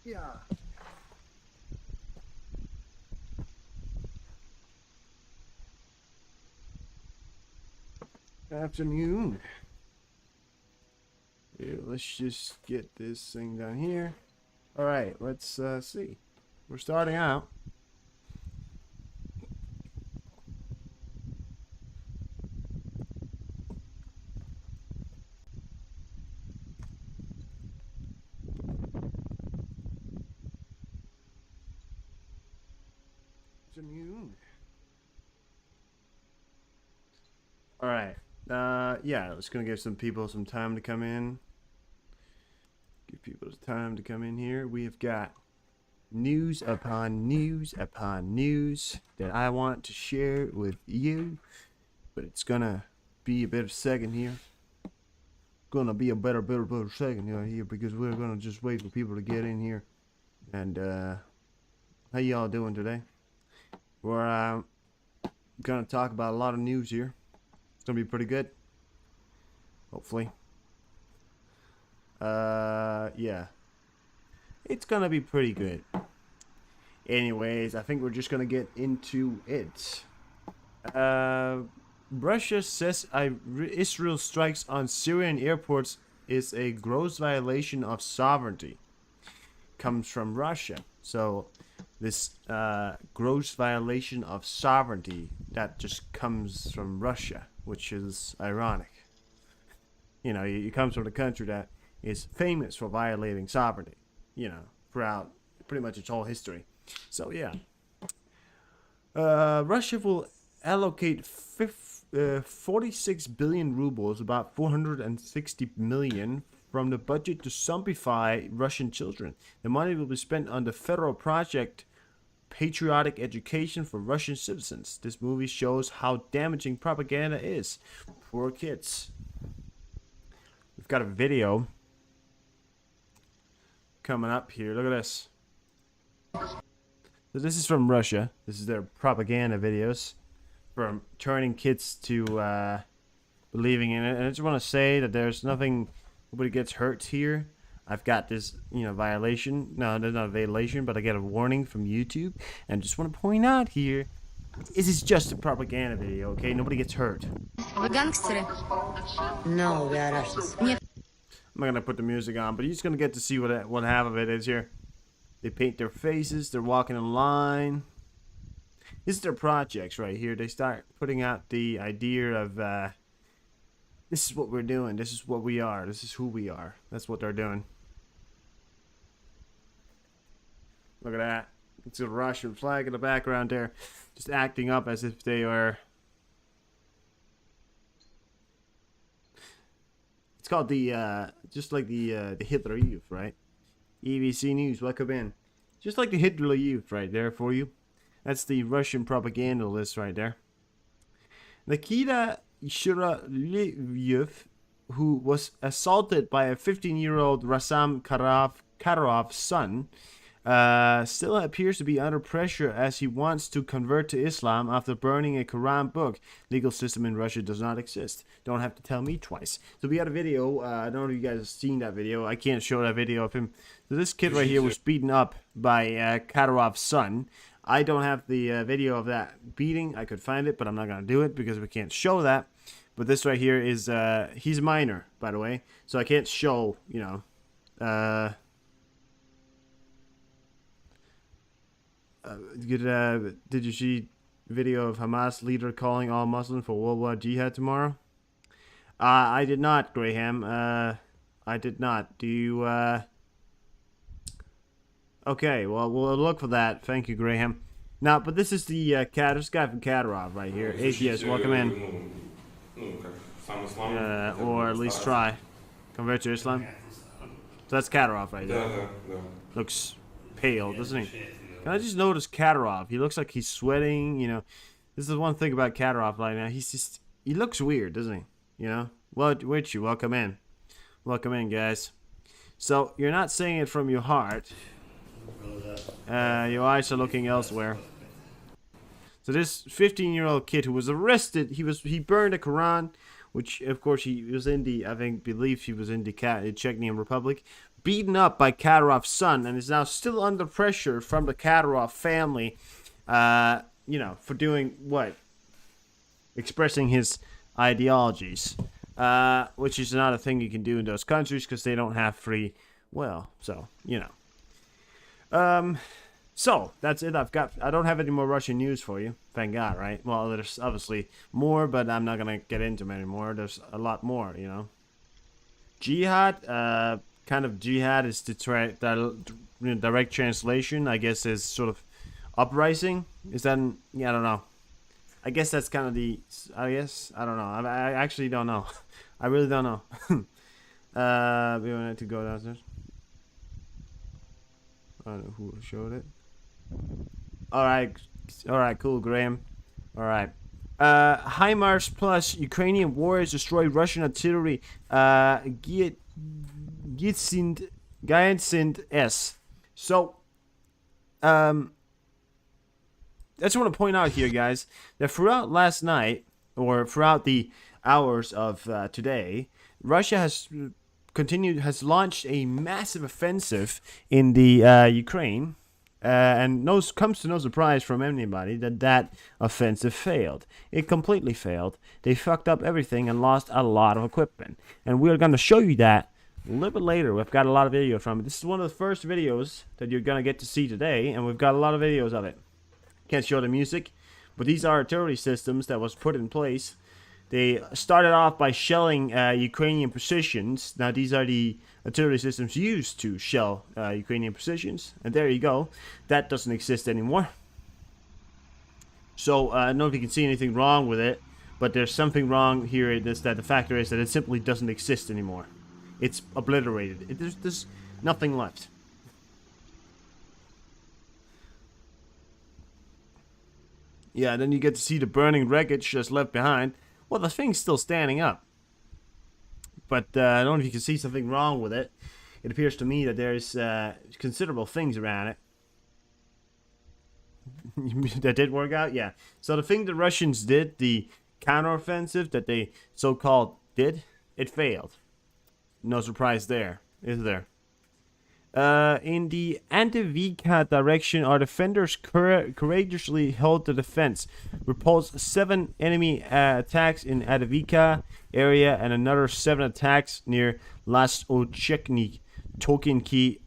Yeah. Afternoon. Here, let's just get this thing done here. All right, let's see. We're starting out. Afternoon. All right. Yeah, I was gonna give some people some time to come in. Give people time to come in here. We have got news upon news upon news that I want to share with you, but it's gonna be a better second here. Gonna be a better second here because we're gonna just wait for people to get in here. And how y'all doing today? We're gonna talk about a lot of news here. It's gonna be pretty good. Hopefully. Yeah. It's gonna be pretty good. Anyways, I think we're just gonna get into it. Russia says Israel strikes on Syrian airports is a gross violation of sovereignty. Comes from Russia. So this gross violation of sovereignty, that just comes from Russia, which is ironic. You know, it comes from a country that is famous for violating sovereignty, you know, throughout pretty much its whole history. So, yeah. Russia will allocate 46 billion rubles, about 460 million, from the budget to zombify Russian children. The money will be spent on the federal project Patriotic Education for Russian Citizens. This movie shows how damaging propaganda is. Poor kids. We've got a video coming up here. Look at this. So this is from Russia. This is their propaganda videos from turning kids to believing in it. And I just want to say that there's nothing, nobody gets hurt here. I've got this, violation. No, there's not a violation, but I get a warning from YouTube. And I just want to point out here, this is just a propaganda video, okay? Nobody gets hurt. Вы гангстеры? No, we are Russians. Нет. I'm not gonna put the music on, but you're just gonna get to see what half of it is here. They paint their faces. They're walking in line. This is their projects right here. They start putting out the idea of this is what we're doing. This is what we are. This is who we are. That's what they're doing. Look at that. It's a Russian flag in the background there, just acting up as if they are. It's called the just like the Hitler Youth, right? EBC News, welcome in. Just like the Hitler Youth right there for you. That's the Russian propaganda list right there. Nikita Shuralyev, who was assaulted by a 15-year-old Rasam Kadyrov's son, still appears to be under pressure as he wants to convert to Islam after burning a Quran book. Legal system in Russia does not exist. Don't have to tell me twice. So we had a video. I don't know if you guys have seen that video. I can't show that video of him. So this kid right here was beaten up by Kadyrov's son. I don't have the video of that beating. I could find it, but I'm not going to do it because we can't show that. But this right here is, he's a minor, by the way. So I can't show, did you see video of Hamas leader calling all Muslims for worldwide jihad tomorrow? I did not, Graham. I did not. Do you, Okay, well, we'll look for that. Thank you, Graham. Now, but this is the this guy from Kadyrov right here. ATS, welcome in. Or at least try. Convert to Islam. So that's Kadyrov right there. Looks pale, doesn't he? Can I just notice Kadyrov? He looks like he's sweating, This is one thing about Kadyrov right now. He looks weird, doesn't he? Well, with you, welcome in. Welcome in, guys. So, you're not saying it from your heart. Your eyes are looking elsewhere. So this 15-year-old kid who was arrested, he burned a Quran which of course he was in the, I think, believe he was in the Chechnya Republic, beaten up by Kadyrov's son, and is now still under pressure from the Kadyrov family, for doing what? Expressing his ideologies, which is not a thing you can do in those countries because they don't have free will. So, So, that's it. I don't have any more Russian news for you. Thank God, right? Well, there's obviously more, but I'm not going to get into them anymore. There's a lot more, Jihad, kind of jihad is the direct translation, I guess, is sort of uprising. Is that, I don't know. I guess that's kind of I don't know. I actually don't know. I really don't know. We wanted to go downstairs. I don't know who showed it. Alright, cool, Graham. Alright. HIMARS plus Ukrainian warriors destroy Russian artillery. Gayatzind S. So, I just want to point out here, guys, that throughout last night, or throughout the hours of today, Russia has launched a massive offensive in the Ukraine. And comes to no surprise from anybody that offensive failed. It completely failed. They fucked up everything and lost a lot of equipment. And we're going to show you that a little bit later. We've got a lot of video from it. This is one of the first videos that you're going to get to see today, and we've got a lot of videos of it. Can't show the music, but these are artillery systems that was put in place. They started off by shelling Ukrainian positions. Now, these are the artillery systems used to shell Ukrainian positions. And there you go. That doesn't exist anymore. So, I don't know if you can see anything wrong with it, but there's something wrong here. The factor is that it simply doesn't exist anymore. It's obliterated. There's nothing left. Yeah, then you get to see the burning wreckage just left behind. Well, the thing's still standing up. But I don't know if you can see something wrong with it. It appears to me that there's considerable things around it. That did work out? Yeah. So the thing the Russians did, the counteroffensive that they so-called did, it failed. No surprise there, is there? In the Adivka direction, our defenders courageously held the defense, repulsed 7 enemy attacks in Adivka area and another 7 attacks near Las Ochekni, Tokinki,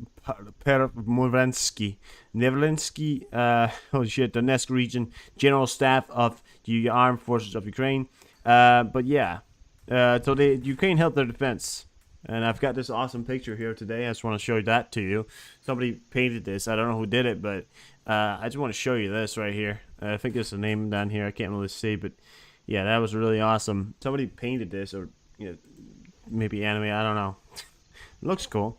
Permovensky, Nevlensky, Donetsk region, General Staff of the Armed Forces of Ukraine. But yeah, so Ukraine held their defense. And I've got this awesome picture here today. I just want to show that to you. Somebody painted this. I don't know who did it, but I just want to show you this right here. I think there's a name down here. I can't really see, but yeah, that was really awesome. Somebody painted this, or maybe anime. I don't know. It looks cool.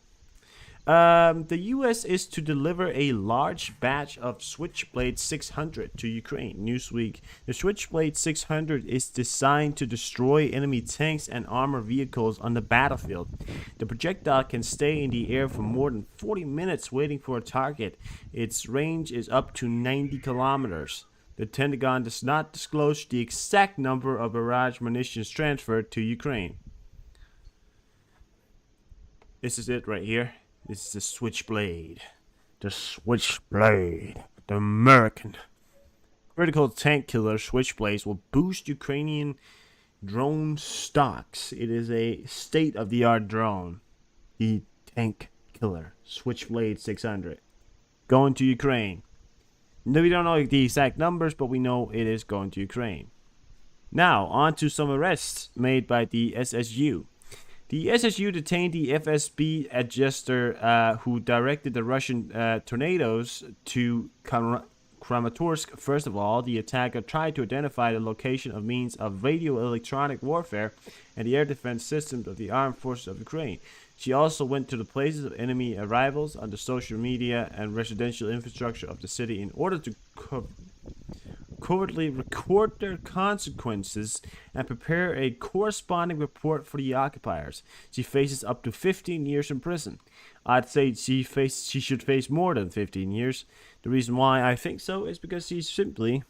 The U.S. is to deliver a large batch of Switchblade 600 to Ukraine. Newsweek. The Switchblade 600 is designed to destroy enemy tanks and armored vehicles on the battlefield. The projectile can stay in the air for more than 40 minutes waiting for a target. Its range is up to 90 kilometers. The Pentagon does not disclose the exact number of barrage munitions transferred to Ukraine. This is it right here. This is the Switchblade. The Switchblade. The American critical tank killer Switchblades will boost Ukrainian drone stocks. It is a state-of-the-art drone. The tank killer Switchblade 600. Going to Ukraine. No, we don't know the exact numbers, but we know it is going to Ukraine. Now, on to some arrests made by the SSU. The SSU detained the FSB adjuster who directed the Russian tornadoes to Kramatorsk. First of all, the attacker tried to identify the location of means of radio-electronic warfare and the air defense systems of the armed forces of Ukraine. She also went to the places of enemy arrivals on the social media and residential infrastructure of the city in order to covertly record their consequences and prepare a corresponding report for the occupiers. She faces up to 15 years in prison. I'd say she should face more than 15 years. The reason why I think so is because she's simply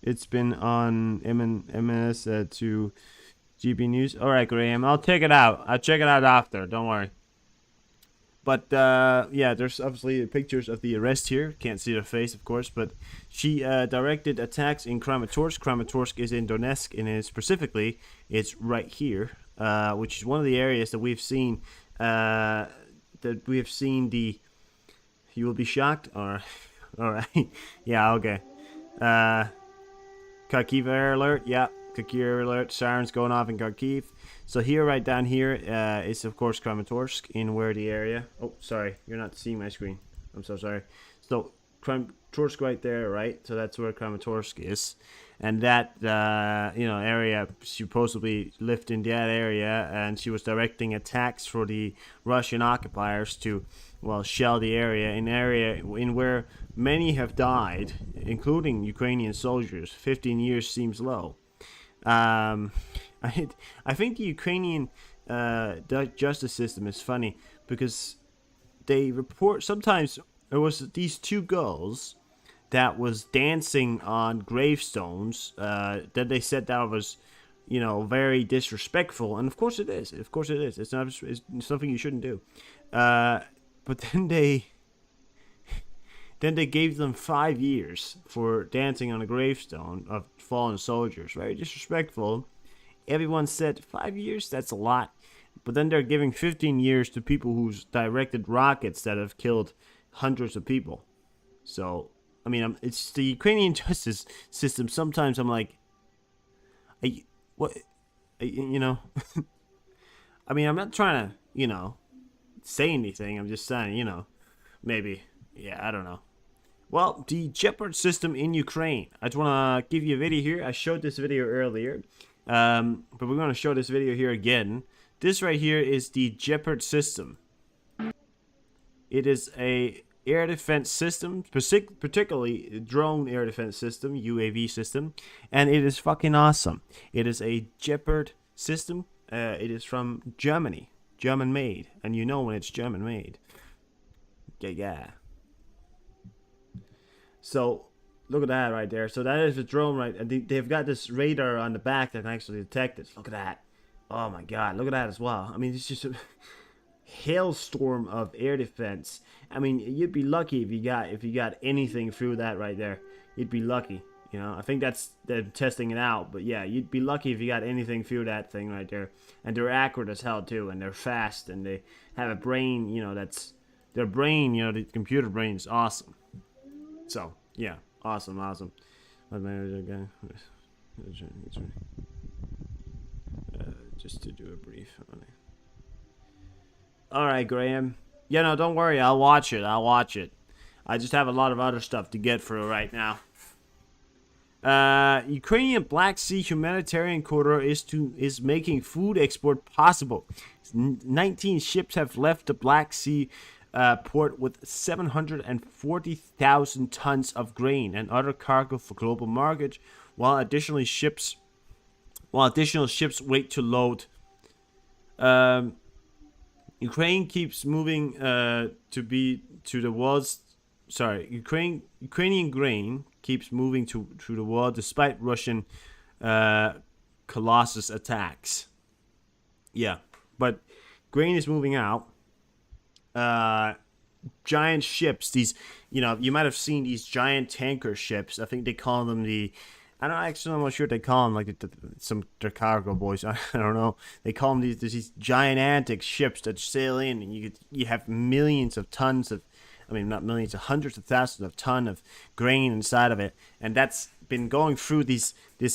It's been on MNS to GB News. All right, Graham. I'll check it out. I'll check it out after. Don't worry. But yeah, there's obviously pictures of the arrest here. Can't see her face, of course, but she directed attacks in Kramatorsk. Kramatorsk is in Donetsk, and specifically, it's right here, which is one of the areas that we've seen. That we have seen the. You will be shocked, or all right, yeah, okay. Uh, Kharkiv alert, yeah. Kharkiv alert, sirens going off in Kharkiv. So here, right down here, is of course Kramatorsk in where the area. Oh, sorry, you're not seeing my screen. I'm so sorry. So Kramatorsk right there, right? So that's where Kramatorsk is, and that area supposedly lived in that area, and she was directing attacks for the Russian occupiers to, well, shell the area, an area in where many have died, including Ukrainian soldiers. 15 years seems low. Um, I think the Ukrainian justice system is funny because they report sometimes there was these two girls that was dancing on gravestones that they said that was very disrespectful, and of course it is. Of course it is. It's not. It's something you shouldn't do. But then they gave them 5 years for dancing on a gravestone of fallen soldiers. Very disrespectful. Everyone said 5 years, that's a lot. But then they're giving 15 years to people who's directed rockets that have killed hundreds of people. So, I mean, it's the Ukrainian justice system. Sometimes I'm like, what, you know? I mean, I'm not trying to, say anything. I'm just saying, maybe, yeah, I don't know. Well, the Jeopard system in Ukraine. I just want to give you a video here. I showed this video earlier, but we're going to show this video here again. This right here is the Jeopard system. It is a air defense system, particularly drone air defense system, UAV system, and it is fucking awesome. It is a Jeopard system. It is from Germany, German made, and you know when it's German made. Yeah. So, look at that right there. So that is the drone, right? And they've got this radar on the back that can actually detect it. Look at that. Oh my god, look at that as well. I mean, it's just a hailstorm of air defense. I mean, you'd be lucky if you got anything through that right there. You'd be lucky. I think they're testing it out. But yeah, you'd be lucky if you got anything through that thing right there. And they're accurate as hell too, and they're fast, and they have a brain, that's their brain, the computer brain is awesome. So, yeah, awesome. Just to do a brief on it. Alright, Graham. Yeah, no, don't worry. I'll watch it. I just have a lot of other stuff to get through right now. Ukrainian Black Sea humanitarian corridor is making food export possible. 19 ships have left the Black Sea port with 740,000 tons of grain and other cargo for global market, while additional ships wait to load. Ukraine keeps moving Ukrainian grain keeps moving to the world despite Russian Colossus attacks. Yeah, but grain is moving out. Giant ships, these, you might have seen these giant tanker ships. I think they call them I'm not sure what they call them, like they're cargo boys. I don't know. They call them these gigantic ships that sail in, and you have millions of tons of, not millions, hundreds of thousands of tons of grain inside of it, and that's been going through this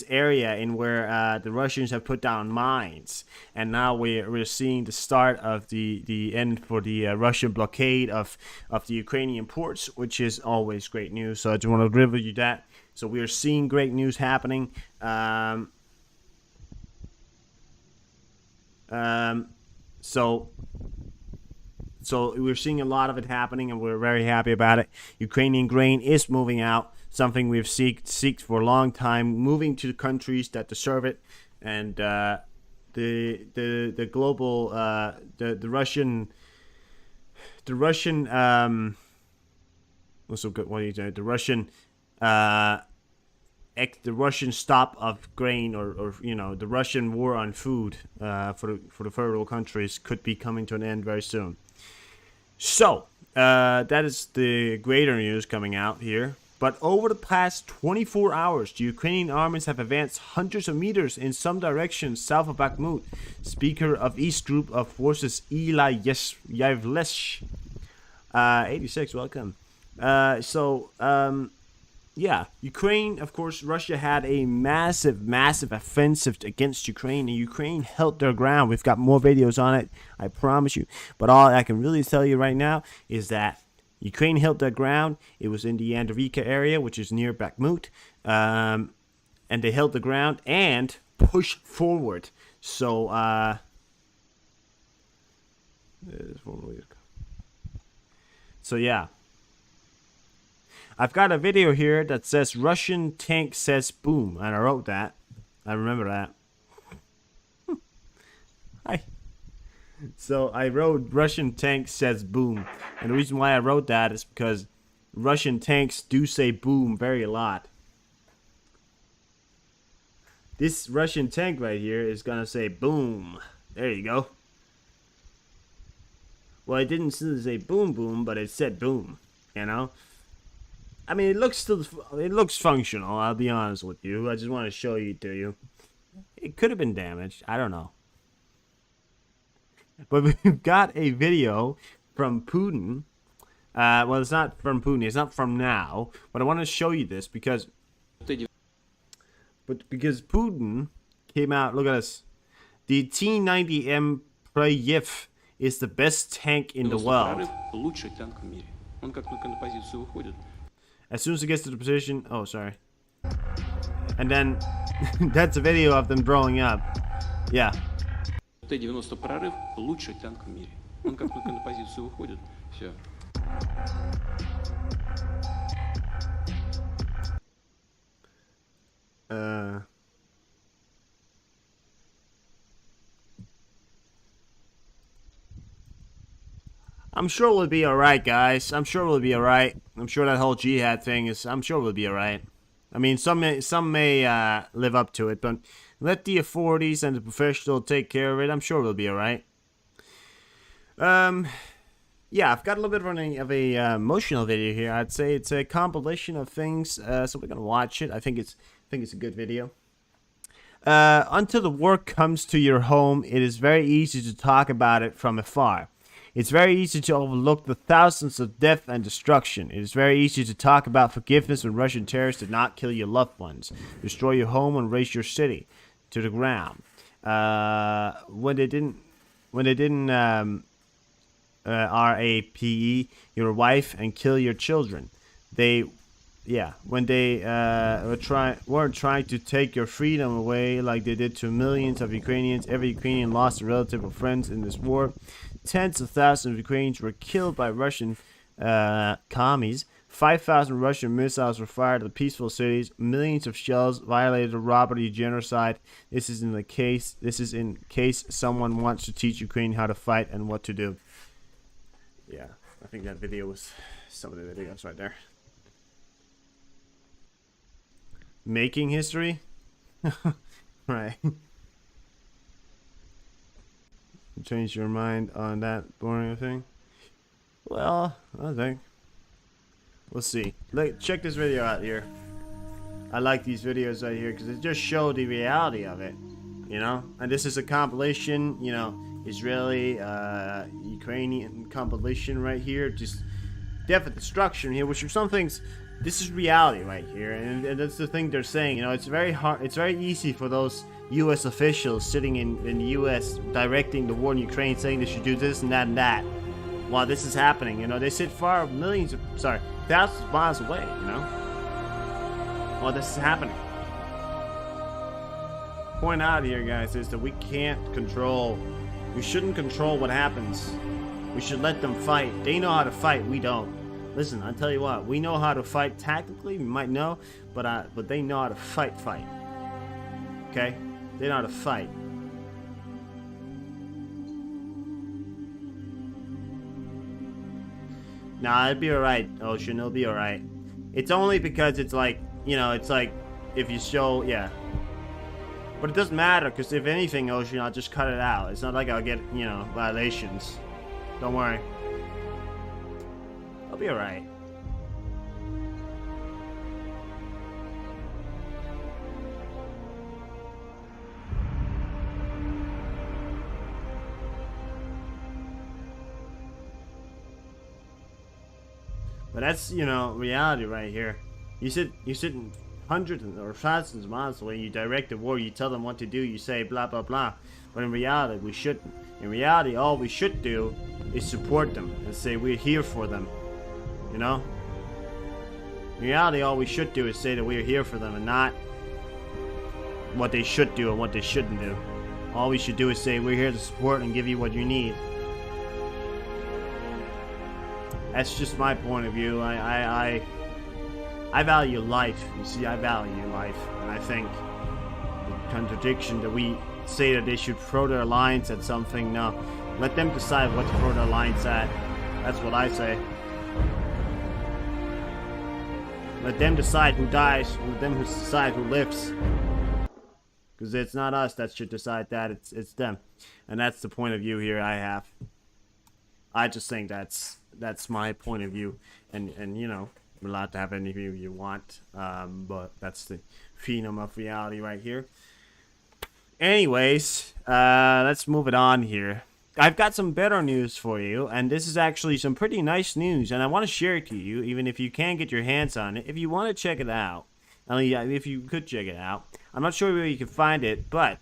area in where the Russians have put down mines, and now we're seeing the start of the end for the Russian blockade of the Ukrainian ports, which is always great news. So I just want to review that. So we are seeing great news happening. So we're seeing a lot of it happening, and we're very happy about it. Ukrainian grain is moving out, something we've seeked for a long time, moving to countries that deserve it, and the global the Russian what's so good? What are you doing? The Russian the Russian stop of grain, or you know, the Russian war on food for the third world countries could be coming to an end very soon. So that is the greater news coming out here. But over the past 24 hours, the Ukrainian armies have advanced hundreds of meters in some directions south of Bakhmut. Speaker of East Group of Forces Eli Yavlesh, 86, welcome. Yeah, Ukraine, of course, Russia had a massive offensive against Ukraine, and Ukraine held their ground. We've got more videos on it, I promise you. But all I can really tell you right now is that Ukraine held their ground. It was in the Andrivka area, which is near Bakhmut. And they held the ground and pushed forward. So, yeah. I've got a video here that says Russian tank says boom. And I wrote that. I remember that. Hi. So I wrote Russian tank says boom. And the reason why I wrote that is because Russian tanks do say boom very a lot. This Russian tank right here is gonna say boom. There you go. Well, it didn't say boom boom, but it said boom. You know? I mean, it looks functional, I'll be honest with you. I just want to show you to you. It could have been damaged. I don't know. But we've got a video from Putin. Well, it's not from Putin. It's not from now. But I want to show you this because Putin came out. Look at this. The T-90M Prayev is the best tank in the world. As soon as it gets to the position... Oh, sorry. And then... that's a video of them blowing up. Yeah. Т-90 прорыв лучший танк в мире. Он как только на позицию уходит, все. I'm sure we'll be alright, guys. I'm sure we'll be alright. I'm sure that whole jihad thing is... I'm sure we'll be alright. I mean, some may live up to it, but let the authorities and the professionals take care of it. I'm sure we'll be alright. Yeah, I've got a little bit of a emotional video here. I'd say it's a compilation of things, so we're gonna watch it. I think it's a good video. Until the war comes to your home, it is very easy to talk about it from afar. It's very easy to overlook the thousands of death and destruction. It is very easy to talk about forgiveness when Russian terrorists did not kill your loved ones, destroy your home, and raze your city to the ground. When they didn't RAPE your wife and kill your children. When they weren't trying to take your freedom away like they did to millions of Ukrainians. Every Ukrainian lost a relative or friends in this war. Tens of thousands of Ukrainians were killed by Russian commies. 5,000 Russian missiles were fired at peaceful cities. Millions of shells violated the robbery, genocide. This is in case someone wants to teach Ukraine how to fight and what to do. Yeah, I think that video was some of the videos right there. Making history? Right. Change your mind on that boring thing? Well, I think. We'll see. Check this video out here. I like these videos right here because it just show the reality of it. You know? And this is a compilation, you know, Israeli, Ukrainian compilation right here. Just death and destruction here, which are some things. This is reality right here, and that's the thing they're saying. You know, it's very hard. It's very easy for those U.S. officials sitting in the U.S. directing the war in Ukraine, saying they should do this and that and that, while this is happening. You know, they sit thousands of miles away. You know, while this is happening. Point out here, guys, is that we can't control. We shouldn't control what happens. We should let them fight. They know how to fight. We don't. Listen, I'll tell you what, we know how to fight tactically, we might know, but they know how to fight. Okay? They know how to fight. Nah, it'll be alright, Ocean, it'll be alright. It's only because it's like, you know, it's like if you show, yeah. But it doesn't matter, because if anything, Ocean, I'll just cut it out. It's not like I'll get, you know, violations. Don't worry. I'll be alright. But that's, you know, reality right here. You sit in hundreds or thousands of miles away, you direct the war, you tell them what to do, you say blah blah blah. But in reality, we shouldn't. In reality, all we should do is support them and say we're here for them. You know? In reality, all we should do is say that we're here for them and not what they should do and what they shouldn't do. All we should do is say we're here to support and give you what you need. That's just my point of view. I value life. You see, I value life. And I think the contradiction that we say that they should throw their lines at something, no. Let them decide what to throw their lines at. That's what I say. Let them decide who dies. Let them decide who lives. Because it's not us that should decide that. It's them. And that's the point of view here I have. I just think that's my point of view, and you know, you're allowed to have any view you want, but that's the phenom of reality right here. Anyways, let's move it on here. I've got some better news for you, and this is actually some pretty nice news, and I want to share it to you, even if you can't get your hands on it. If you want to check it out, I mean, if you could check it out, I'm not sure where you can find it, but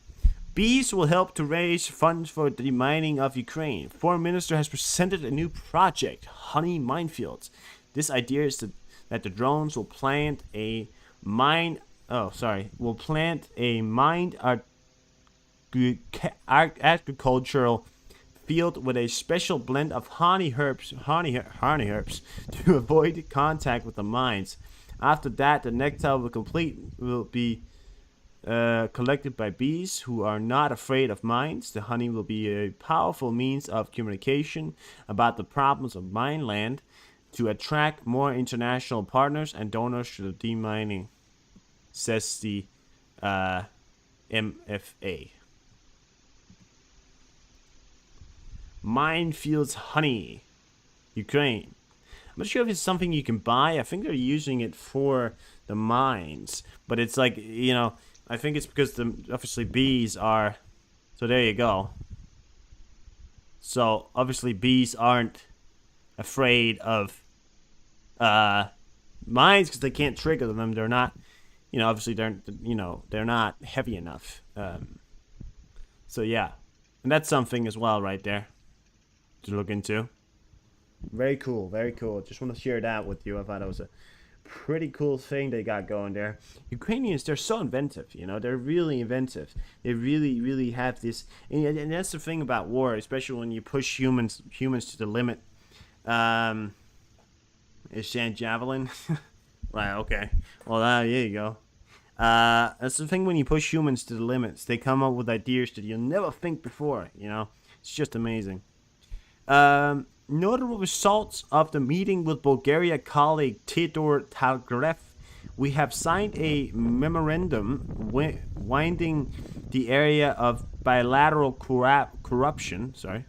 bees will help to raise funds for the mining of Ukraine. Foreign Minister has presented a new project, honey minefields. This idea is that the drones will plant a mined agricultural field with a special blend of honey herbs to avoid contact with the mines. After that, the nectar will be collected by bees who are not afraid of mines. The honey will be a powerful means of communication about the problems of mine land to attract more international partners and donors to the demining, says the MFA. Minefields honey, Ukraine. I'm not sure if it's something you can buy. I think they're using it for the mines, but it's like, you know, I think it's because obviously bees are, so there you go. So obviously bees aren't afraid of mines because they can't trigger them. They're not, you know, obviously they're not heavy enough. So yeah, and that's something as well right there to look into. Very cool, very cool. Just want to share that with you. I thought it was a pretty cool thing they got going there. Ukrainians, they're so inventive, you know, they're really inventive. They really have this, and that's the thing about war, especially when you push humans to the limit. Is Sand Javelin? Right, okay. Well, there you go. That's the thing when you push humans to the limits. They come up with ideas that you'll never think before, you know. It's just amazing. Notable results of the meeting with Bulgaria colleague Tedor Talgrev. We have signed a memorandum winding the area of bilateral cooperation. A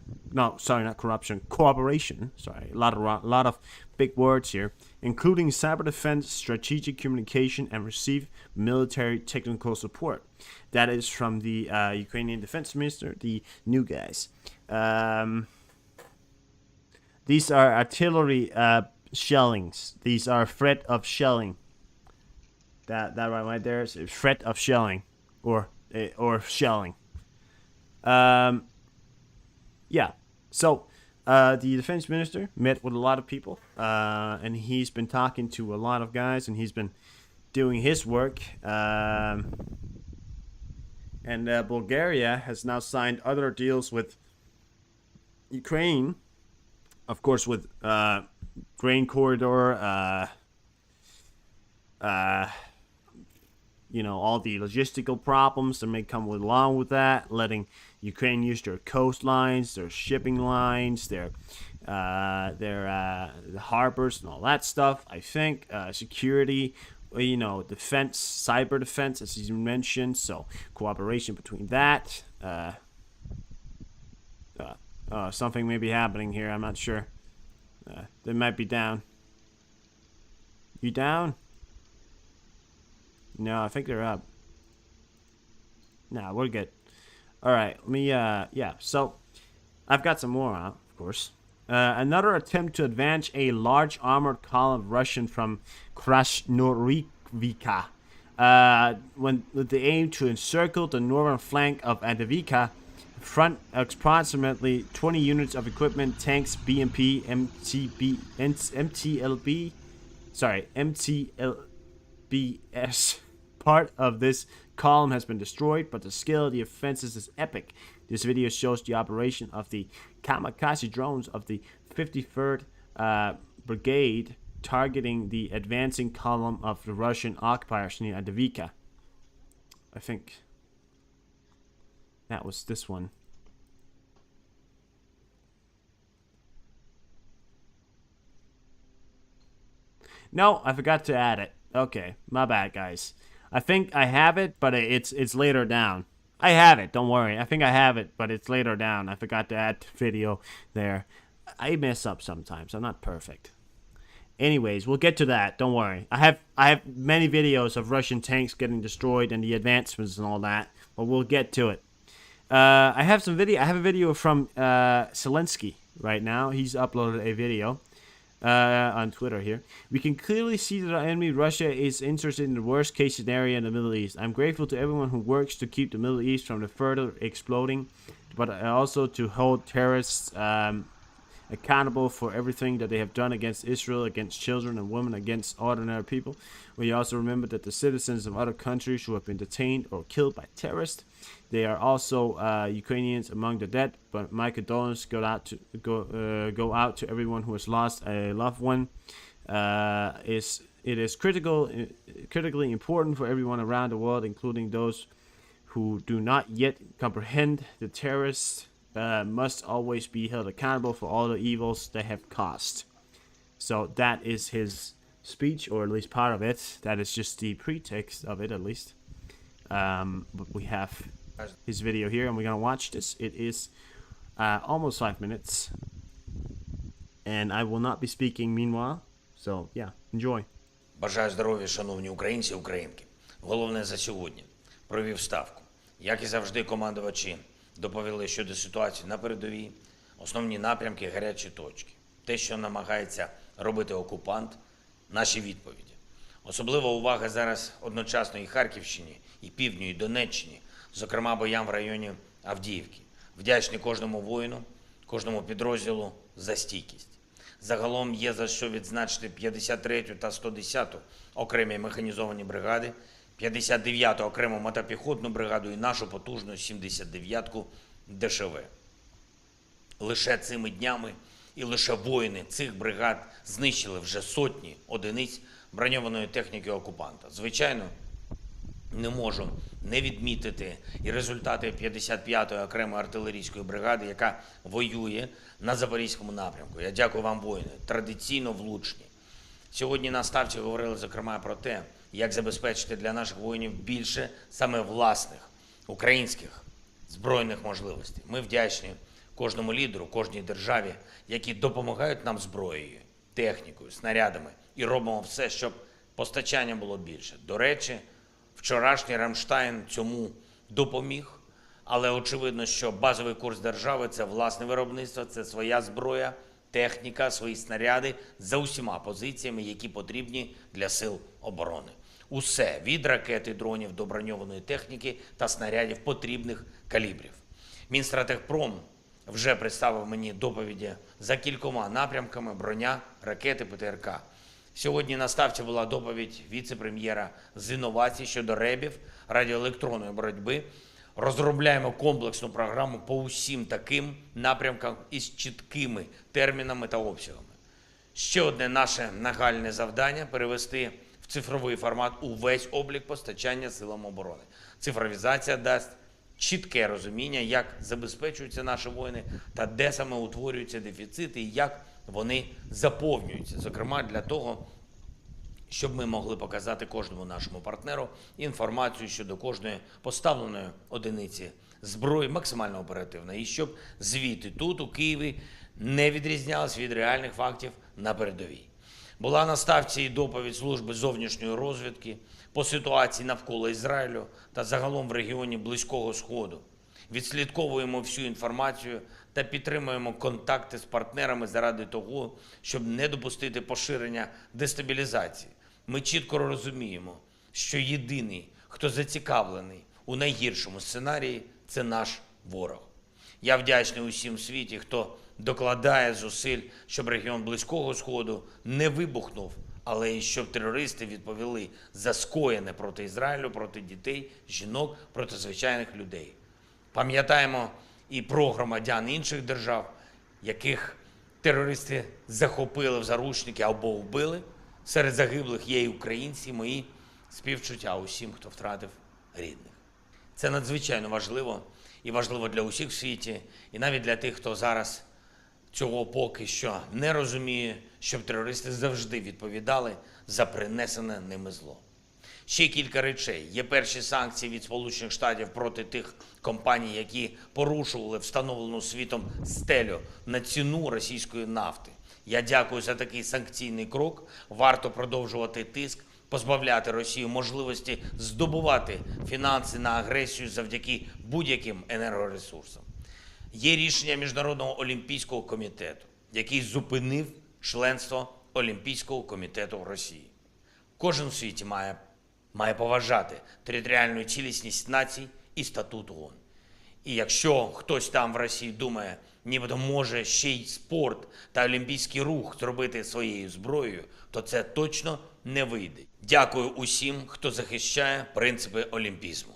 lot of big words here, including cyber defense, strategic communication, and receive military technical support. That is from the Ukrainian defense minister, the new guys. These are artillery shellings. These are threat of shelling. That right there is a threat of shelling, or shelling. Yeah. So the defense minister met with a lot of people, and he's been talking to a lot of guys, and he's been doing his work. And Bulgaria has now signed other deals with Ukraine. Of course, with grain corridor, you know, all the logistical problems that may come along with that, letting Ukraine use their coastlines, their shipping lines, their harbors and all that stuff. I think security, you know, defense, cyber defense, as you mentioned. So cooperation between that. Something may be happening here. I'm not sure. They might be down. You down? No, I think they're up. Nah, we're good. All right, let me. Yeah. So I've got some more out, of course. Another attempt to advance a large armored column of Russian from Krasnoyarvika, with the aim to encircle the northern flank of Adivika. Front approximately 20 units of equipment, tanks, BMP, MTLBS. Part of this column has been destroyed, but the scale of the offenses is epic. This video shows the operation of the kamikaze drones of the 53rd Brigade targeting the advancing column of the Russian occupiers near Adivika. I think that was this one. No, I forgot to add it. Okay, my bad, guys. I think I have it, but it's later down. I have it, don't worry. I think I have it, but it's later down. I forgot to add video there. I mess up sometimes. I'm not perfect. Anyways, we'll get to that. Don't worry. I have many videos of Russian tanks getting destroyed and the advancements and all that, but we'll get to it. I have a video from Zelensky right now. He's uploaded a video on Twitter here. We can clearly see that our enemy Russia is interested in the worst case scenario in the Middle East. I'm grateful to everyone who works to keep the Middle East from the further exploding, but also to hold terrorists accountable for everything that they have done against Israel, against children and women, against ordinary people. We also remember that the citizens of other countries who have been detained or killed by terrorists, they are also Ukrainians among the dead. But my condolences go out to everyone who has lost a loved one. It is critically important for everyone around the world, including those who do not yet comprehend the terrorists. Must always be held accountable for all the evils they have caused. So that is his speech, or at least part of it. That is just the pretext of it, at least. But we have his video here, and we're gonna watch this. It is almost 5 minutes, and I will not be speaking meanwhile. So yeah, enjoy. Бажаю здоров'я, шановні українці і українки. Головне за сьогодні. Провів ставку. Як і завжди, командувачі доповіли щодо ситуації на передовій, основні напрямки, гарячі точки. Те, що намагається робити окупант, наші відповіді. Особлива увага зараз одночасно і Харківщині, і Півдню, і Донеччині, зокрема боям в районі Авдіївки. Вдячний кожному воїну, кожному підрозділу за стійкість. Загалом є за що відзначити 53-ю та 110-ту окремі механізовані бригади, 59-ту окрему мотопіхотну бригаду і нашу потужну 79-ку ДШВ. Лише цими днями і лише воїни цих бригад знищили вже сотні одиниць броньованої техніки окупанта. Звичайно, не можу не відмітити і результати 55-ї окремої артилерійської бригади, яка воює на Запорізькому напрямку. Я дякую вам, воїни, традиційно влучні. Сьогодні на ставці говорили, зокрема, про те, як забезпечити для наших воїнів більше саме власних, українських збройних можливостей. Ми вдячні кожному лідеру, кожній державі, які допомагають нам зброєю, технікою, снарядами і робимо все, щоб постачання було більше. До речі, вчорашній Рамштайн цьому допоміг, але очевидно, що базовий курс держави – це власне виробництво, це своя зброя, техніка, свої снаряди за усіма позиціями, які потрібні для сил оборони. Усе від ракет, дронів до броньованої техніки та снарядів потрібних калібрів. Мінстратегпром вже представив мені доповіді за кількома напрямками: броня, ракети, ПТРК. Сьогодні на ставці була доповідь віце-прем'єра з інновацій щодо РЕБів, радіоелектронної боротьби. Розробляємо комплексну програму по усім таким напрямкам із чіткими термінами та обсягами. Ще одне наше нагальне завдання – перевести в цифровий формат увесь облік постачання силам оборони. Цифровізація дасть чітке розуміння, як забезпечуються наші воїни та де саме утворюються дефіцити і як вони заповнюються. Зокрема, для того, щоб ми могли показати кожному нашому партнеру інформацію щодо кожної поставленої одиниці зброї максимально оперативно, і щоб звіти тут, у Києві, не відрізнялись від реальних фактів на передовій. Була на ставці і доповідь Служби зовнішньої розвідки по ситуації навколо Ізраїлю та загалом в регіоні Близького Сходу. Відслідковуємо всю інформацію та підтримуємо контакти з партнерами заради того, щоб не допустити поширення дестабілізації. Ми чітко розуміємо, що єдиний, хто зацікавлений у найгіршому сценарії – це наш ворог. Я вдячний усім в світі, хто докладає зусиль, щоб регіон Близького Сходу не вибухнув, але й щоб терористи відповіли за скоєне проти Ізраїлю, проти дітей, жінок, проти звичайних людей. Пам'ятаємо і про громадян інших держав, яких терористи захопили в заручники або вбили. Серед загиблих є і українці, мої співчуття усім, хто втратив рідних. Це надзвичайно важливо, і важливо для усіх в світі, і навіть для тих, хто зараз цього поки що не розуміє, щоб терористи завжди відповідали за принесене ними зло. Ще кілька речей. Є перші санкції від Сполучених Штатів проти тих компаній, які порушували встановлену світом стелю на ціну російської нафти. Я дякую за такий санкційний крок. Варто продовжувати тиск, позбавляти Росію можливості здобувати фінанси на агресію завдяки будь-яким енергоресурсам. Є рішення Міжнародного олімпійського комітету, який зупинив членство Олімпійського комітету Росії. Кожен у світі має поважати територіальну цілісність націй і статут ООН. І якщо хтось там в Росії думає, нібито може ще й спорт та олімпійський рух зробити своєю зброєю, то це точно не вийде. Дякую усім, хто захищає принципи олімпізму.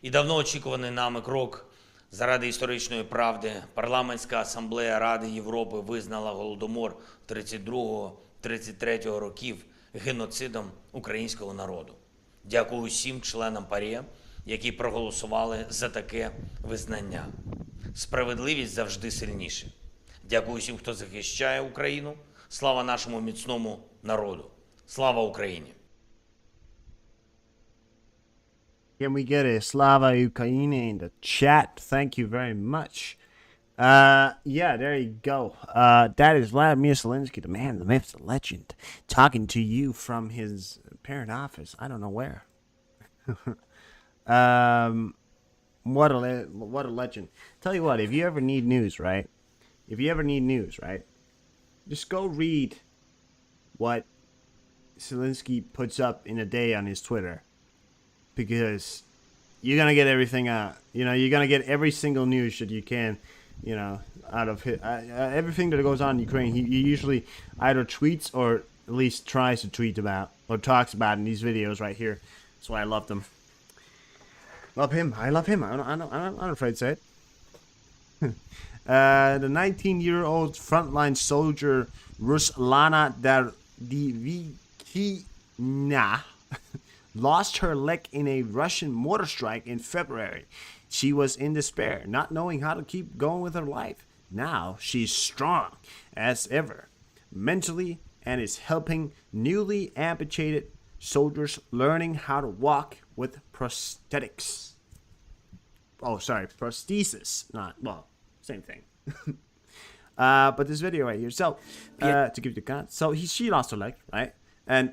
І давно очікуваний нами крок заради історичної правди. Парламентська асамблея Ради Європи визнала Голодомор 32-33 років геноцидом українського народу. Дякую усім членам ПАРЄ, які проголосували за таке визнання. Справедливість завжди сильніша. Дякую усім, хто захищає Україну. Слава нашому міцному народу. Слава Україні! Can we get a Slava Ukraine in the chat? Thank you very much. Yeah, there you go. That is Vladimir Zelensky, the man, the myth, the legend, talking to you from his parent office. I don't know where. What a legend. Tell you what, if you ever need news, right? Just go read what Zelensky puts up in a day on his Twitter. Because you're going to get everything out. You know, you're going to get every single news that you can, you know, out of everything that goes on in Ukraine. He usually either tweets or at least tries to tweet about or talks about in these videos right here. That's why I love them. Love him. I love him. I'm not afraid to say it. The 19-year-old frontline soldier Ruslana Dardivikina lost her leg in a Russian mortar strike in February. She was in despair, not knowing how to keep going with her life. Now she's strong as ever, mentally, and is helping newly amputated soldiers learning how to walk with prosthetics. Oh, sorry, prosthesis. Not, well, same thing. But this video right here. So, to give you the context, so she lost her leg, right? And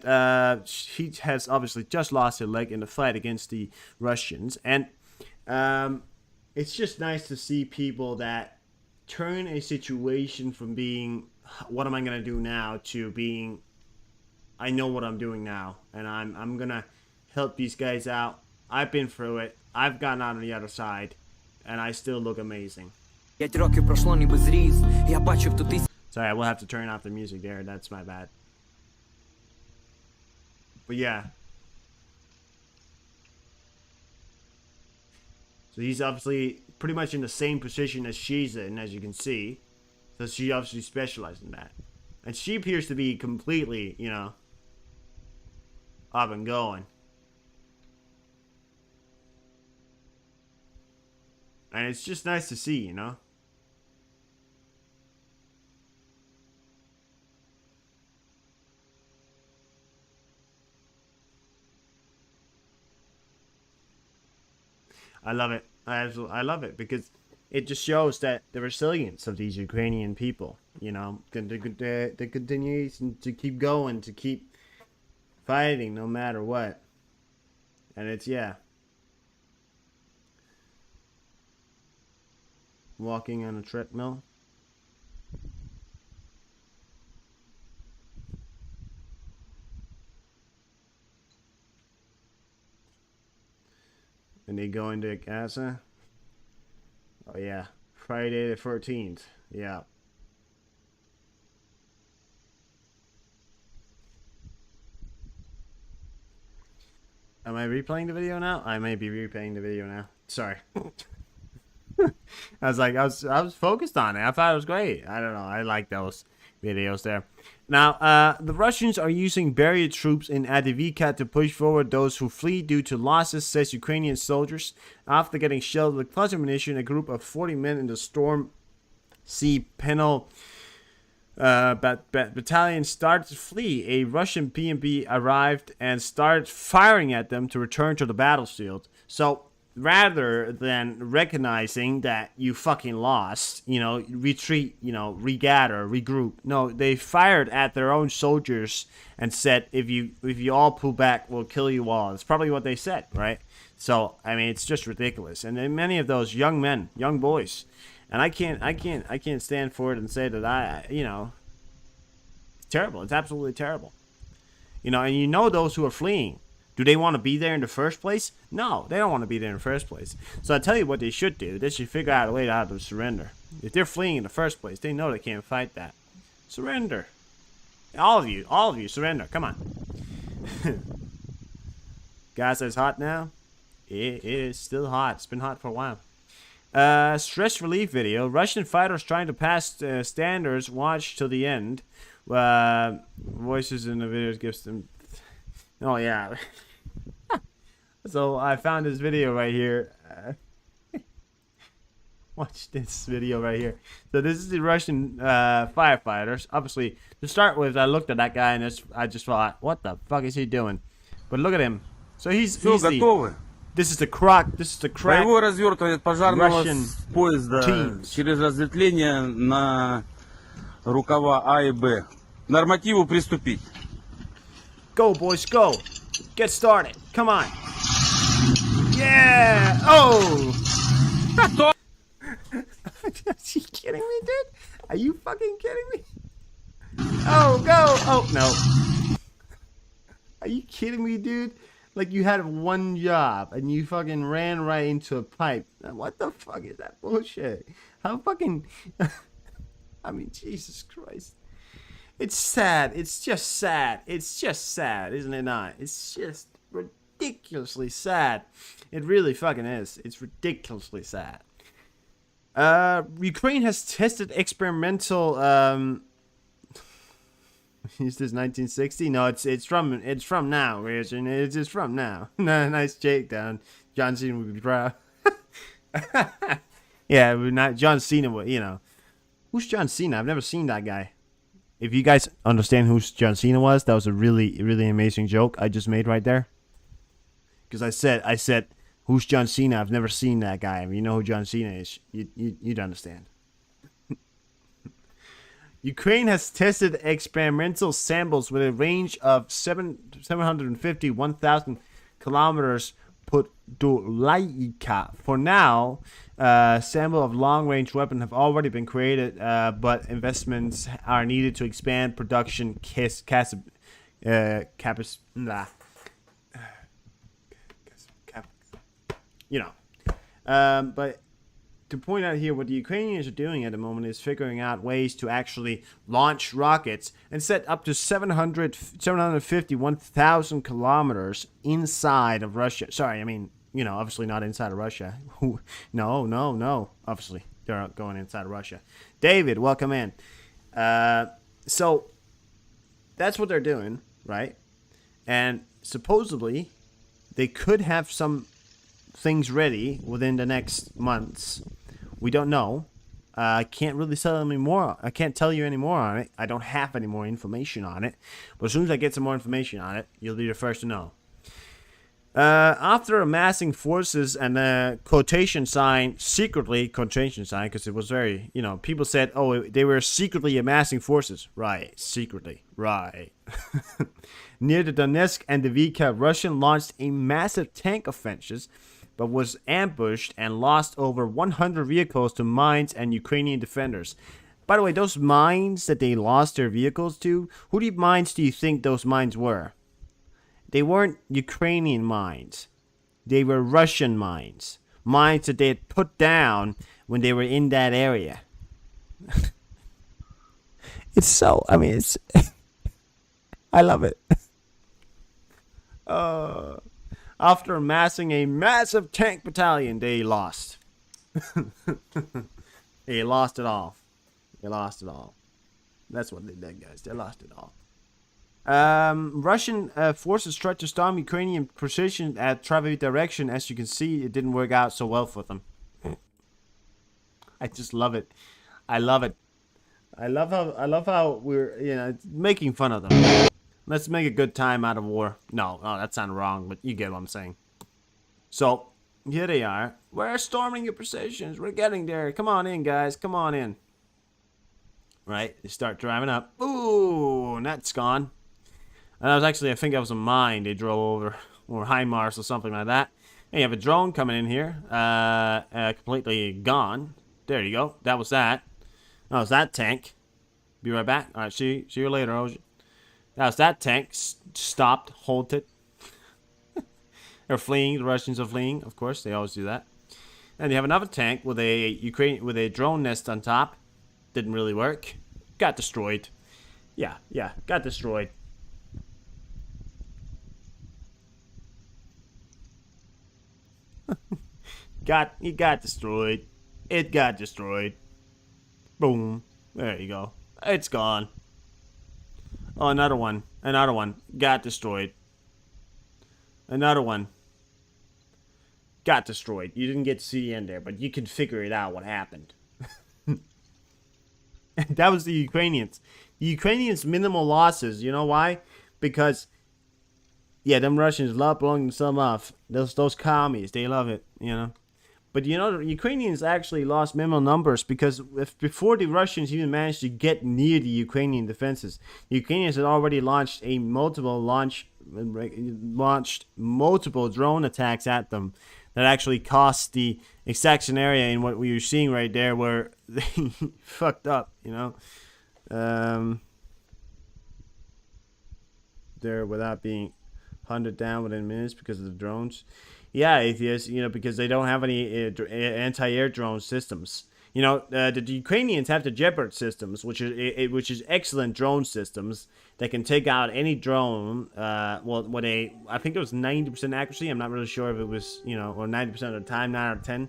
she has obviously just lost her leg in the fight against the Russians. And it's just nice to see people that turn a situation from being, what am I going to do now, to being, I know what I'm doing now. And I'm going to help these guys out. I've been through it. I've gotten out on the other side. And I still look amazing. Sorry, I will have to turn off the music there. That's my bad. But yeah. So he's obviously pretty much in the same position as she's in, as you can see. So she obviously specialized in that. And she appears to be completely, you know, up and going. And it's just nice to see, you know. I love it. I love it because it just shows that the resilience of these Ukrainian people, you know, the continuation to keep going, to keep fighting no matter what. And it's, yeah. Walking on a treadmill. And they go into Gaza. Oh, yeah. Friday the 14th. Yeah. Am I replaying the video now? I may be replaying the video now. Sorry. I was focused on it. I thought it was great. I don't know. I like those videos there. Now, the Russians are using buried troops in Adivika to push forward those who flee due to losses, says Ukrainian soldiers. After getting shelled with cluster munition, a group of 40 men in the Storm Sea Penal battalion started to flee. A Russian PMP arrived and started firing at them to return to the battlefield. So, rather than recognizing that you fucking lost, you know, retreat, you know, regather, regroup. No, they fired at their own soldiers and said, if you all pull back, we'll kill you all. That's probably what they said, right? So, I mean, it's just ridiculous. And then many of those young men, young boys, and I can't stand for it and say that you know, it's terrible. It's absolutely terrible. You know, and you know those who are fleeing. Do they want to be there in the first place? No, they don't want to be there in the first place. So I tell you what they should do. They should figure out a way out of surrender. If they're fleeing in the first place, they know they can't fight that. Surrender. All of you, surrender. Come on. Gaza is hot now. It is still hot. It's been hot for a while. Stress relief video. Russian fighters trying to pass standards. Watch till the end. Voices in the videos gives them... Oh, yeah. So I found this video right here. Watch this video right here. So this is the Russian firefighters. Obviously, to start with, I looked at that guy and I just thought, what the fuck is he doing? But look at him. So he's the... This is the crack. Боевое развертывание пожарного Russian поезда teams. через разветвление на рукава А и Б. Нормативу приступить. Go, boys, go. Get started. Come on. Yeah. Oh. Are you kidding me, dude? Are you fucking kidding me? Oh, go. Oh, no. Are you kidding me, dude? Like you had one job and you fucking ran right into a pipe. What the fuck is that bullshit? How fucking... I mean, Jesus Christ. It's sad. It's just sad. It's just sad, isn't it not? It's just ridiculously sad. It really fucking is. It's ridiculously sad. Ukraine has tested experimental. Is this 1960? No, it's from now, Richard. It's from now. Nice takedown. John Cena would be proud. Yeah, not John Cena. You know, who's John Cena? I've never seen that guy. If you guys understand who John Cena was, that was a really, really amazing joke I just made right there. Because I said, who's John Cena? I've never seen that guy. If you know who John Cena is, you'd understand. Ukraine has tested experimental samples with a range of 750, 1,000 kilometers Podolaika. For now, sample of long-range weapons have already been created, but investments are needed to expand production but to point out here, what the Ukrainians are doing at the moment is figuring out ways to actually launch rockets and set up to 750, 1,000 kilometers inside of Russia. Sorry, I mean, you know, obviously not inside of Russia. No. Obviously, they're not going inside of Russia. David, welcome in. So, that's what they're doing, right? And supposedly, they could have some things ready within the next months. We don't know. I can't really tell them anymore. I can't tell you any more on it. I don't have any more information on it. But as soon as I get some more information on it, you'll be the first to know. After amassing forces and a quotation sign, secretly, quotation sign, because it was very, people said, oh, they were secretly amassing forces. Right, secretly, right. Near the Donetsk and the Vika, Russian launched a massive tank offensive, but was ambushed and lost over 100 vehicles to mines and Ukrainian defenders. By the way, those mines that they lost their vehicles to, mines do you think those mines were? They weren't Ukrainian mines. They were Russian mines. Mines that they had put down when they were in that area. It's I love it. After amassing a massive tank battalion, they lost. They lost it all. They lost it all. That's what they did, guys. They lost it all. Russian forces tried to storm Ukrainian position at Travi direction. As you can see, it didn't work out so well for them. I just love it. I love it. I love how we're making fun of them. Let's make a good time out of war. No, that sounded wrong, but you get what I'm saying. So here they are. We're storming your positions. We're getting there. Come on in, guys. Come on in. Right? They start driving up. Ooh, and that's gone. And I think that was a mine they drove over, or HIMARS or something like that. And you have a drone coming in here, completely gone. There you go. That was that. That was that tank. Be right back. All right, see you later, Oji. That was that tank. Stopped, halted. They're fleeing. The Russians are fleeing. Of course, they always do that. And you have another tank with a drone nest on top. Didn't really work. Got destroyed. Yeah, got destroyed. It got destroyed. It got destroyed. Boom. There you go. It's gone. Oh, another one. Another one. Got destroyed. Another one. Got destroyed. You didn't get to see the end there, but you can figure it out what happened. That was the Ukrainians. The Ukrainians' minimal losses. You know why? Because, yeah, them Russians love blowing themselves off. Those commies, they love it, But the Ukrainians actually lost minimal numbers because before the Russians even managed to get near the Ukrainian defenses, the Ukrainians had already launched multiple drone attacks at them that actually cost the exact scenario in what we were seeing right there where they fucked up, there without being hunted down within minutes because of the drones. Yeah, atheists, because they don't have any anti-air drone systems. The Ukrainians have the Jeopard systems, which is excellent drone systems that can take out any drone. I think it was 90% accuracy. I'm not really sure if it was, or 90% of the time, 9 out of 10.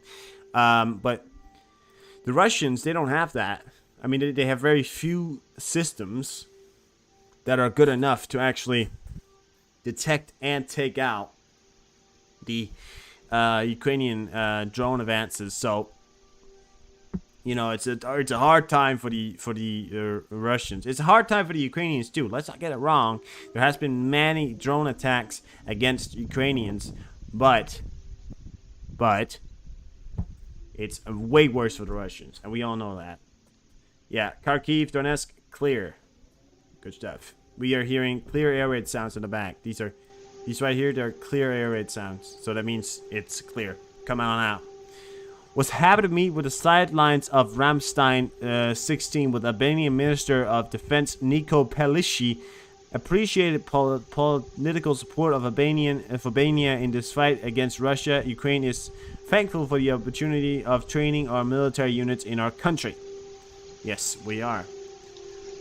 But the Russians, they don't have that. I mean, they have very few systems that are good enough to actually detect and take out the Ukrainian drone advances. So, it's a hard time for the Russians. It's a hard time for the Ukrainians too. Let's not get it wrong. There has been many drone attacks against Ukrainians, but it's way worse for the Russians, and we all know that. Yeah, Kharkiv, Donetsk, clear. Good stuff. We are hearing clear air raid sounds in the back. These right here, they're clear air raid sounds. So that means it's clear. Come on out. Was happy to meet with the sidelines of Ramstein 16 with Albanian Minister of Defense Niko Pelici. Appreciated political support of Albania in this fight against Russia. Ukraine is thankful for the opportunity of training our military units in our country. Yes, we are.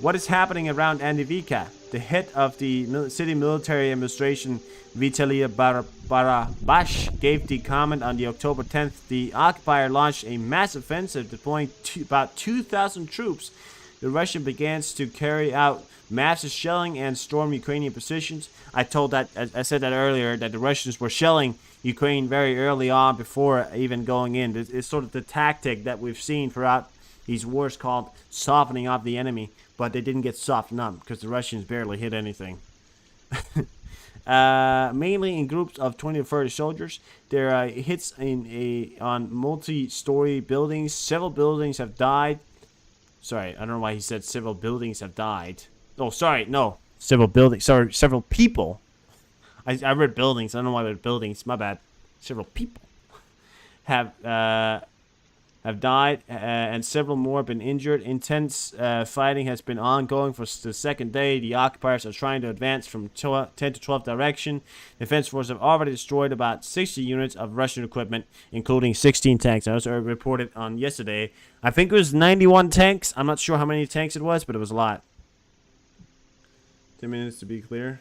What is happening around Andivika? The head of the city military administration, Vitaly Barabash, gave the comment on the October 10th. The occupier launched a massive offensive, deploying about 2,000 troops. The Russian began to carry out massive shelling and storm Ukrainian positions. I said that earlier, that the Russians were shelling Ukraine very early on before even going in. It's sort of the tactic that we've seen throughout these wars called softening up the enemy. But they didn't get softened up because the Russians barely hit anything. mainly in groups of 20 to 30 soldiers. There are hits on multi-story buildings. Several buildings have died. Sorry, I don't know why he said several buildings have died. Oh, sorry, no. Several buildings. Sorry, several people. I read buildings. I don't know why I read buildings. My bad. Several people have died, and several more have been injured. Intense fighting has been ongoing for the second day. The occupiers are trying to advance from 10 to 12 direction. Defense forces have already destroyed about 60 units of Russian equipment, including 16 tanks. I also reported on yesterday. I think it was 91 tanks. I'm not sure how many tanks it was, but it was a lot. 10 minutes to be clear.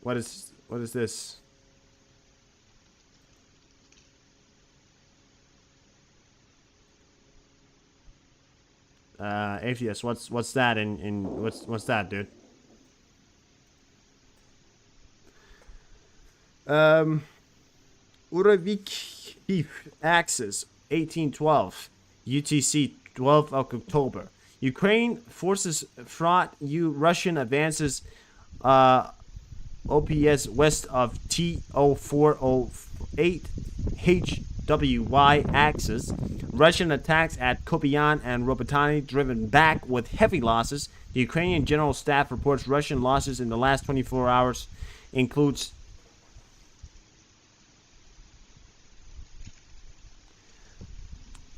What is this? Atheist, what's that in what's that, dude? Uravik Axis 1812 UTC 12th of October. Ukraine forces fought Russian advances OPS west of T0408 HWY axis. Russian attacks at Kopian and Robotany driven back with heavy losses. The Ukrainian General Staff reports Russian losses in the last 24 hours includes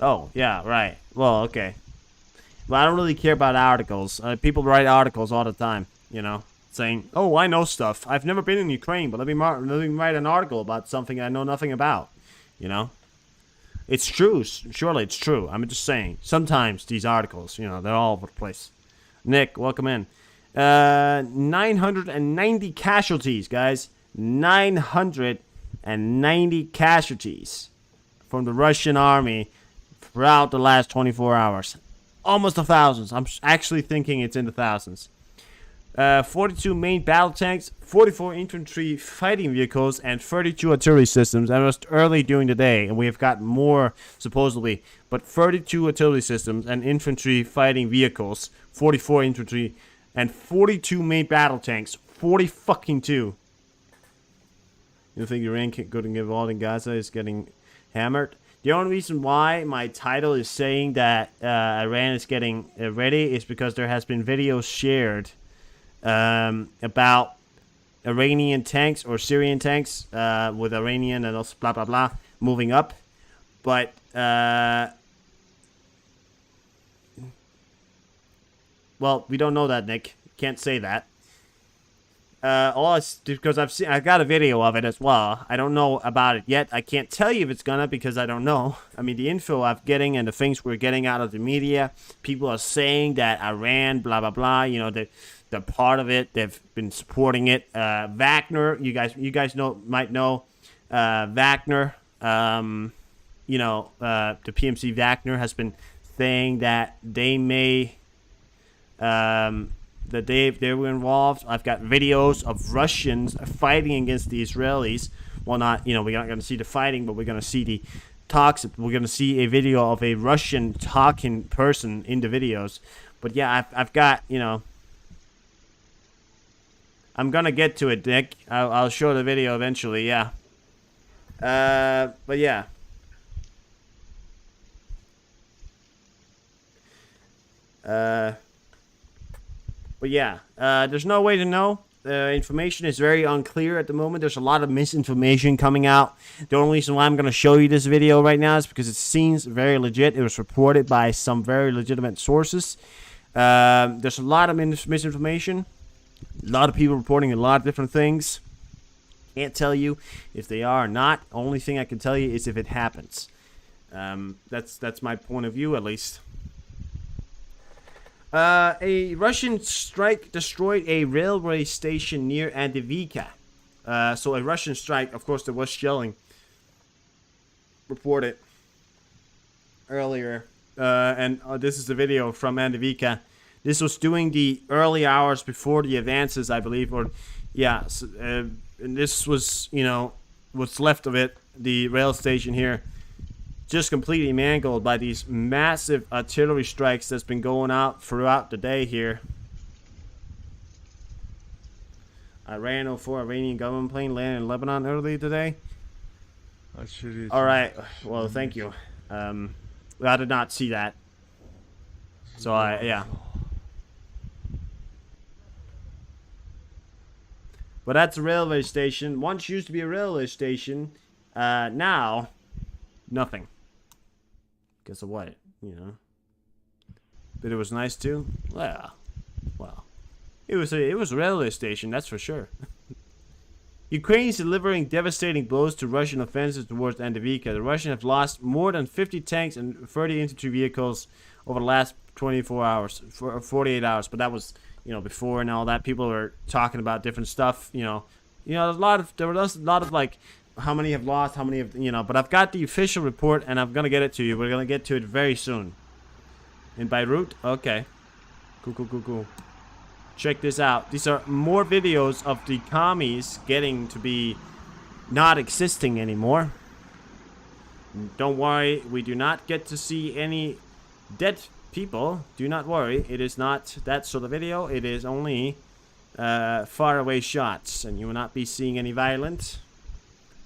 Oh, yeah, right. Well, okay. Well, I don't really care about articles. People write articles all the time, you know, saying, "Oh, I know stuff. I've never been in Ukraine, but let me write an article about something I know nothing about." You know, it's true. Surely it's true. I'm just saying. Sometimes these articles, you know, they're all over the place. Nick, welcome in. 990 casualties, guys. 990 casualties from the Russian army throughout the last 24 hours. Almost 1,000. I'm actually thinking it's in the thousands. 42 main battle tanks, 44 infantry fighting vehicles, and 32 artillery systems. That was early during the day, and we have got more, supposedly. But 32 artillery systems and infantry fighting vehicles, 44 infantry, and 42 main battle tanks. 40 fucking 2. You think Iran can't go to give all in Gaza is getting hammered? The only reason why my title is saying that Iran is getting ready is because there has been videos shared about Iranian tanks or Syrian tanks with Iranian and also blah blah blah moving up, but well, we don't know that, Nick. Can't say that. Because I got a video of it as well. I don't know about it yet. I can't tell you if it's gonna because I don't know. I mean, the info I'm getting and the things we're getting out of the media, people are saying that Iran, blah blah blah. You know, they're part of it. They've been supporting it. Wagner, you guys might know Wagner. You know, the PMC Wagner has been saying that they may. That they were involved. I've got videos of Russians fighting against the Israelis. Well, not, you know, we're not going to see the fighting, but we're going to see the talks. We're going to see a video of a Russian talking person in the videos. But yeah, I've got, you know, I'm going to get to it, Nick. I'll show the video eventually, yeah. But yeah. But yeah, there's no way to know. Information is very unclear at the moment. There's a lot of misinformation coming out. The only reason why I'm going to show you this video right now is because it seems very legit. It was reported by some very legitimate sources. There's a lot of misinformation. A lot of people reporting a lot of different things. Can't tell you if they are or not. Only thing I can tell you is if it happens. That's my point of view, at least. A Russian strike destroyed a railway station near Avdiivka. So a Russian strike, of course, there was shelling reported earlier. And this is the video from Avdiivka. This was during the early hours before the advances, I believe. Or, yeah, so, and this was, you know, what's left of it, the rail station here. Just completely mangled by these massive artillery strikes that's been going out throughout the day here. Iran 04 Iranian government plane landed in Lebanon early today. Очередь. All right. Well, thank you. I did not see that. So yeah. But that's a railway station. Once used to be a railway station. Now, nothing. Guess what? You know. But it was nice too. Well, it was a railway station. That's for sure. Ukraine is delivering devastating blows to Russian offensives towards Andivika. The Russians have lost more than 50 tanks and 30 infantry vehicles over the last 24 hours, 48 hours. But that was, before and all that. People were talking about different stuff. There was a lot of like how many have lost, how many have, But I've got the official report, and I'm gonna get it to you. We're gonna get to it very soon. In Beirut, okay, cool. Check this out. These are more videos of the commies getting to be not existing anymore. Don't worry, we do not get to see any dead people. Do not worry, it is not that sort of video. It is only far away shots, and you will not be seeing any violence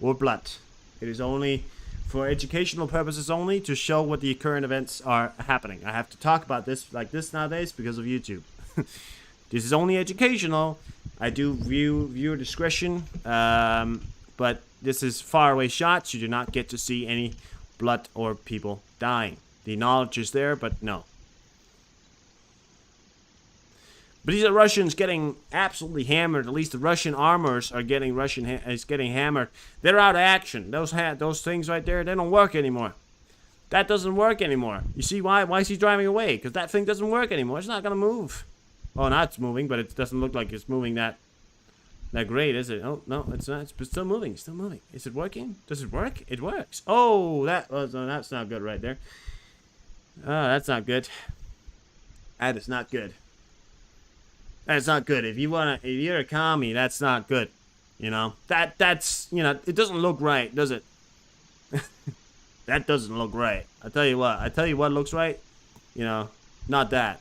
or blood. It is only for educational purposes only, to show what the current events are happening. I have to talk about this like this nowadays because of YouTube. This is only educational. I do viewer discretion, but this is faraway shots. You do not get to see any blood or people dying. The knowledge is there, but no. But these are Russians getting absolutely hammered. At least the Russian armors are getting hammered. They're out of action. Those things right there, they don't work anymore. That doesn't work anymore. You see why? Why is he driving away? Because that thing doesn't work anymore. It's not gonna move. Oh, now it's moving, but it doesn't look like it's moving that great, is it? Oh no, it's not. It's still moving. Still moving. Is it working? Does it work? It works. Oh, that's not good right there. Oh, that's not good. That is not good. That's not good. If you're a commie, that's not good. That's it doesn't look right, does it? That doesn't look right. I tell you what looks right. Not that.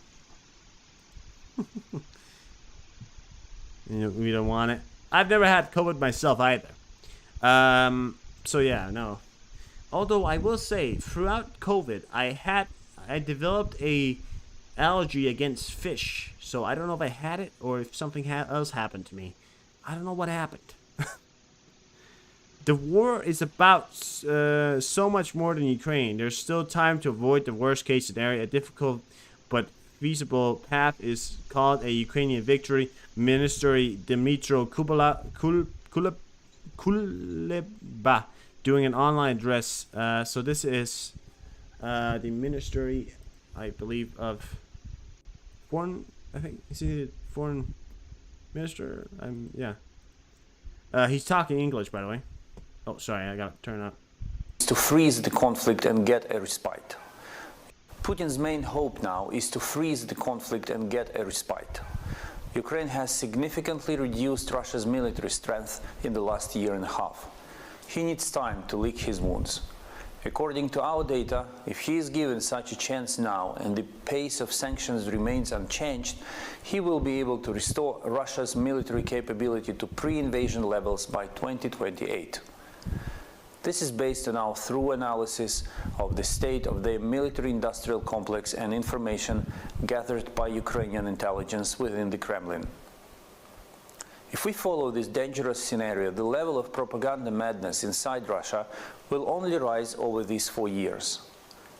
We don't want it. I've never had COVID myself either. So yeah, no. Although I will say, throughout COVID, I developed a allergy against fish. So I don't know if I had it or if something else happened to me. I don't know what happened. The war is about so much more than Ukraine. There's still time to avoid the worst case scenario. A difficult but feasible path is called a Ukrainian victory. Minister Dmytro Kuleba doing an online address. So this is the ministry, I believe, of foreign. I think is he the foreign minister? Yeah. He's talking English, by the way. Oh, sorry, I got to turn up. To freeze the conflict and get a respite. Putin's main hope now is to freeze the conflict and get a respite. Ukraine has significantly reduced Russia's military strength in the last year and a half. He needs time to lick his wounds. According to our data, if he is given such a chance now and the pace of sanctions remains unchanged, he will be able to restore Russia's military capability to pre-invasion levels by 2028. This is based on our thorough analysis of the state of the military-industrial complex and information gathered by Ukrainian intelligence within the Kremlin. If we follow this dangerous scenario, the level of propaganda madness inside Russia will only rise over these 4 years.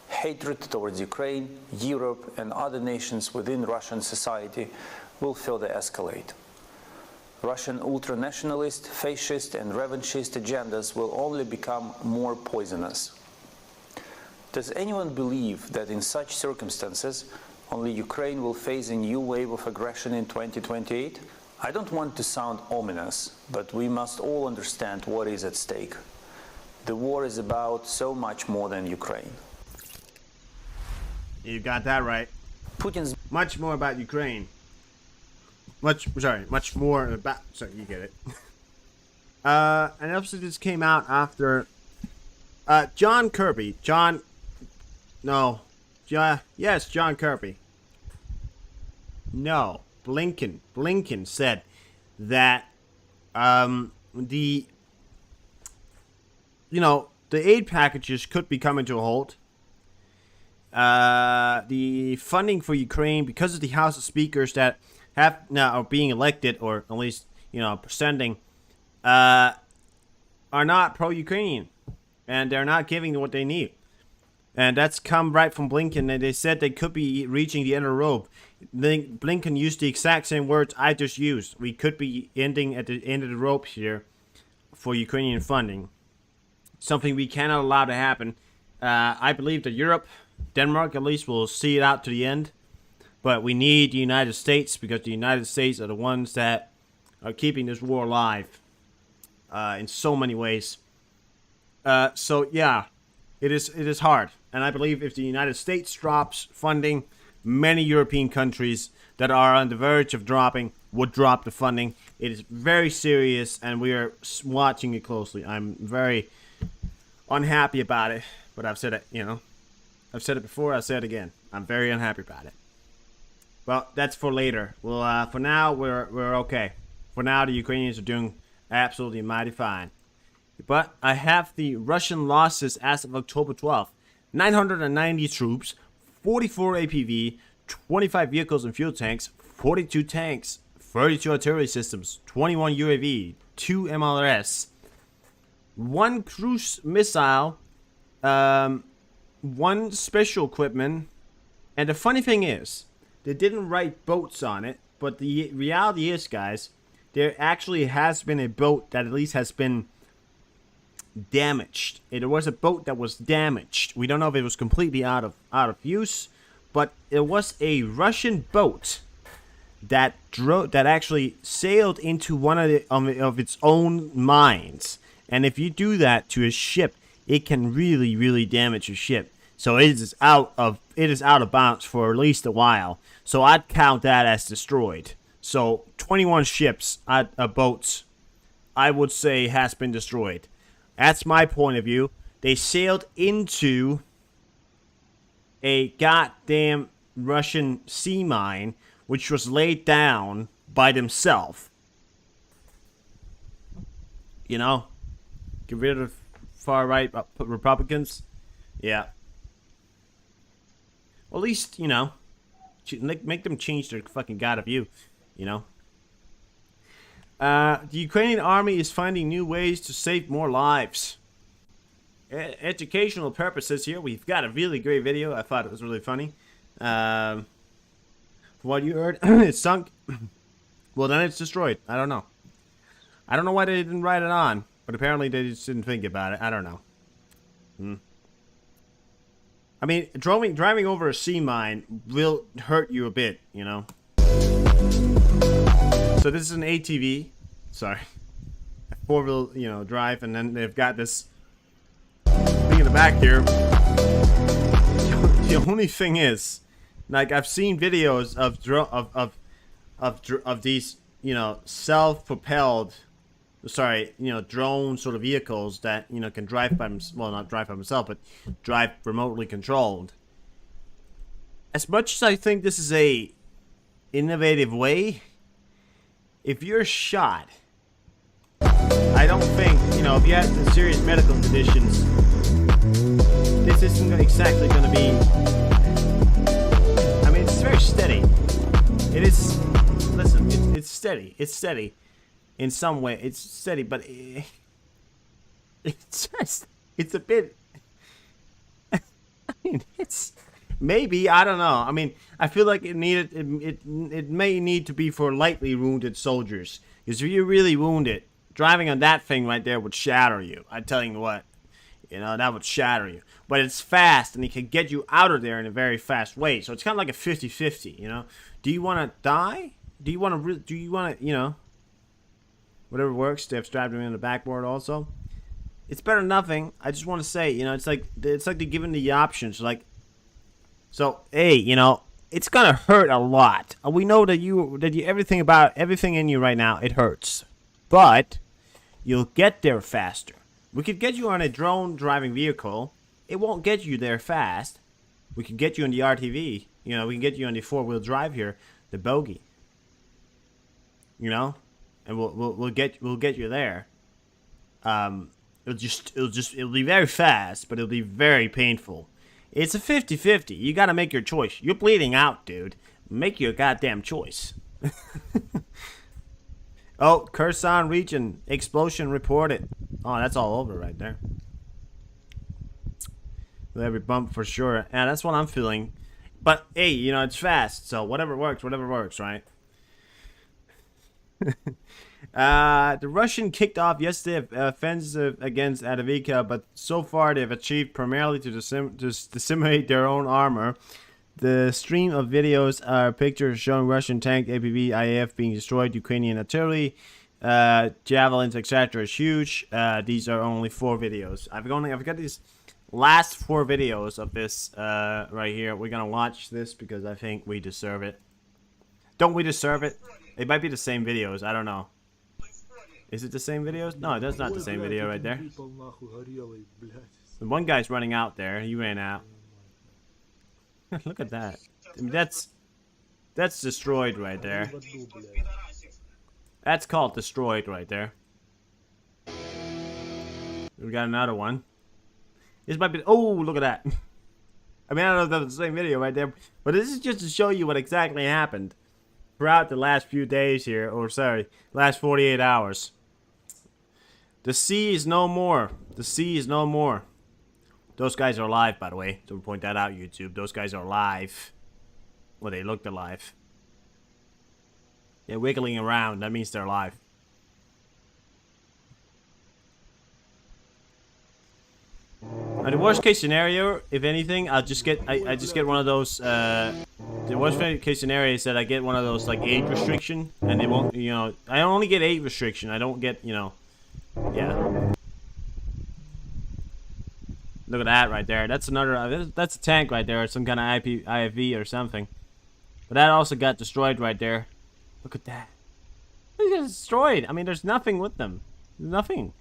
Hatred towards Ukraine, Europe, and other nations within Russian society will further escalate. Russian ultranationalist, fascist, and revanchist agendas will only become more poisonous. Does anyone believe that in such circumstances, only Ukraine will face a new wave of aggression in 2028? I don't want to sound ominous, but we must all understand what is at stake. The war is about so much more than Ukraine. You got that right. Putin's Much more about Ukraine. Much more about... Sorry, you get it. An episode just came out after... John Kirby. Yes, John Kirby. No. Blinken said that the aid packages could be coming to a halt. The funding for Ukraine, because of the House of Speakers that have now are being elected, or at least presenting, are not pro-Ukrainian, and they're not giving what they need. And that's come right from Blinken, and they said they could be reaching the end of the rope. Blinken used the exact same words I just used. We could be ending at the end of the rope here for Ukrainian funding. Something we cannot allow to happen. I believe that Europe, Denmark at least, will see it out to the end. But we need the United States, because the United States are the ones that are keeping this war alive in so many ways. So yeah, it is hard. And I believe if the United States drops funding, many European countries that are on the verge of dropping would drop the funding. It is very serious, and we are watching it closely. I'm very unhappy about it, but I've said it, I've said it before, I'll say it again. I'm very unhappy about it. Well, that's for later. Well, for now, we're okay. For now, the Ukrainians are doing absolutely mighty fine. But I have the Russian losses as of October 12th. 990 troops, 44 APV, 25 vehicles and fuel tanks, 42 tanks, 32 artillery systems, 21 UAV, 2 MLRS, 1 cruise missile, 1 special equipment. And the funny thing is, they didn't write boats on it, but the reality is, guys, there actually has been a boat that at least has been damaged. It was a boat that was damaged. We don't know if it was completely out of use, but it was a Russian boat that actually sailed into one of its own mines. And if you do that to a ship, it can really, really damage your ship. So it is out of bounds for at least a while. So I'd count that as destroyed. So 21 ships, boats, I would say has been destroyed. That's my point of view. They sailed into a goddamn Russian sea mine, which was laid down by themselves. Get rid of far-right Republicans. Yeah. Well, at least, make them change their fucking god of view, The Ukrainian army is finding new ways to save more lives. Educational purposes here. We've got a really great video. I thought it was really funny. From what you heard, it's sunk. Well, then it's destroyed. I don't know. I don't know why they didn't write it on, but apparently they just didn't think about it. I don't know. I mean, driving over a sea mine will hurt you a bit, So this is an ATV. Sorry. A four-wheel, drive, and then they've got this thing in the back here. The only thing is, like, I've seen videos of these, self-propelled, drone sort of vehicles that, can drive by not drive by themselves, but drive remotely controlled. As much as I think this is a innovative way, if you're shot, I don't think, if you have serious medical conditions, this isn't exactly going to be, I mean, it's very steady. It is, listen, it's steady. It's steady. In some way, it's steady, but it's just, it's a bit, I mean, it's, maybe, I don't know. I mean, I feel like it may need to be for lightly wounded soldiers. Because if you're really wounded, driving on that thing right there would shatter you. I tell you what, that would shatter you. But it's fast, and it can get you out of there in a very fast way. So it's kind of like a 50-50, Do you want to die? Do you want to, whatever works. They've strapped him in the backboard also. It's better than nothing. I just want to say, it's like they're given the options. Like, so, hey, it's gonna hurt a lot. We know that you everything in you right now, it hurts, but you'll get there faster. We could get you on a drone driving vehicle. It won't get you there fast. We can get you on the RTV. We can get you on the 4-wheel drive here, the bogey. and we'll get you there. It'll be very fast, but it'll be very painful. It's a 50-50. You gotta make your choice. You're bleeding out, dude. Make your goddamn choice. Oh, Kherson region explosion reported. Oh, that's all over right there. Every bump for sure. Yeah, that's what I'm feeling. But hey, you know, it's fast, so whatever works, right? The Russian kicked off yesterday offensive against Adivika, but so far they've achieved primarily to disseminate their own armor. The stream of videos are pictures showing Russian tank, APV, IAF being destroyed, Ukrainian artillery, javelins, etc. is huge. These are only 4 videos. I've got these last 4 videos of this right here. We're gonna watch this because I think we deserve it. Don't we deserve it? It might be the same videos. I don't know. Is it the same videos? No, that's not the same video right there. The one guy's running out there. He ran out. Look at that. I mean, that's destroyed right there. That's called destroyed right there. We got another one. This might be. Oh, look at that. I mean, I don't know if that's the same video right there, but this is just to show you what exactly happened throughout the last few days here, or sorry, last 48 hours. The sea is no more. The sea is no more. Those guys are alive, by the way. Don't point that out, YouTube. Those guys are alive. Well, they looked alive. They're wiggling around. That means they're alive. The worst case scenario, if anything, I just get one of those. The worst case scenario is that I get one of those like age restriction, and they won't. You know, I only get age restriction. I don't get, you know. Yeah. Look at that right there. That's another. That's a tank right there, or some kind of IFV or something. But that also got destroyed right there. Look at that. They got destroyed. I mean, there's nothing with them. There's nothing.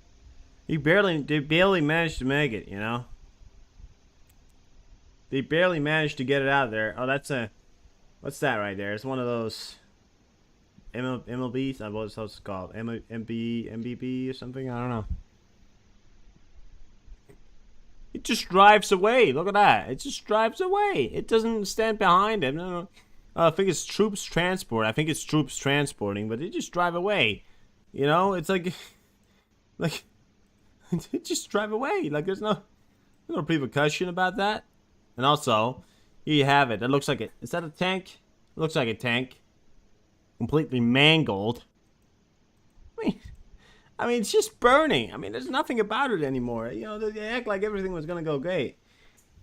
They barely managed to make it. You know. They barely managed to get it out of there. Oh, that's a. What's that right there? It's one of those. MLBs. What's it called? MBB or something. I don't know. It just drives away. Look at that. It just drives away. It doesn't stand behind it. No. I think it's troops transport. I think it's troops transporting, but they just drive away. You know, it's like it just drive away. Like there's no repercussion about that. And also, here you have it. It looks like it. Is that a tank? It looks like a tank. Completely mangled. I mean, it's just burning. I mean, there's nothing about it anymore. You know, they act like everything was gonna go great.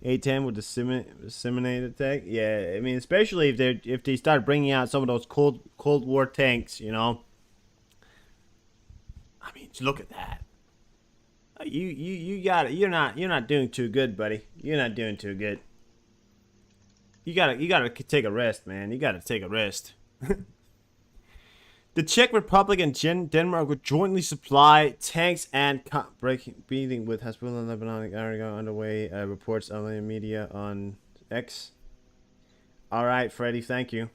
A10 with the disseminated tank. Yeah, I mean, especially if they start bringing out some of those Cold War tanks. You know. I mean, just look at that. You got it. You're not doing too good, buddy. You're not doing too good. You gotta take a rest, man. You gotta take a rest. The Czech Republic and Denmark would jointly supply tanks and beating with Hezbollah Lebanon area underway. Reports on the media on X. All right, Freddy, thank you.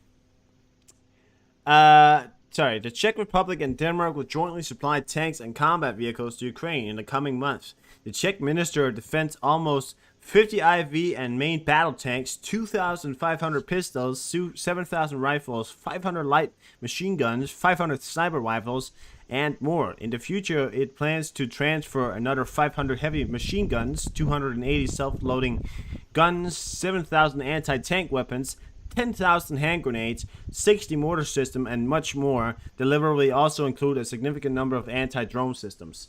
Sorry, the Czech Republic and Denmark will jointly supply tanks and combat vehicles to Ukraine in the coming months. The Czech Minister of Defense almost 50 IV and main battle tanks, 2,500 pistols, 7,000 rifles, 500 light machine guns, 500 sniper rifles, and more. In the future, it plans to transfer another 500 heavy machine guns, 280 self-loading guns, 7,000 anti-tank weapons, 10,000 hand grenades, 60 mortar system, and much more. Delivery will also include a significant number of anti-drone systems.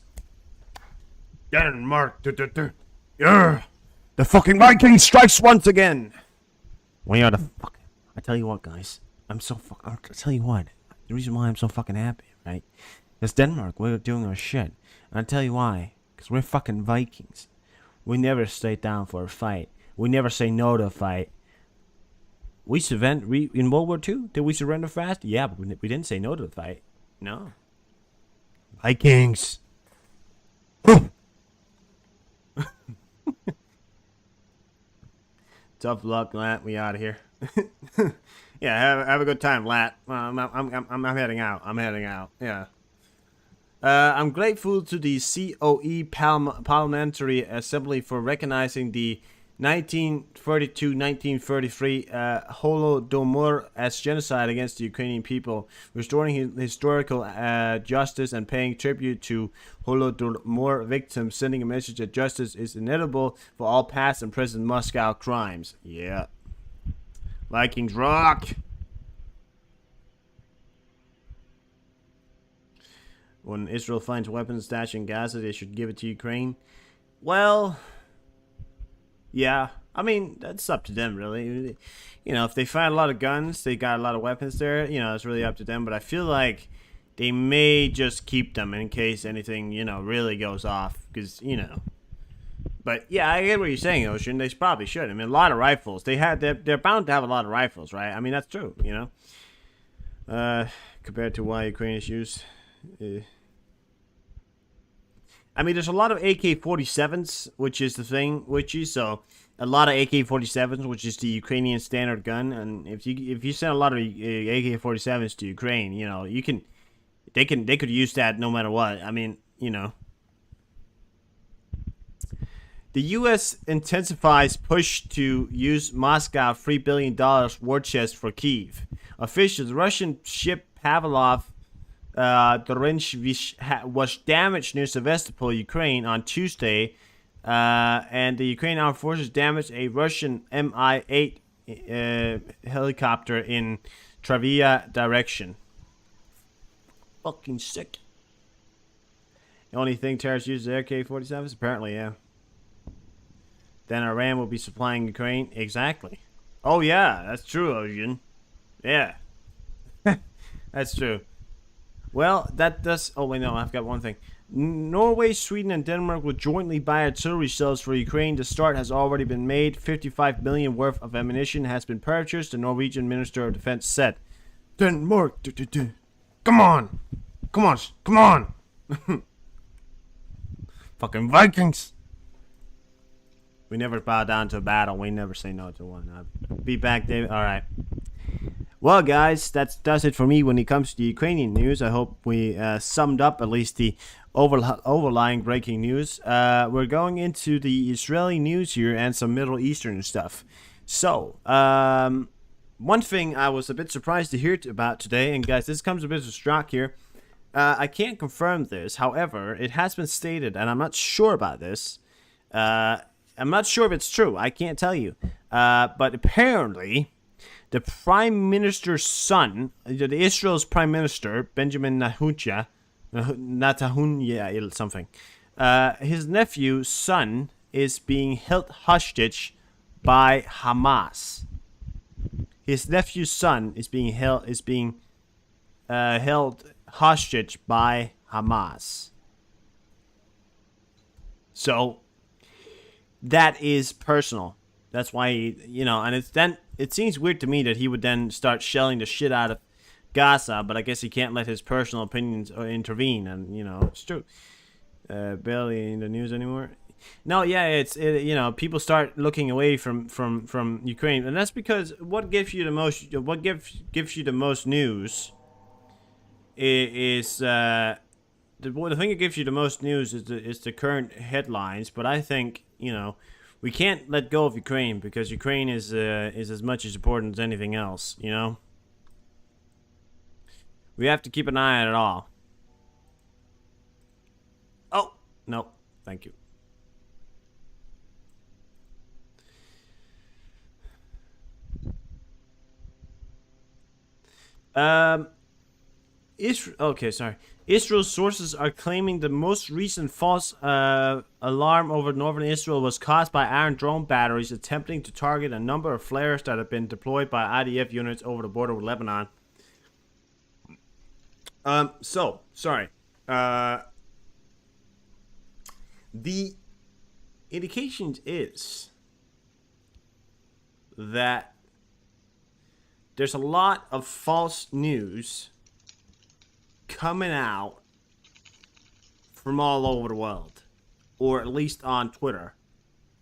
Denmark, yeah. The fucking Viking strikes once again. We are the fuck. I tell you what, guys. I'll tell you what. The reason why I'm so fucking happy, right? Is Denmark. We're doing our shit. And I'll tell you why. Because we're fucking Vikings. We never stay down for a fight. We never say no to a fight. We in World War II, did we surrender fast? Yeah, but we didn't say no to the fight. No. Vikings. Tough luck, Lat. We out of here. Yeah, have a good time, Lat. I'm heading out. Yeah. I'm grateful to the COE Parliamentary Assembly for recognizing the 1932-1933 Holodomor as genocide against the Ukrainian people, restoring historical justice and paying tribute to Holodomor victims, sending a message that justice is inevitable for all past and present Moscow crimes. Yeah. Vikings rock! When Israel finds weapons stashed in Gaza, they should give it to Ukraine. Well... yeah, I mean, that's up to them, really. You know, if they find a lot of guns, they got a lot of weapons there, you know, it's really up to them. But I feel like they may just keep them in case anything, you know, really goes off. Because, you know. But, yeah, I get what you're saying, Ocean. They probably should. I mean, a lot of rifles. They're bound to have a lot of rifles, right? I mean, that's true, you know. Compared to why Ukraine is used. I mean, there's a lot of AK-47s, which is the thing, so a lot of AK-47s, which is the Ukrainian standard gun, and if you send a lot of AK-47s to Ukraine, you know, they could use that no matter what. I mean, you know. The U.S. intensifies push to use Moscow $3 billion war chest for Kyiv. Officials, Russian ship Pavlov was damaged near Sevastopol, Ukraine on Tuesday, and the Ukrainian armed forces damaged a Russian Mi-8 helicopter in Travia direction. Fucking sick. The only thing terrorists use is AK-47s? Apparently, yeah. Then Iran will be supplying Ukraine? Exactly. Oh, yeah, that's true, Ocean. Yeah. That's true. Well, that does... oh, wait, no, I've got one thing. Norway, Sweden, and Denmark will jointly buy artillery shells for Ukraine. The start has already been made. 55 million worth of ammunition has been purchased, the Norwegian Minister of Defense said. Denmark, come on! Come on, come on! Fucking Vikings! We never bow down to a battle. We never say no to one. I'll be back, David. Alright. Well, guys, that does it for me when it comes to the Ukrainian news. I hope we summed up at least the overlying breaking news. We're going into the Israeli news here and some Middle Eastern stuff. So, one thing I was a bit surprised to hear about today, and guys, this comes a bit of a shock here. I can't confirm this. However, it has been stated, and I'm not sure about this. I'm not sure if it's true. I can't tell you. But apparently... the prime minister's son, Israel's prime minister, Benjamin Netanyahu, something, his nephew's son is being held hostage by Hamas. His nephew's son is being held hostage by Hamas. So that is personal. That's why, and it seems weird to me that he would then start shelling the shit out of Gaza, but I guess he can't let his personal opinions intervene, and, it's true. Barely in the news anymore. No, yeah, people start looking away from Ukraine, and that's because what gives you the most news is the thing that gives you the most news is the current headlines, but I think, we can't let go of Ukraine because Ukraine is as much as important as anything else, We have to keep an eye on it all. Oh, no, thank you. Israel's sources are claiming the most recent false alarm over northern Israel was caused by Iron drone batteries attempting to target a number of flares that have been deployed by IDF units over the border with Lebanon. The indication is that there's a lot of false news coming out from all over the world, or at least on Twitter.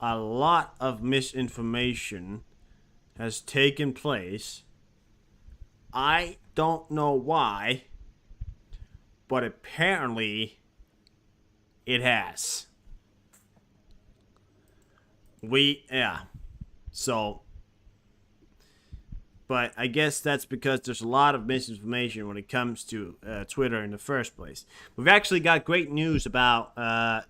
A lot of misinformation has taken place. I don't know why, but apparently it has. So, but I guess that's because there's a lot of misinformation when it comes to Twitter in the first place. We've actually got great news about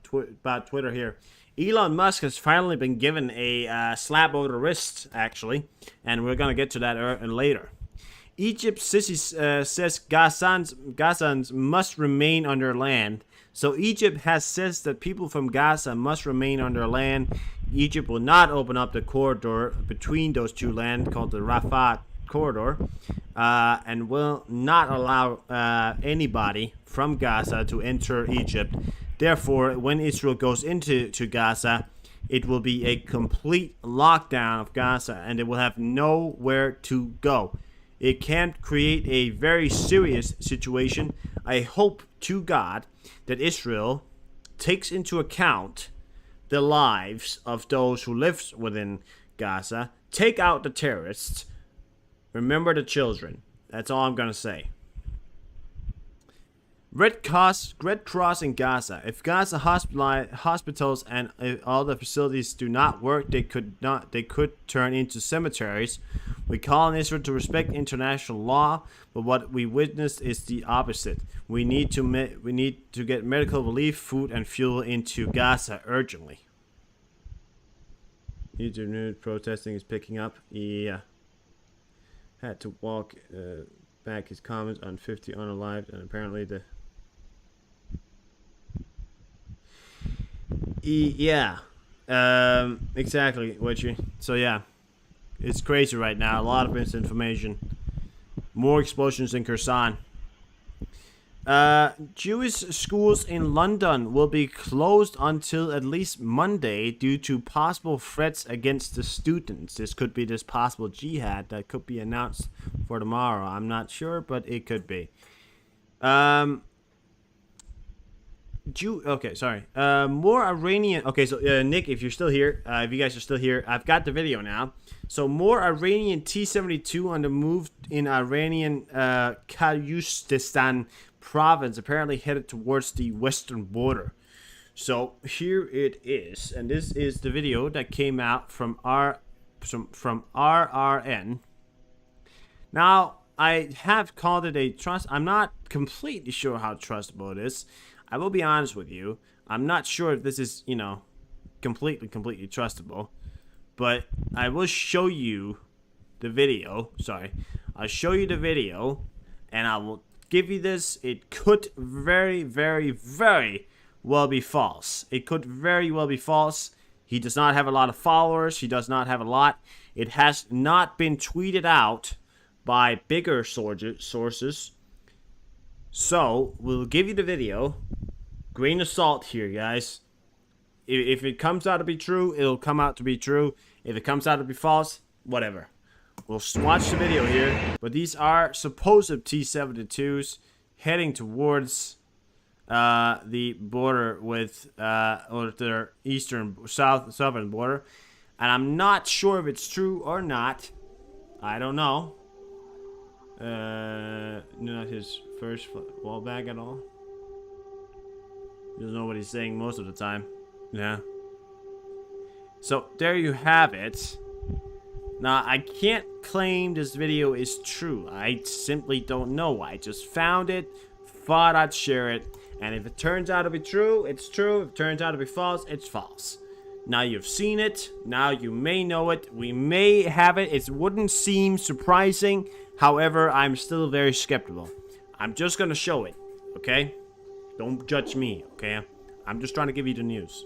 Twitter here. Elon Musk has finally been given a slap over the wrist, actually, and we're gonna get to that later. Egypt says Gazans must remain under land. So Egypt has said that people from Gaza must remain under land. Egypt will not open up the corridor between those two lands called the Rafah corridor, and will not allow anybody from Gaza to enter Egypt. Therefore, when Israel goes into Gaza, it will be a complete lockdown of Gaza, and it will have nowhere to go. It can create a very serious situation. I hope to God that Israel takes into account the lives of those who live within Gaza. Take out the terrorists. Remember the children. That's all I'm going to say. Red Cross in Gaza. If Gaza hospitals and all the facilities do not work, they could turn into cemeteries. We call on Israel to respect international law, but what we witnessed is the opposite. We need to get medical relief, food, and fuel into Gaza urgently. News protesting is picking up. Yeah. Had to walk back his comments on 50 unalived, and apparently the. Yeah. Exactly, Witchy. So yeah. It's crazy right now. A lot of misinformation. More explosions in Kherson. Jewish schools in London will be closed until at least Monday due to possible threats against the students. This could be this possible jihad that could be announced for tomorrow. I'm not sure, but it could be. Okay, sorry. More Iranian. Okay, so Nick, if you're still here, if you guys are still here, I've got the video now. So more Iranian T-72 on the move in Iranian Khuzestan province, apparently headed towards the western border. So here it is, and this is the video that came out from RRN. Now I have called it a trust. I'm not completely sure how trustable it is. I will be honest with you. I'm not sure if this is, completely trustable. But I will show you the video. Sorry. I'll show you the video. And I will give you this. It could very, very, very well be false. It could very well be false. He does not have a lot of followers. He does not have a lot. It has not been tweeted out by bigger sources. So, we'll give you the video. Grain of salt here, guys. If it comes out to be true, it'll come out to be true. If it comes out to be false, whatever. We'll watch the video here. But these are supposed T-72s heading towards the border with, or their southern border. And I'm not sure if it's true or not. I don't know. Not his first wall back at all. He doesn't know what he's saying most of the time. Yeah. So there you have it. Now I can't claim this video is true. I simply don't know. I just found it, thought I'd share it, and if it turns out to be true, it's true. If it turns out to be false, it's false. Now you've seen it. Now you may know it. We may have it. It wouldn't seem surprising. However, I'm still very skeptical. I'm just gonna show it, okay? Don't judge me, okay? I'm just trying to give you the news.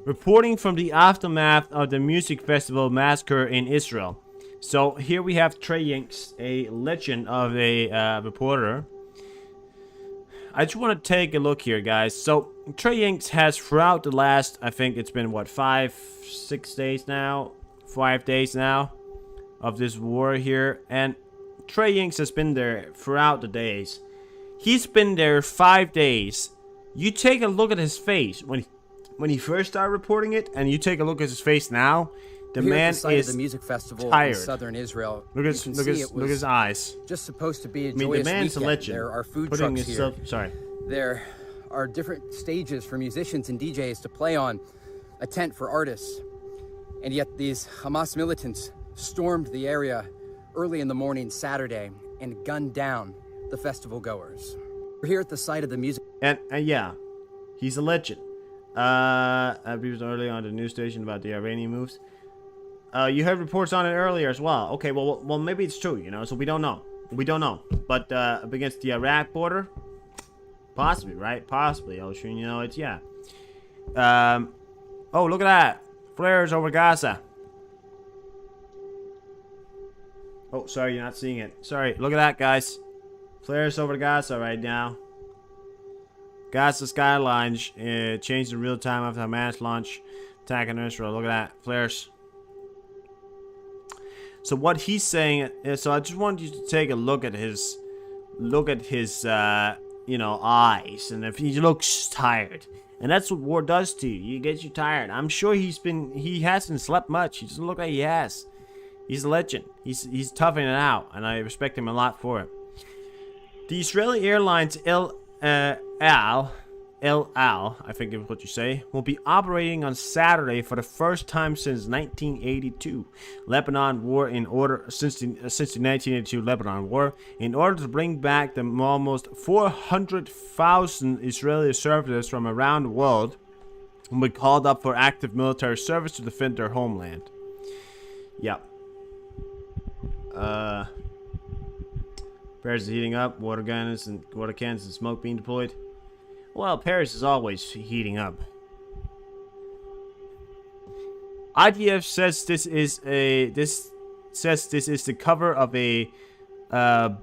Reporting from the aftermath of the music festival massacre in Israel. So here we have Trey Yanks, a legend of a reporter. I just want to take a look here, guys. So Trey Yanks has throughout the last, I think it's been what, 5 days now of this war here, and Trey Yanks has been there throughout the days. He's been there 5 days. You take a look at his face when he first started reporting it, and you take a look at his face now. The Here at man the site is of the music festival tired. in southern Israel. Look You at can look see at it look at was his eyes. just supposed to be a I mean, joyous the man's a weekend. legend. There are food Putting trucks himself, here. sorry. There are different stages for musicians and DJs to play on, a tent for artists. And yet these Hamas militants stormed the area early in the morning Saturday and gunned down the festival goers. We're here at the site of the music. And yeah, he's a legend. I was earlier on the news station about the Iranian moves. You heard reports on it earlier as well. Okay, well, maybe it's true, you know. So we don't know. We don't know. But up against the Iraq border, possibly, right? Possibly, Ocean. You know, it's yeah. Oh, look at that! Flares over Gaza. Oh, sorry, you're not seeing it. Sorry, look at that, guys. Flares over Gaza right now. Gaza skyline changed in real time after Hamas launch attack on Israel. Look at that, flares. So what he's saying is, so I just want you to take a look at his, you know, eyes, and if he looks tired, and that's what war does to you. It gets you tired. I'm sure he hasn't slept much. He doesn't look like he has. He's a legend. He's toughing it out, and I respect him a lot for it. The Israeli Airlines El Al, I think is what you say, will be operating on Saturday for the first time since 1982. Lebanon War since the 1982 Lebanon War, in order to bring back the almost 400,000 Israeli services from around the world who were called up for active military service to defend their homeland. Yep. Paris is heating up, water cans and smoke being deployed. Well, Paris is always heating up. IDF says this is the cover of a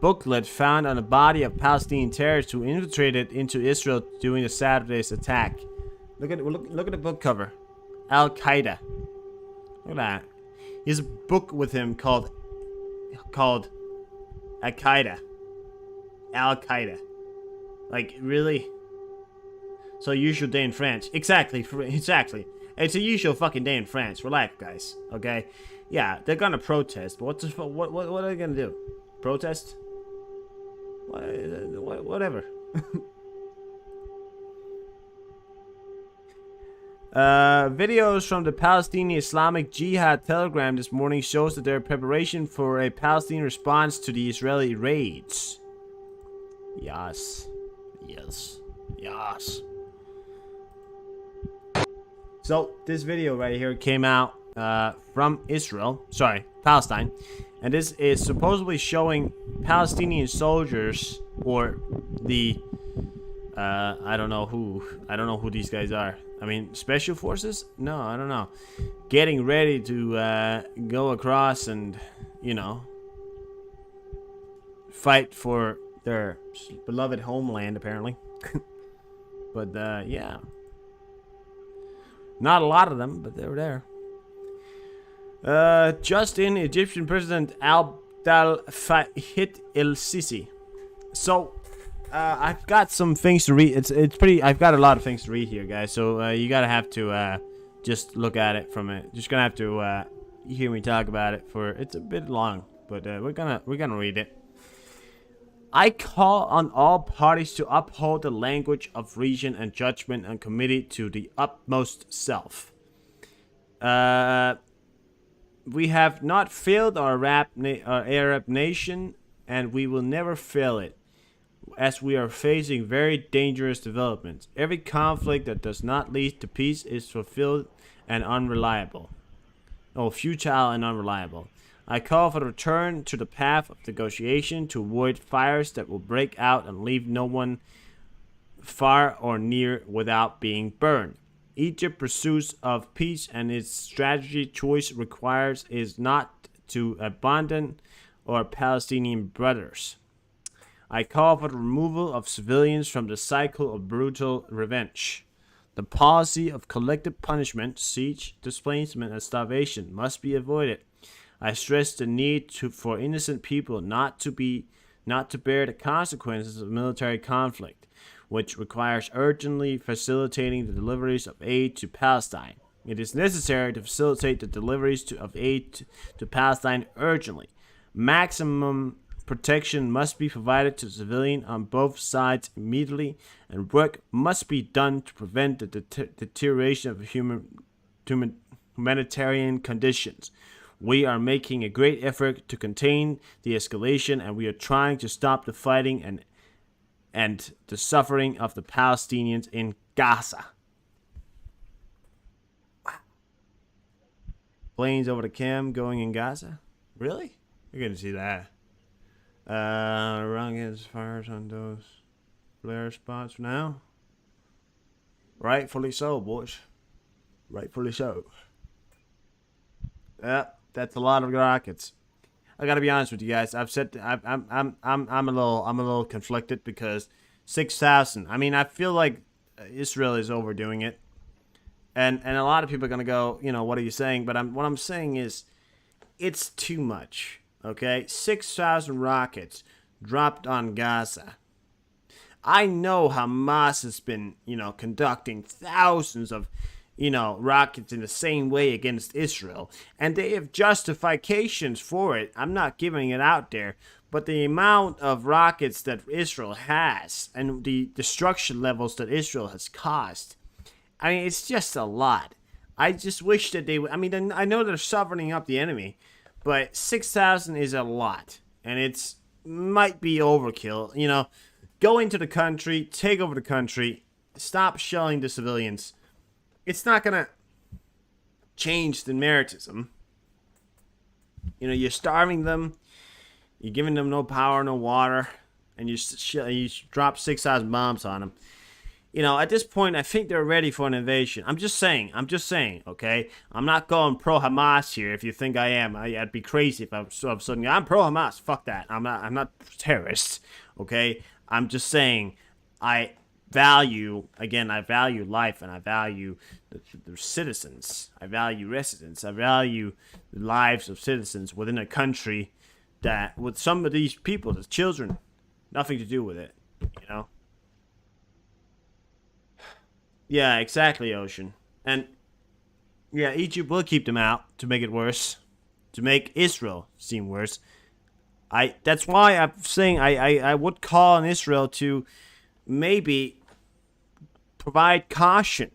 booklet found on the body of Palestinian terrorists who infiltrated into Israel during the Saturday's attack. Look at the book cover. Al Qaeda. Look at that. He has a book with him called Al Qaeda. Al Qaeda. Like, really? So usual day in France. Exactly. It's a usual fucking day in France. Relax, guys. Okay? Yeah, they're gonna protest, but what are they gonna do? Protest? Whatever. Videos from the Palestinian Islamic Jihad Telegram this morning shows that their preparation for a Palestinian response to the Israeli raids. Yes. So this video right here came out from Palestine, and this is supposedly showing Palestinian soldiers, or the I don't know who these guys are. I mean, special forces? No, I don't know. Getting ready to go across and, you know, fight for their beloved homeland, apparently. But yeah. Not a lot of them, but they were there. Just in, Egyptian President Abdel Fattah el-Sisi. So, I've got some things to read. It's pretty. I've got a lot of things to read here, guys. So you gotta have to just look at it from it. Just gonna have to hear me talk about it for. It's a bit long, but we're gonna read it. I call on all parties to uphold the language of reason and judgment and commit to the utmost self. We have not failed our Arab nation, and we will never fail it, as we are facing very dangerous developments. Every conflict that does not lead to peace is futile and unreliable. I call for the return to the path of negotiation to avoid fires that will break out and leave no one far or near without being burned. Egypt's pursuit of peace and its strategy choice requires is not to abandon our Palestinian brothers. I call for the removal of civilians from the cycle of brutal revenge. The policy of collective punishment, siege, displacement, and starvation must be avoided. I stress the need for innocent people not to bear the consequences of military conflict, which requires urgently facilitating the deliveries of aid to Palestine. It is necessary to facilitate the deliveries of aid to Palestine urgently. Maximum protection must be provided to civilians on both sides immediately, and work must be done to prevent the deterioration of humanitarian conditions. We are making a great effort to contain the escalation, and we are trying to stop the fighting and the suffering of the Palestinians in Gaza. Planes over the Cam going in Gaza? Really? You're gonna see that. Rockets fires on those flare spots now. Rightfully so, boys. Rightfully so. Yep, that's a lot of rockets. I gotta be honest with you guys. I'm a little conflicted because 6,000. I mean, I feel like Israel is overdoing it, and a lot of people are gonna go, what are you saying? But what I'm saying is, it's too much. Okay, 6,000 rockets dropped on Gaza. I know Hamas has been, conducting thousands of, rockets in the same way against Israel, and they have justifications for it. I'm not giving it out there, but the amount of rockets that Israel has and the destruction levels that Israel has caused, I mean, it's just a lot. I just wish that they would. I mean, I know they're softening up the enemy, but 6,000 is a lot, and it's might be overkill. Go into the country, take over the country, stop shelling the civilians. It's not gonna change the narratism. You're starving them, you're giving them no power, no water, and you drop 6,000 bombs on them. At this point, I think they're ready for an invasion. I'm just saying, okay? I'm not going pro-Hamas here. If you think I am, I'd be crazy if I'm suddenly, I'm pro-Hamas. Fuck that. I'm not terrorist, okay? I'm just saying, I value life, and I value the citizens. I value residents. I value the lives of citizens within a country that, with some of these people, the children, nothing to do with it, Yeah, exactly, Ocean. And yeah, Egypt will keep them out to make it worse, to make Israel seem worse. That's why I'm saying I would call on Israel to maybe provide caution.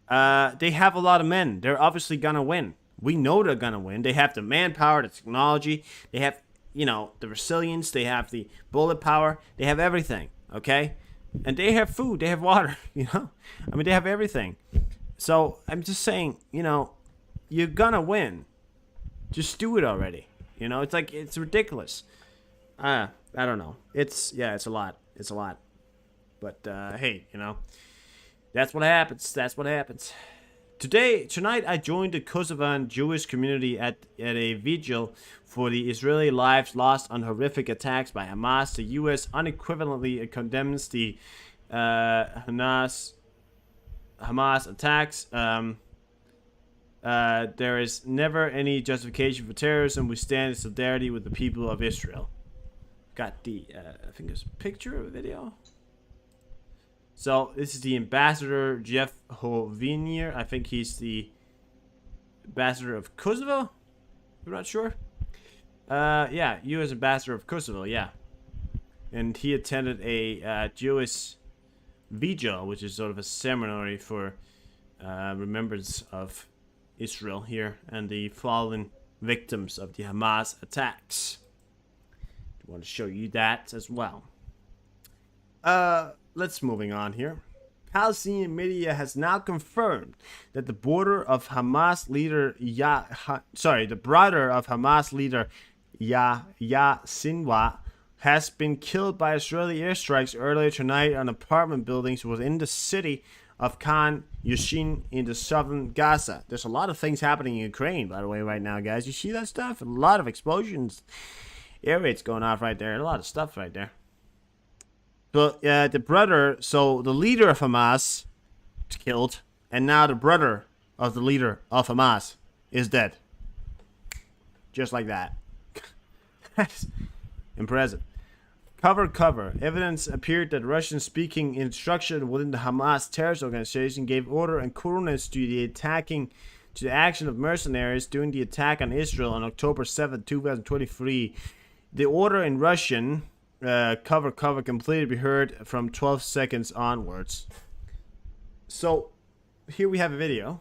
They have a lot of men. They're obviously gonna win. We know they're gonna win. They have the manpower, the technology. They have, the resilience. They have the bullet power. They have everything. Okay. And they have food, they have water, I mean, they have everything. So I'm just saying, you're gonna win. Just do it already. It's ridiculous. I don't know. It's a lot. It's a lot. But hey, that's what happens. Tonight, I joined the Kosovan Jewish community at a vigil for the Israeli lives lost on horrific attacks by Hamas. The U.S. unequivocally condemns the Hamas attacks. There is never any justification for terrorism. We stand in solidarity with the people of Israel. Got the, I think there's a picture of a video. So this is the ambassador, Jeff Hovinier. I think he's the ambassador of Kosovo. I'm not sure. Yeah, U.S. ambassador of Kosovo. Yeah, and he attended a Jewish vigil, which is sort of a ceremony for remembrance of Israel here and the fallen victims of the Hamas attacks. I want to show you that as well. Let's moving on here. Palestinian media has now confirmed that the brother of Hamas leader Yahya Sinwar has been killed by Israeli airstrikes earlier tonight on apartment buildings within the city of Khan Yushin in the southern Gaza. There's a lot of things happening in Ukraine, by the way, right now, guys. You see that stuff? A lot of explosions, air raids going off right there. A lot of stuff right there. But the leader of Hamas is killed, and now the brother of the leader of Hamas is dead. Just like that. That's impressive. Cover. Evidence appeared that Russians speaking instruction within the Hamas terrorist organization gave order and coordinates to the action of mercenaries during the attack on Israel on October 7, 2023. The order in Russian, cover, completed, be heard from 12 seconds onwards. So, here we have a video.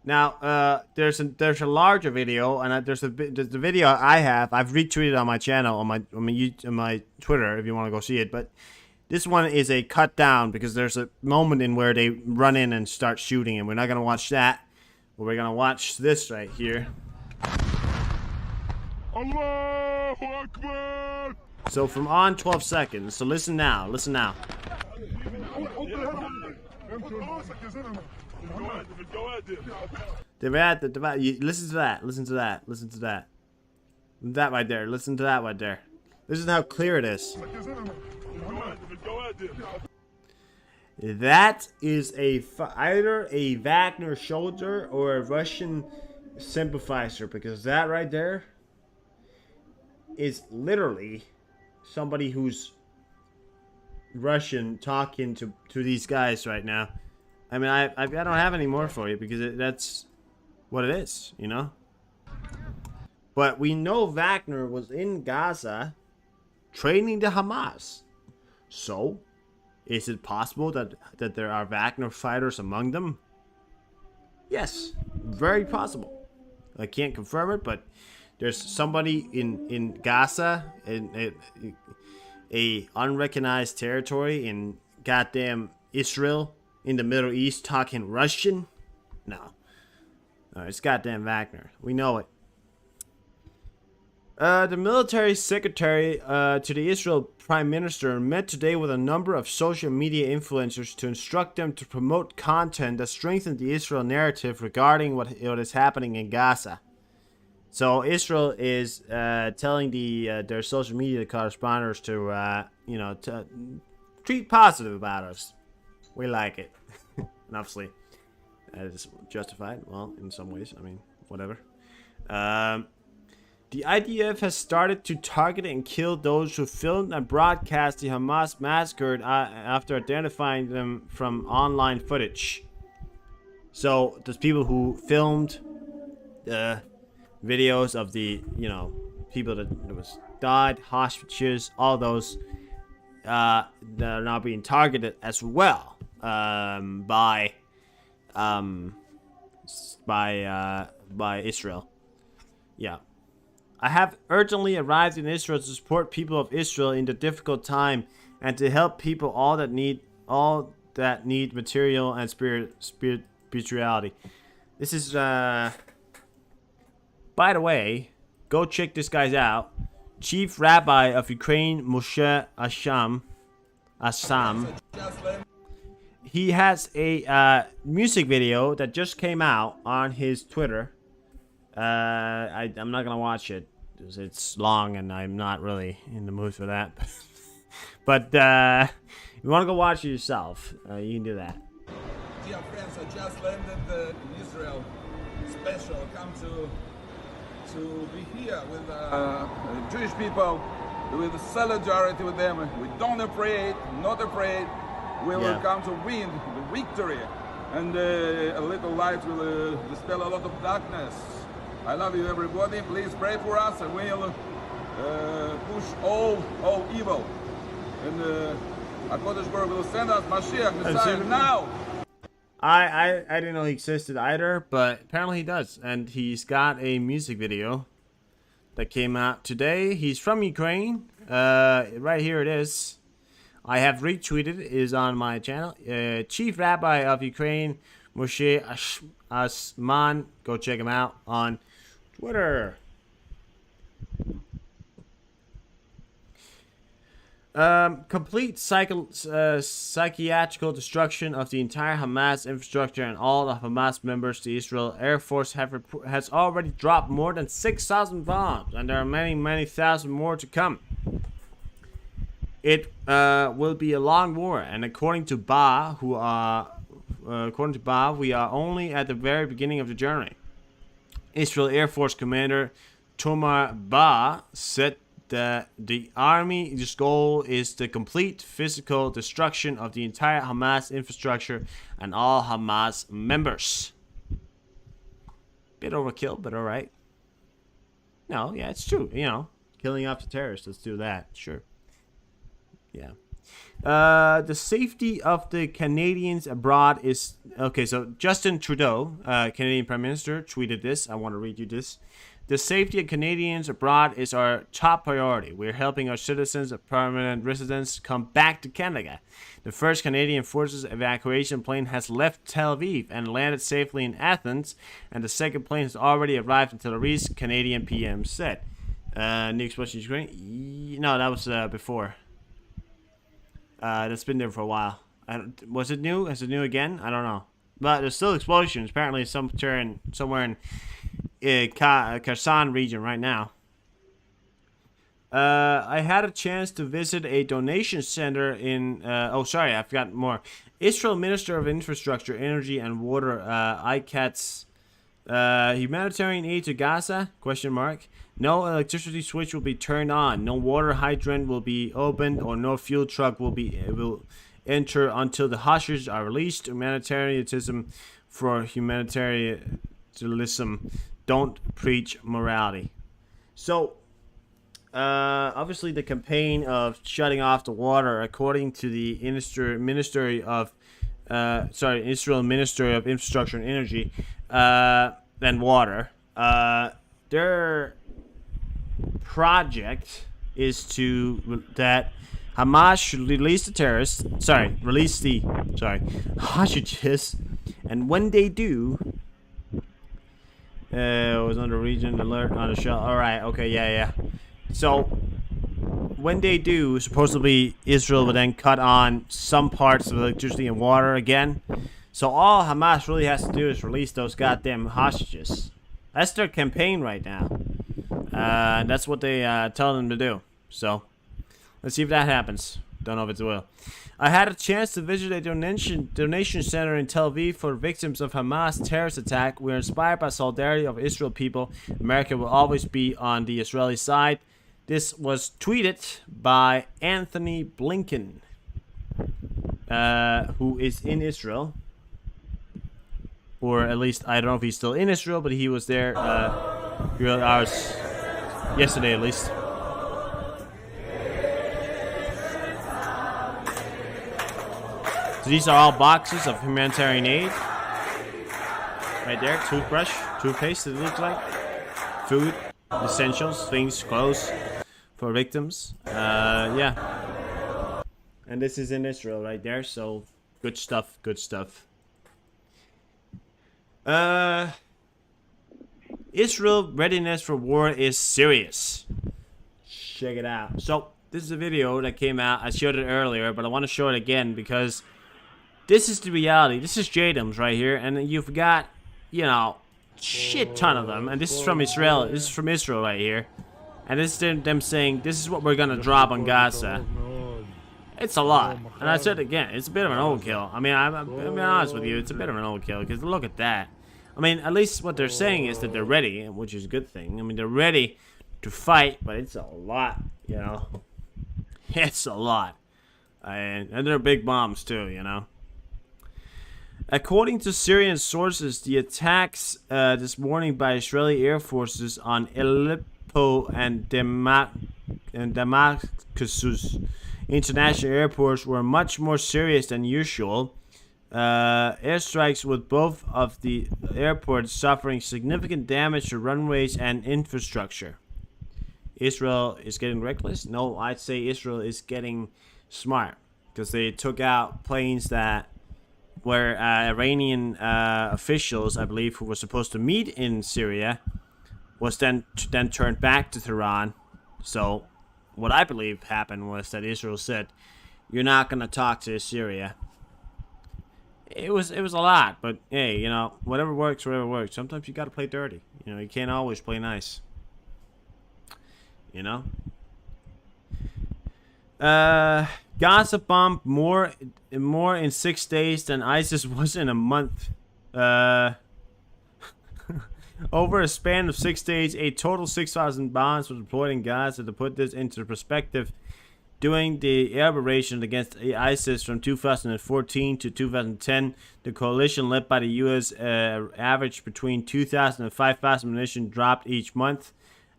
Now, there's a larger video, and there's the video I've retweeted on my channel on my Twitter if you want to go see it. But this one is a cut down because there's a moment in where they run in and start shooting, and we're not gonna watch that. But we're gonna watch this right here. Allahu Akbar! So from on 12 seconds. So listen now. Listen now. Listen to that. Listen to that. Listen to that. That right there. Listen to that right there. This is how clear it is. That is either a Wagner soldier or a Russian sympathizer, because that right there is literally somebody who's Russian talking to these guys right now. I mean, I don't have any more for you because that's what it is, you know? But we know Wagner was in Gaza training the Hamas. So, is it possible that there are Wagner fighters among them? Yes, very possible. I can't confirm it, but there's somebody in Gaza, in a unrecognized territory in goddamn Israel, in the Middle East, talking Russian? No. It's goddamn Wagner. We know it. The military secretary to the Israel Prime Minister met today with a number of social media influencers to instruct them to promote content that strengthens the Israel narrative regarding what is happening in Gaza. So Israel is telling their social media correspondents to to treat positive about us. We like it. And obviously, that is justified. Well, in some ways, I mean, whatever. The IDF has started to target and kill those who filmed and broadcast the Hamas massacre after identifying them from online footage. So, there's people who filmed the videos of the, people that was died, hostages, all those that are now being targeted as well by Israel. Yeah. I have urgently arrived in Israel to support people of Israel in the difficult time and to help people all that need material and spirituality. This is by the way, go check this guy out. Chief Rabbi of Ukraine, Moshe Assam. He has a music video that just came out on his Twitter. I'm not gonna watch it because it's long and I'm not really in the mood for that. But if you want to go watch it yourself, you can do that. Dear friends, I just landed in Israel. Special, come to be here with Jewish people, with solidarity with them. We don't not afraid. We will come to win the victory, and a little light will dispel a lot of darkness. I love you, everybody. Please pray for us, and we'll push all evil. And HaKadosh Baruch will send us Mashiach, Messiah, now. I didn't know he existed either, but apparently he does. And he's got a music video that came out today. He's from Ukraine. Right here it is. I have retweeted. It is on my channel. Chief Rabbi of Ukraine, Moshe Asman. Go check him out on Twitter. Complete psychiatrical destruction of the entire Hamas infrastructure and all the Hamas members. The Israel Air Force has already dropped more than 6,000 bombs, and there are many thousand more to come. It will be a long war, and according to Ba, we are only at the very beginning of the journey. Israel Air Force Commander Tomar Ba said the army's goal is the complete physical destruction of the entire Hamas infrastructure and all Hamas members. Bit overkill, but all right. No, yeah, it's true. You know, killing off the terrorists. Let's do that. Sure. Yeah. The safety of the Canadians abroad is... Okay, so Justin Trudeau, Canadian Prime Minister, tweeted this. I want to read you this. The safety of Canadians abroad is our top priority. We're helping our citizens of permanent residence come back to Canada. The first Canadian Forces evacuation plane has left Tel Aviv and landed safely in Athens, and the second plane has already arrived in Tel Aviv, Canadian PM said. New explosion in Ukraine? No, that was before. That's been there for a while. Was it new? Is it new again? I don't know. But there's still explosions. Apparently, somewhere in Kherson region right now. I had a chance to visit a donation center in... I forgot more. Israel Minister of Infrastructure, Energy and Water, ICAT's humanitarian aid to Gaza? ? No electricity switch will be turned on. No water hydrant will be opened, or no fuel truck will enter until the hostages are released. Humanitarianism for humanitarianism. Don't preach morality. So, obviously, the campaign of shutting off the water, according to the Israel Ministry of Infrastructure and Energy and Water, their project is that Hamas should release the terrorists. Release the hostages, and when they do, was under region alert on the shell. All right, okay, yeah. So when they do, supposedly Israel will then cut on some parts of electricity and water again. So all Hamas really has to do is release those goddamn hostages. That's their campaign right now. And that's what they tell them to do. So, let's see if that happens. Don't know if it will. I had a chance to visit a donation center in Tel Aviv for victims of Hamas terrorist attack. We are inspired by solidarity of Israel people. America will always be on the Israeli side. This was tweeted by Anthony Blinken, who is in Israel. Or at least, I don't know if he's still in Israel, but he was there hours yesterday at least. So these are all boxes of humanitarian aid. Right there, toothbrush, toothpaste, it looks like. Food, essentials, things, clothes for victims. Yeah. And this is in Israel right there, so good stuff, good stuff. Israel readiness for war is serious. Check it out. So, this is a video that came out. I showed it earlier, but I want to show it again because this is the reality. This is JDAMs right here, and you've got, you know, shit ton of them. And this is from Israel. This is from Israel right here. And this is them saying, this is what we're going to drop on Gaza. It's a lot. And I said again, it's a bit of an overkill. I mean, I'm being honest with you, it's a bit of an overkill because look at that. I mean, at least what they're saying is that they're ready, which is a good thing. I mean, they're ready to fight, but it's a lot, you know. It's a lot. And they're big bombs too, you know. According to Syrian sources, the attacks this morning by Israeli air forces on Aleppo and Damascus international airports were much more serious than usual. Airstrikes with both of the airports suffering significant damage to runways and infrastructure. Israel is getting reckless? No, I'd say Israel is getting smart because they took out planes that were Iranian officials, I believe, who were supposed to meet in Syria, was then turned back to Tehran. So what I believe happened was that Israel said, "You're not going to talk to Syria." It was a lot, but hey, you know, whatever works. Sometimes you got to play dirty. You know, you can't always play nice. You know. Gaza bombed more in 6 days than ISIS was in a month. Over a span of 6 days, a total 6,000 bombs were deployed in Gaza. To put this into perspective, during the air operation against ISIS from 2014 to 2010, the coalition led by the U.S. Averaged between 2,000 and 5,000 munitions dropped each month.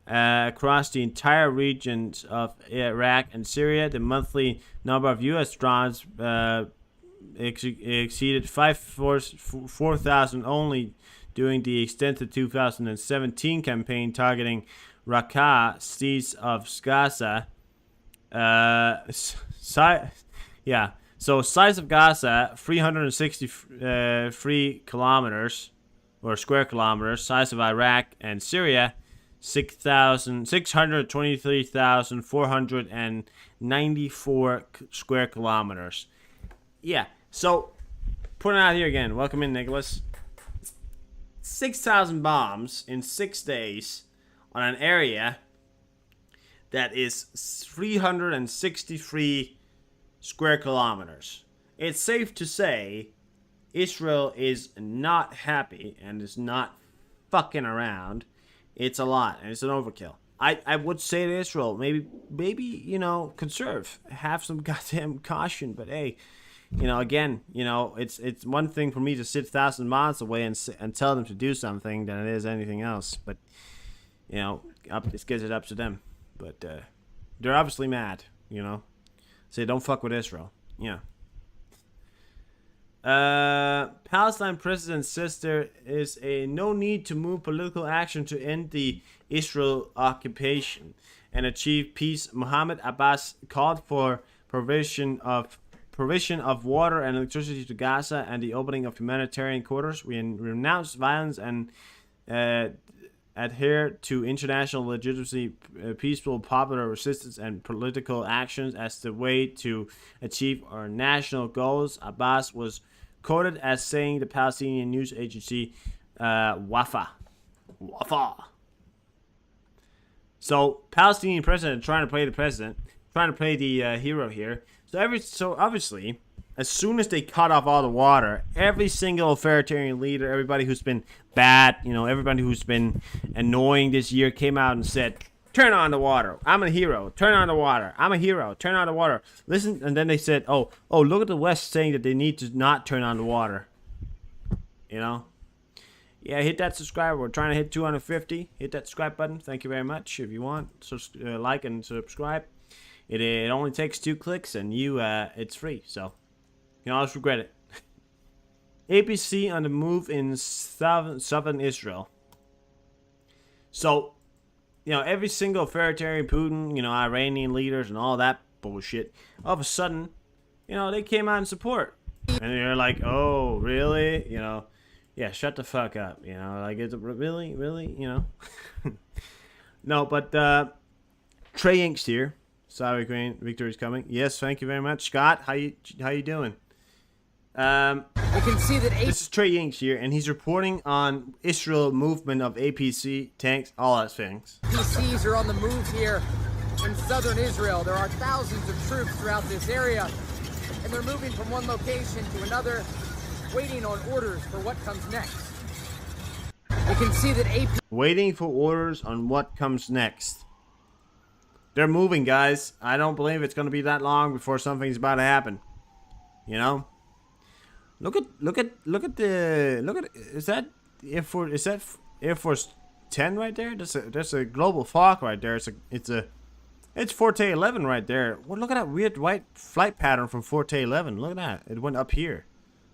Across the entire regions of Iraq and Syria, the monthly number of U.S. drones exceeded 4,000 only during the extended 2017 campaign targeting Raqqa, cities of Gaza. So size of Gaza, 363 kilometers or square kilometers. Size of Iraq and Syria, 623,494 square kilometers. Yeah, so putting out here again. Welcome in, Nicholas. 6,000 bombs in 6 days on an area that is 363 square kilometers. It's safe to say Israel is not happy and is not fucking around. It's a lot, and it's an overkill. I would say to Israel, maybe you know, conserve, have some goddamn caution. But hey, you know, again, you know, it's one thing for me to sit 1,000 miles away and tell them to do something than it is anything else. But you know, it gets it up to them. But they're obviously mad, you know. Say don't fuck with Israel. Yeah. Palestine president says there is no need to move political action to end the Israel occupation and achieve peace. Mohammed Abbas called for provision of water and electricity to Gaza and the opening of humanitarian quarters. We renounce violence and adhere to international legitimacy, peaceful popular resistance, and political actions as the way to achieve our national goals. Abbas was quoted as saying the Palestinian news agency Wafa. So Palestinian president trying to play the president, trying to play the hero here. So obviously, as soon as they cut off all the water, every single authoritarian leader, everybody who's been bad, you know, everybody who's been annoying this year came out and said, turn on the water. I'm a hero. Turn on the water. I'm a hero. Turn on the water. Listen, and then they said, oh, look at the West saying that they need to not turn on the water. You know? Yeah, hit that subscribe. We're trying to hit 250. Hit that subscribe button. Thank you very much. If you want, like and subscribe. It only takes 2 clicks, and it's free. So you can always regret it. APC on the move in southern Israel. So, you know, every single authoritarian Putin, you know, Iranian leaders and all that bullshit, all of a sudden, you know, they came out in support. And they're like, oh, really? You know, yeah, shut the fuck up. You know, like, it's really, you know. No, but Trey Inks here. Sorry, Ukraine. Victory's coming. Yes, thank you very much. Scott, how you doing? You can see that this is Trey Inks here, and he's reporting on Israel movement of APC tanks, all those things. APCs are on the move here in southern Israel. There are thousands of troops throughout this area, and they're moving from one location to another, waiting on orders for what comes next. You can see that waiting for orders on what comes next. They're moving, guys. I don't believe it's going to be that long before something's about to happen. You know? Look at is that Air Force 10 right there? That's a global fog right there. It's Forte 11 right there. Well, look at that weird white flight pattern from Forte 11. Look at that. It went up here.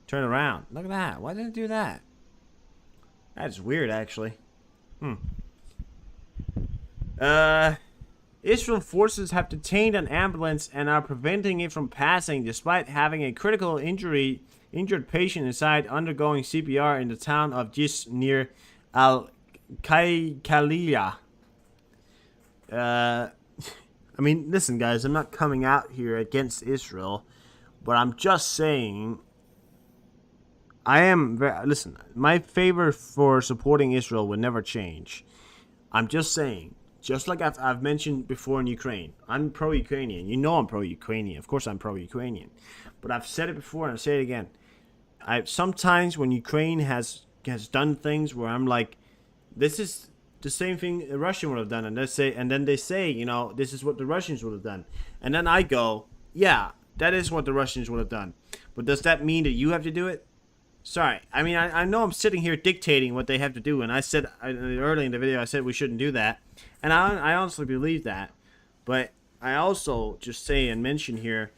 Turn around. Look at that. Why did it do that? That's weird, actually. Israel forces have detained an ambulance and are preventing it from passing despite having a critical injured patient inside undergoing CPR in the town of Jis near Al-Khalilia. I mean, listen, guys, I'm not coming out here against Israel, but I'm just saying listen, my favor for supporting Israel would never change. I'm just saying, just like I've mentioned before in Ukraine, I'm pro-Ukrainian. You know I'm pro-Ukrainian. Of course I'm pro-Ukrainian. But I've said it before and I'll say it again. Sometimes when Ukraine has done things where I'm like, this is the same thing a Russian would have done, and then they say, you know, this is what the Russians would have done, and then I go, yeah, that is what the Russians would have done, but does that mean that you have to do it? Sorry, I mean, I know I'm sitting here dictating what they have to do, and I said early in the video, I said we shouldn't do that, and I honestly believe that, but I also just say and mention here,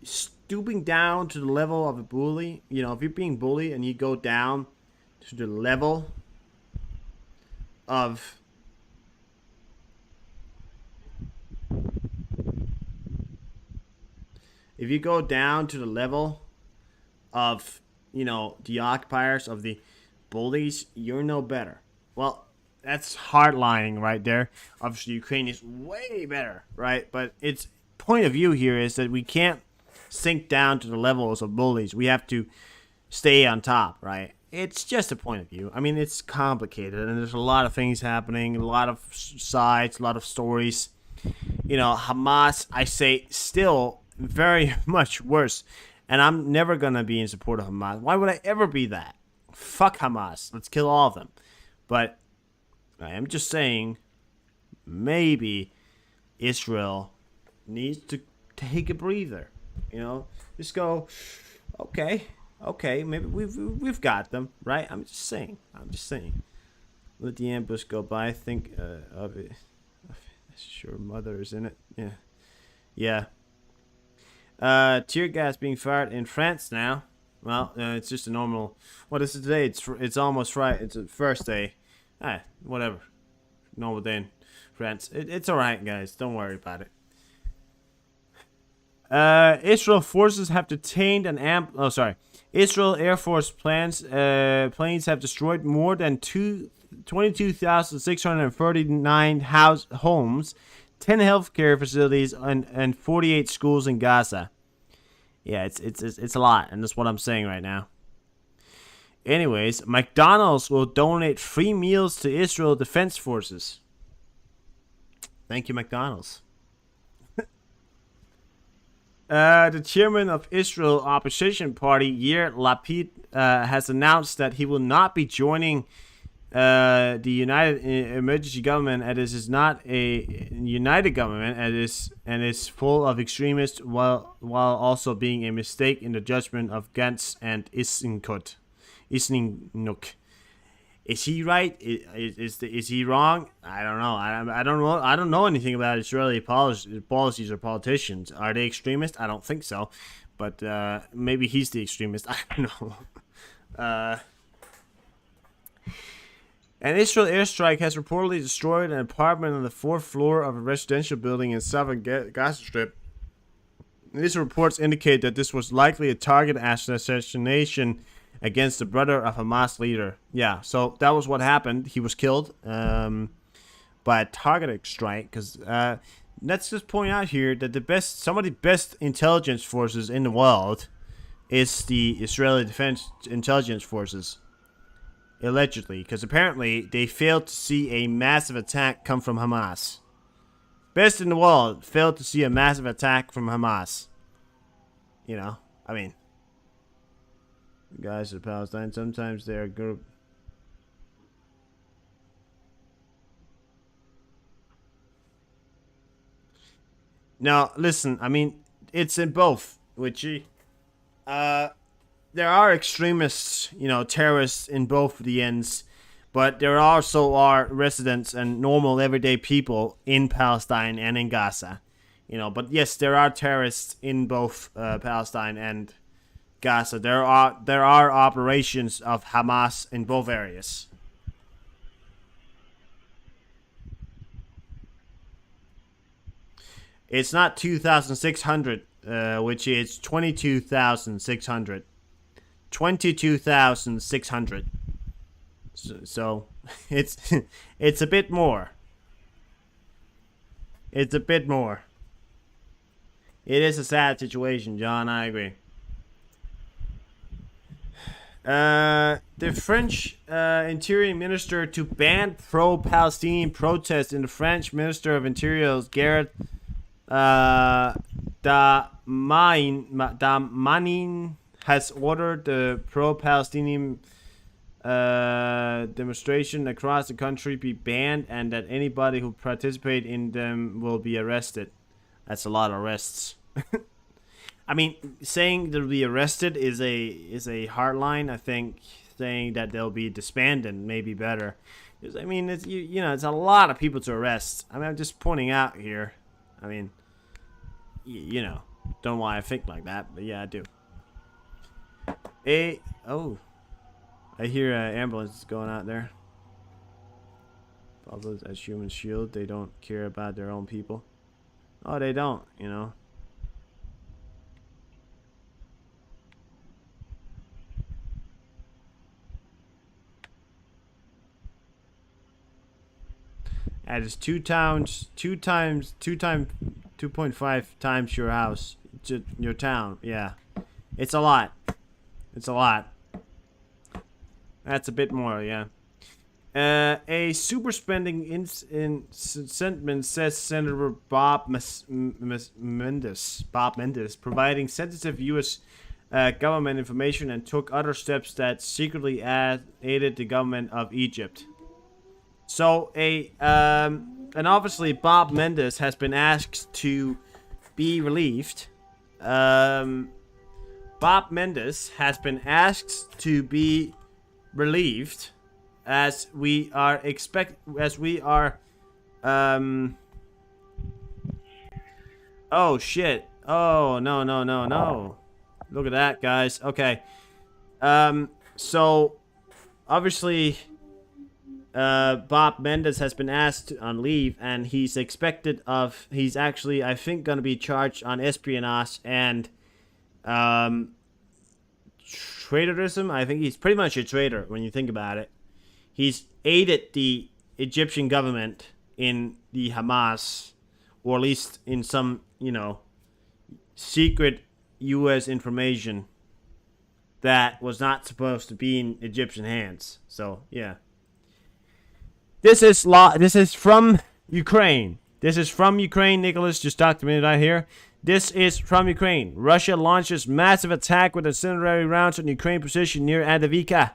stooping down to the level of a bully, you know, if you're being bullied and you go down to the level of if you go down to the level of, you know, the occupiers, of the bullies, you're no better. Well, that's hardlining right there. Obviously, Ukraine is way better, right? But its point of view here is that we can't sink down to the levels of bullies. We have to stay on top, right? It's just a point of view. I mean, it's complicated, and there's a lot of things happening, a lot of sides, a lot of stories. You know, Hamas, I say, still very much worse. And I'm never going to be in support of Hamas. Why would I ever be that? Fuck Hamas. Let's kill all of them. But I am just saying, maybe Israel needs to take a breather. You know, just go, okay, maybe we've got them, right? I'm just saying. Let the ambush go by. Think of it. Sure, mother is in it. Yeah. Tear gas being fired in France now. Well, it's just a normal. What is it today? It's almost Friday. It's a first day. Whatever. Normal day in France. It's all right, guys. Don't worry about it. Israel forces have detained Israel Air Force planes have destroyed more than 22,639 homes, 10 healthcare facilities, and 48 schools in Gaza. Yeah, it's a lot, and that's what I'm saying right now. Anyways, McDonald's will donate free meals to Israel Defense Forces. Thank you, McDonald's. The chairman of Israel opposition party, Yair Lapid, has announced that he will not be joining the United Emergency Government, and this is not a united government, and is full of extremists, while also being a mistake in the judgment of Gantz and Isninkut. Is he right? Is he wrong? I don't know. I don't know anything about Israeli policies or politicians. Are they extremists? I don't think so. But maybe he's the extremist. I don't know. An Israel airstrike has reportedly destroyed an apartment on the 4th floor of a residential building in southern Gaza Strip. These reports indicate that this was likely a target assassination against the brother of Hamas leader. Yeah, so that was what happened. He was killed by a targeted strike. Because let's just point out here that some of the best intelligence forces in the world is the Israeli Defense Intelligence Forces. Allegedly, because apparently they failed to see a massive attack come from Hamas. Best in the world failed to see a massive attack from Hamas. You know, I mean, guys of Palestine, sometimes they're a group. Now, listen, I mean, it's in both, Witchy. There are extremists, you know, terrorists in both the ends, but there also are residents and normal everyday people in Palestine and in Gaza, you know. But yes, there are terrorists in both Palestine and Gaza. There are operations of Hamas in both areas. It's not 2,600, which is 22,600. 22,600. So it's a bit more. It's a bit more. It is a sad situation, John. I agree. The French Interior Minister to ban pro-Palestinian protests in the French Minister of Interior, Gerard Damanin, has ordered the pro-Palestinian demonstration across the country be banned, and that anybody who participate in them will be arrested. That's a lot of arrests. I mean, saying they'll be arrested is a hard line. I think saying that they'll be disbanded may be better. Because, I mean, it's you know, it's a lot of people to arrest. I mean, I'm just pointing out here. I mean, you know, don't know why I think like that, but yeah, I do. Oh, I hear ambulances going out there. Bubbles as human shield. They don't care about their own people. Oh, they don't, you know. That is 2.5 times your house, your town. Yeah, it's a lot. It's a lot. That's a bit more, yeah. A super spending sentiment, says Senator Bob Mendes. Providing sensitive U.S. Government information and took other steps that secretly aided the government of Egypt. So and obviously Bob Mendes has been asked to be relieved. Bob Mendes has been asked to be relieved, as we are oh shit. Oh no. Look at that, guys. Okay. So obviously Bob Mendes has been asked on leave, and he's actually, I think, going to be charged on espionage and traitorism. I think he's pretty much a traitor when you think about it. He's aided the Egyptian government in the Hamas, or at least in some, you know, secret U.S. information that was not supposed to be in Egyptian hands. So, yeah. This is from Ukraine. This is from Ukraine. Nicholas just documented right here. This is from Ukraine. Russia launches massive attack with incendiary rounds on Ukraine position near Adivka.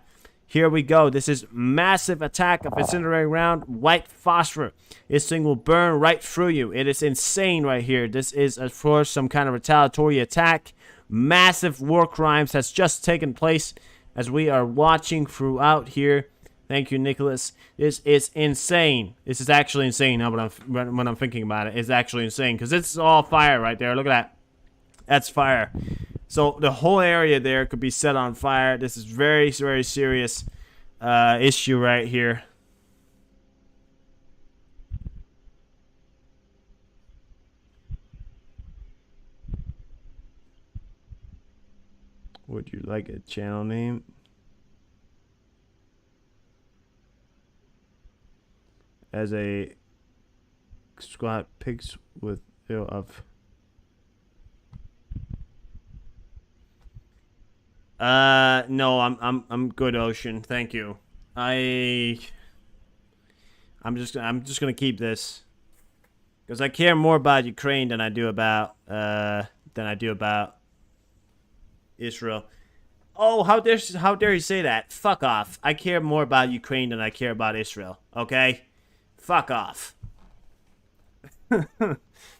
Here we go. This is massive attack of incendiary round. White phosphor. This thing will burn right through you. It is insane right here. This is, of course, some kind of retaliatory attack. Massive war crimes has just taken place as we are watching throughout here. Thank you, Nicholas. This is insane. This is actually insane. Now, when I'm thinking about it, it's actually insane because it's all fire right there. Look at that. That's fire. So the whole area there could be set on fire. This is very, very serious issue right here. Would you like a channel name? As a squat pics with of no, I'm good, Ocean. Thank you. I'm just gonna keep this because I care more about Ukraine than I do about Israel. Oh, how dare you say that? Fuck off. I care more about Ukraine than I care about Israel. Okay? Fuck off. You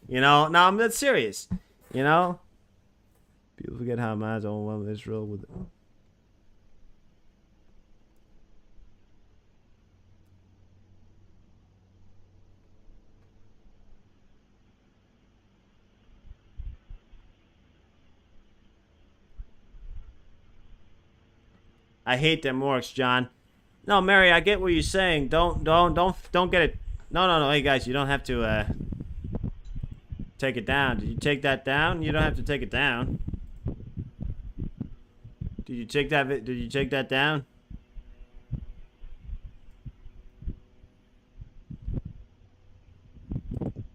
know? No, I'm not serious. You know? People forget how Hamas overwhelmed Israel with... I hate them orcs, John. No, Mary, I get what you're saying. Don't get it. No. Hey, guys, you don't have to take it down. Did you take that down? You don't have to take it down. Did you take that down?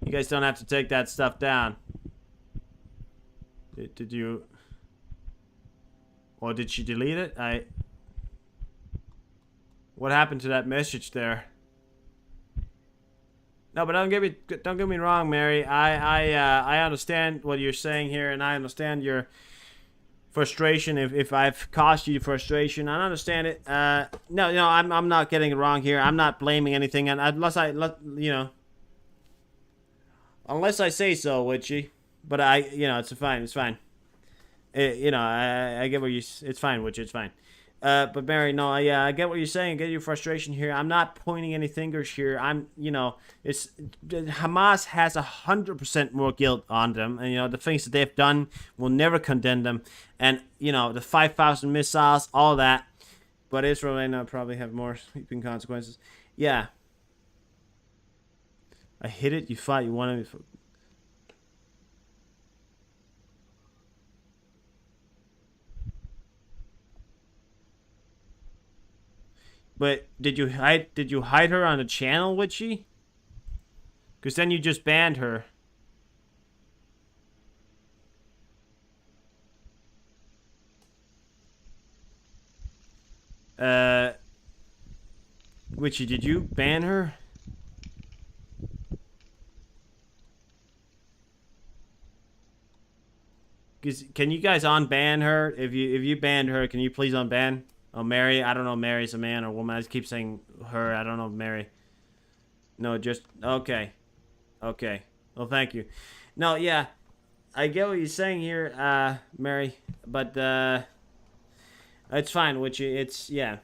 You guys don't have to take that stuff down. Did you? Or did she delete it? What happened to that message there? No, but don't get me wrong, Mary. I understand what you're saying here, and I understand your frustration. If I've caused you frustration, I understand it. No, I'm not getting it wrong here. I'm not blaming anything, and unless unless I say so, Witchy. But it's fine. It's fine. I get what you. It's fine, Witchy. It's fine. But Mary, no, yeah, I get what you're saying. I get your frustration here. I'm not pointing any fingers here. It's Hamas has 100% more guilt on them, and the things that they've done will never condemn them, and the 5,000 missiles, all that. But Israel right now probably have more sweeping consequences. Yeah, I hit it. You fought. You wanted me. But did you hide her on the channel, Witchy? Because then you just banned her. Witchy, did you ban her? Can you guys unban her? If you banned her, can you please unban? Oh, Mary. I don't know if Mary's a man or woman. I just keep saying her. I don't know if Mary. No, just... Okay. Okay. Well, thank you. No, yeah. I get what you're saying here, Mary. But, it's fine, it's... Yeah.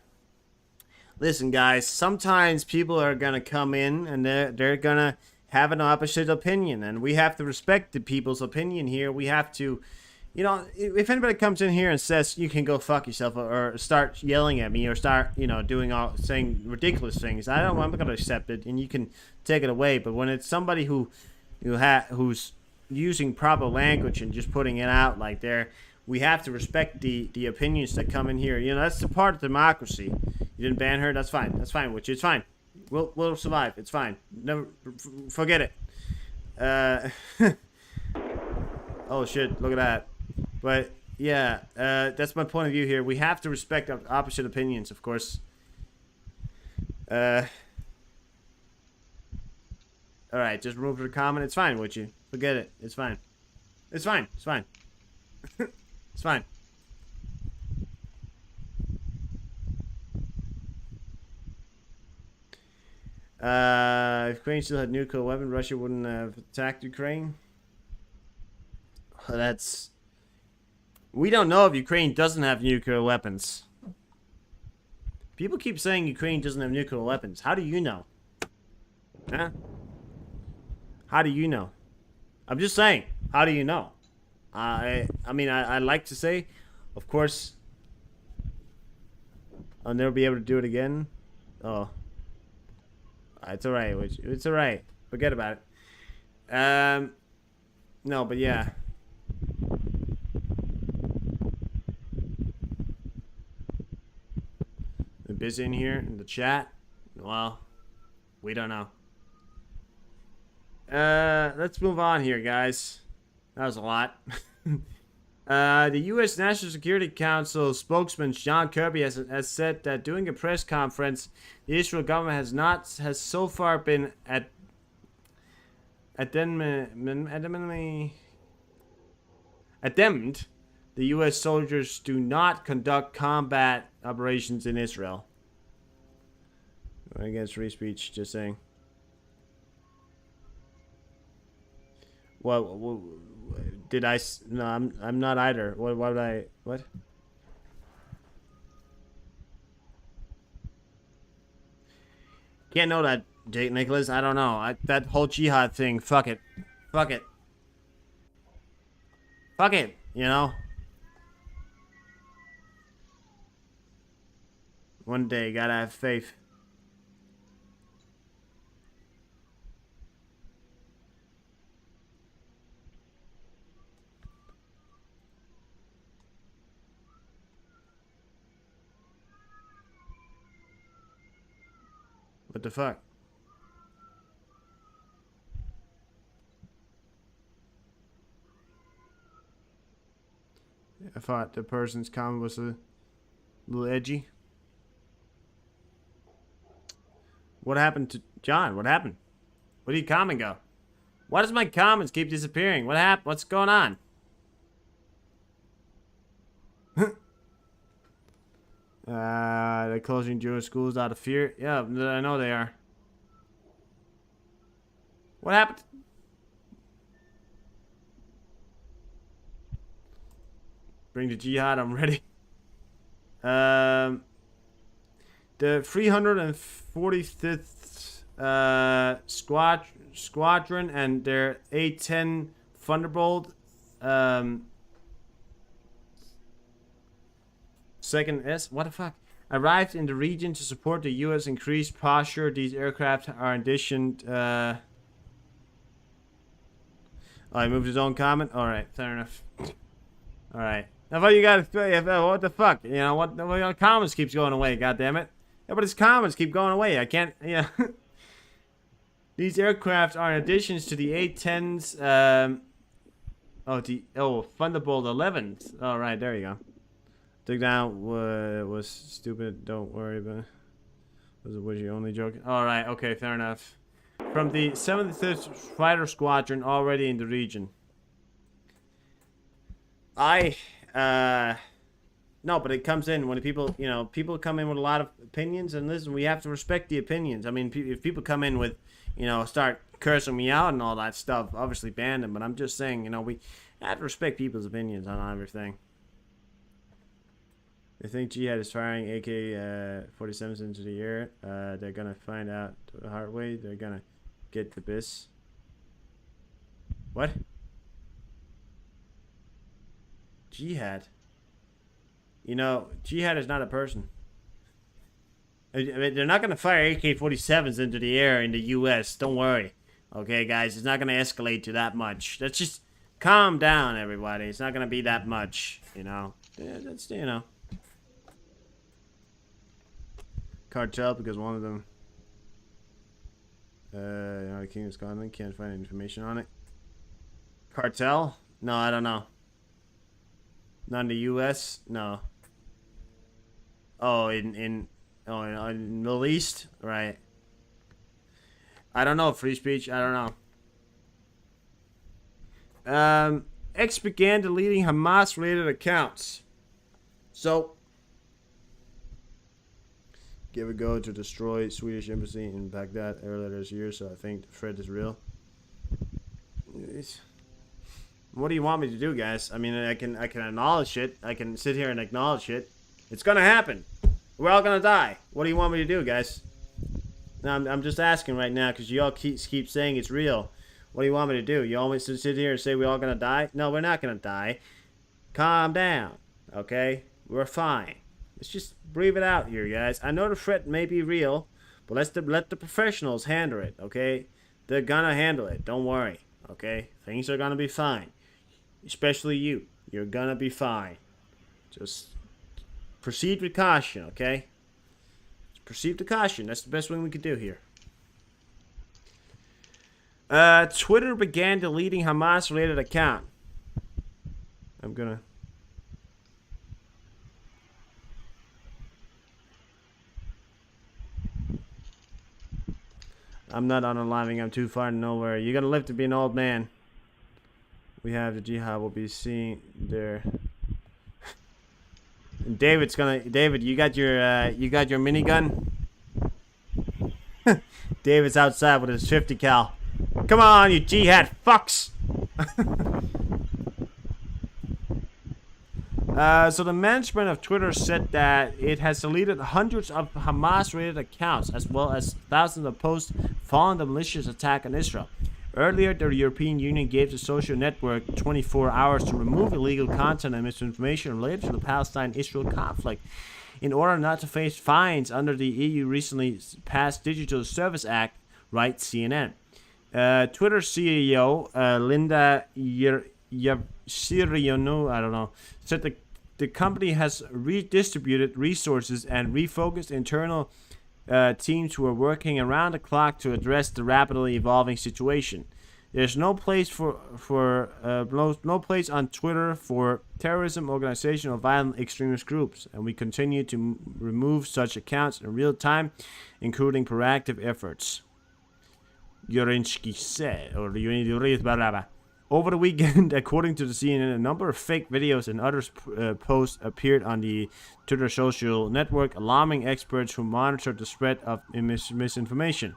Listen, guys. Sometimes people are gonna come in and they're gonna have an opposite opinion. And we have to respect the people's opinion here. We have to... if anybody comes in here and says you can go fuck yourself, or start yelling at me, or start, saying ridiculous things, I'm not gonna accept it, and you can take it away. But when it's somebody who's using proper language and just putting it out like there, we have to respect the opinions that come in here. That's the part of democracy. You didn't ban her, that's fine. That's fine, which it's fine. We'll survive. It's fine. Never forget it. Oh shit! Look at that. But, yeah, that's my point of view here. We have to respect opposite opinions, of course. Alright, just remove the comment. It's fine, would you? Forget it. It's fine. It's fine. It's fine. It's fine. If Ukraine still had nuclear weapons, Russia wouldn't have attacked Ukraine. That's... We don't know if Ukraine doesn't have nuclear weapons. People keep saying Ukraine doesn't have nuclear weapons. How do you know? Huh? How do you know? I'm just saying. How do you know? I like to say, of course, I'll never be able to do it again. Oh. It's alright. It's alright. Forget about it. No, but yeah. Busy in here in the chat. Well, we don't know. Let's move on here, guys. That was a lot. The U.S. National Security Council spokesman John Kirby has said that during a press conference, the Israel government has so far been adamant the U.S. soldiers do not conduct combat operations in Israel. Against free speech, just saying. Well, did I? No, I'm not either. What would I? What? Can't know that, Jake Nicholas. I don't know. That whole jihad thing. Fuck it. Fuck it. Fuck it. One day, gotta have faith. What the fuck? I thought the person's comment was a little edgy. What happened to John? What happened? Where did your comment go? Why does my comments keep disappearing? What happened? What's going on? They're closing Jewish schools out of fear. Yeah, I know they are. What happened? Bring the jihad, I'm ready. The 345th Squadron and their A-10 Thunderbolt second S, what the fuck? Arrived in the region to support the U.S. increased posture. These aircraft are auditioned. Oh, I moved his own comment? Alright, fair enough. Alright. I thought you got to, what the fuck? You know, what the comments keeps going away, goddammit. Yeah, but his comments keep going away. I can't, yeah. These aircraft are additions to the A-10s, Thunderbolt 11s. Alright, there you go. Took down was stupid, don't worry about it. Was you only joking? Alright, okay, fair enough. From the 75th Fighter Squadron already in the region. No, but it comes in when people, you know, people come in with a lot of opinions, and listen, we have to respect the opinions. I mean, if people come in with, you know, start cursing me out and all that stuff, obviously ban them, but I'm just saying, you know, we have to respect people's opinions on everything. They think Jihad is firing AK-47s into the air. They're gonna find out the hard way. They're gonna get the bis. What? Jihad. You know, Jihad is not a person. I mean, they're not gonna fire AK-47s into the air in the U.S. Don't worry. Okay, guys, it's not gonna escalate to that much. Let's just calm down, everybody. It's not gonna be that much, you know. That's, you know. Cartel, because one of them United Kingdom, Scotland, can't find any information on it. Cartel? No, I don't know. Not in the US? No. Oh, in Middle East? Right. I don't know, free speech, I don't know. X began deleting Hamas related accounts. So give a go to destroy Swedish embassy in Baghdad earlier this year, so I think the threat is real. What do you want me to do, guys? I mean, I can acknowledge it. I can sit here and acknowledge it. It's gonna happen. We're all gonna die. What do you want me to do, guys? Now, I'm just asking right now because you all keep saying it's real. What do you want me to do? You always sit here and say we're all gonna die? No, we're not gonna die. Calm down, okay? We're fine. Let's just breathe it out here, guys. I know the threat may be real, but let the professionals handle it, okay? They're gonna handle it. Don't worry, okay? Things are gonna be fine. Especially you. You're gonna be fine. Just proceed with caution, okay? Just proceed with caution. That's the best thing we could do here. Twitter began deleting Hamas-related account. I'm not unaliving. I'm too far to nowhere. You're gonna live to be an old man. We have the jihad. We'll be seeing there. And David, you got your minigun. David's outside with his 50 cal. Come on, you jihad fucks. So the management of Twitter said that it has deleted hundreds of Hamas-related accounts, as well as thousands of posts following the malicious attack on Israel. Earlier, the European Union gave the social network 24 hours to remove illegal content and misinformation related to the Palestine-Israel conflict in order not to face fines under the EU recently passed Digital Service Act, writes CNN. Twitter CEO Linda Yavshirianu, I don't know, said the company has redistributed resources and refocused internal teams who are working around the clock to address the rapidly evolving situation. There's no place no place on Twitter for terrorism, organization, or violent extremist groups, and we continue to remove such accounts in real time, including proactive efforts. Yorinsky said, or Over the weekend, according to the CNN, a number of fake videos and other posts appeared on the Twitter social network, alarming experts who monitored the spread of misinformation.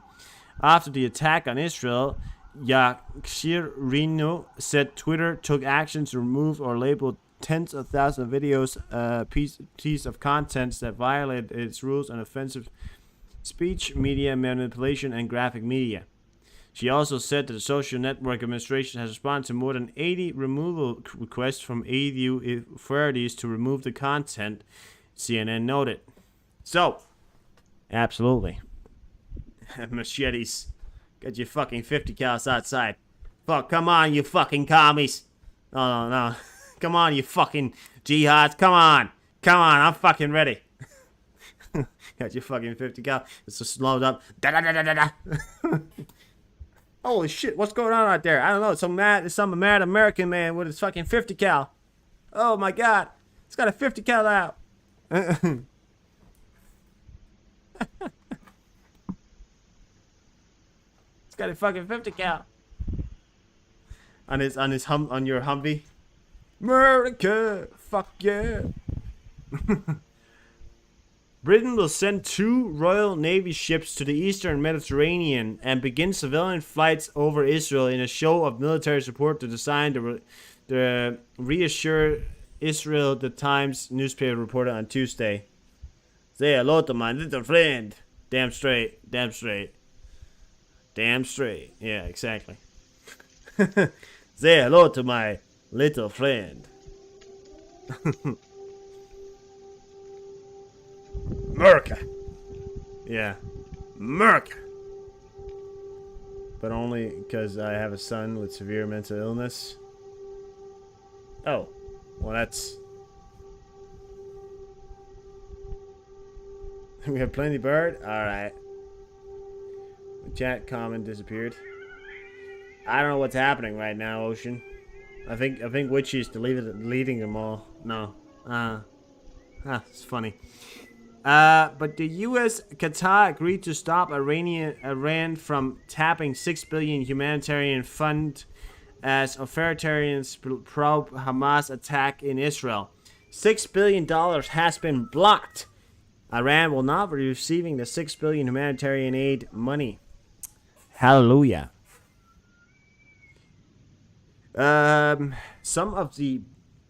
After the attack on Israel, Yakshirino said Twitter took action to remove or label tens of thousands of videos, piece of content that violated its rules on offensive speech, media manipulation, and graphic media. She also said that the social network administration has responded to more than 80 removal requests from EU authorities to remove the content, CNN noted. So, absolutely. Machetes. Get your fucking 50 cals outside. Fuck, come on, you fucking commies. No. Come on, you fucking jihads. Come on, I'm fucking ready. Got your fucking 50 cal. It's just slowed up. Da-da-da-da-da-da. Holy shit, what's going on out there? I don't know. Some mad American man with his fucking 50 cal. Oh my god. It's got a 50 cal out. It's got a fucking 50 cal. On your Humvee. America, fuck yeah. Britain will send 2 Royal Navy ships to the eastern Mediterranean and begin civilian flights over Israel in a show of military support to design to reassure Israel, the Times newspaper reported on Tuesday. Say hello to my little friend. Damn straight. Yeah, exactly. Say hello to my little friend. America. Yeah. America. But only because I have a son with severe mental illness. Oh. Well, that's... We have plenty bird? Alright. Chat comment disappeared. I don't know what's happening right now, Ocean. I think Witchy's deleting them all. No. It's funny. But the U.S. Qatar agreed to stop Iran from tapping $6 billion humanitarian fund as authoritarians probe Hamas attack in Israel. $6 billion has been blocked. Iran will not be receiving the $6 billion humanitarian aid money. Hallelujah. Some of the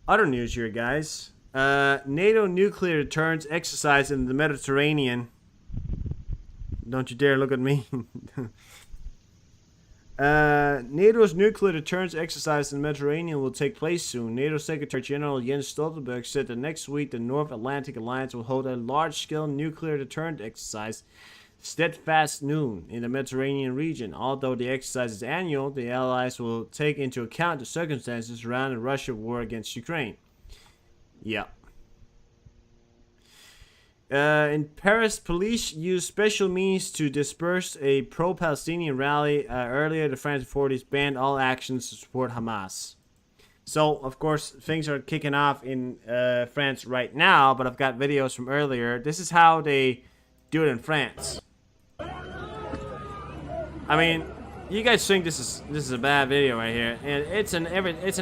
other news here, guys. NATO nuclear deterrence exercise in the Mediterranean. Don't you dare look at me. NATO's nuclear deterrence exercise in the Mediterranean will take place soon. NATO Secretary General Jens Stoltenberg said that next week the North Atlantic Alliance will hold a large-scale nuclear deterrent exercise, Steadfast Noon, in the Mediterranean region. Although the exercise is annual, the allies will take into account the circumstances around the Russian war against Ukraine. Yeah. In Paris, police used special means to disperse a pro-Palestinian rally. Earlier, the French authorities banned all actions to support Hamas. So, of course, things are kicking off in France right now, but I've got videos from earlier. This is how they do it in France. I mean, you guys think this is a bad video right here, and it's an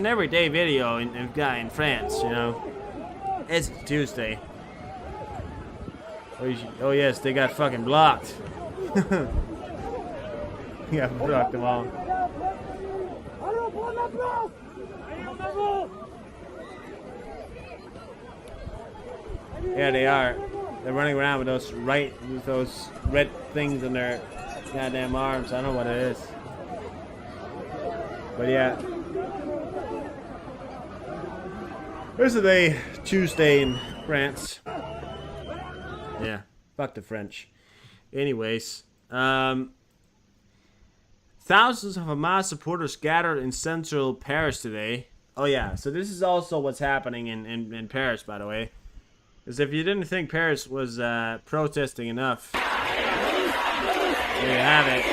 everyday video in France, you know. It's Tuesday. Oh yes, they got fucking blocked. Yeah, blocked them all. Yeah, they are. They're running around with those red things in their goddamn arms. I don't know what it is. But yeah. This is a Tuesday in France. Yeah, fuck the French. Anyways, thousands of Hamas supporters gathered in central Paris today. Oh yeah, so this is also what's happening in Paris, by the way. Because if you didn't think Paris was protesting enough, there you have it.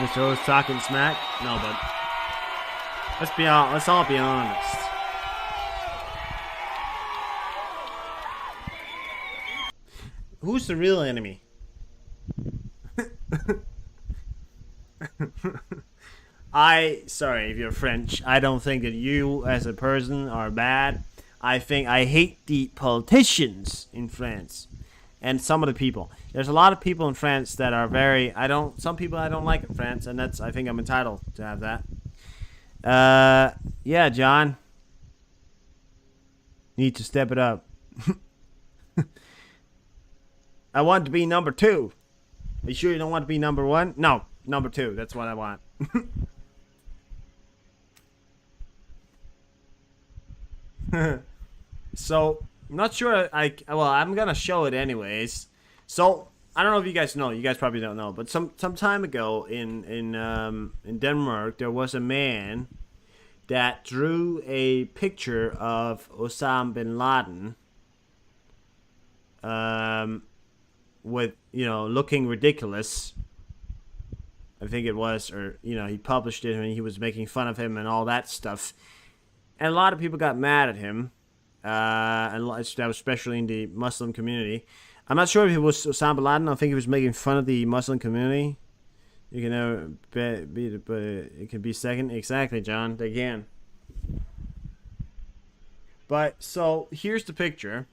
Mr. O's talking smack. No, but let's all be honest. Who's the real enemy? Sorry if you're French, I don't think that you as a person are bad. I hate the politicians in France and some of the people. There's a lot of people in France that are some people I don't like in France, and I think I'm entitled to have that. Yeah, John. Need to step it up. I want to be number 2. Are you sure you don't want to be number 1? No, number 2. That's what I want. So, I'm not sure. I'm gonna show it anyways. So, I don't know if you guys know. You guys probably don't know, but some time ago in Denmark, there was a man that drew a picture of Osama bin Laden. With, looking ridiculous. I think it was, or, he published it and he was making fun of him and all that stuff. And a lot of people got mad at him. And that was especially in the Muslim community. I'm not sure if it was Osama bin Laden. I think he was making fun of the Muslim community. You can never be, but it can be second. Exactly, John. They can. But, so, here's the picture.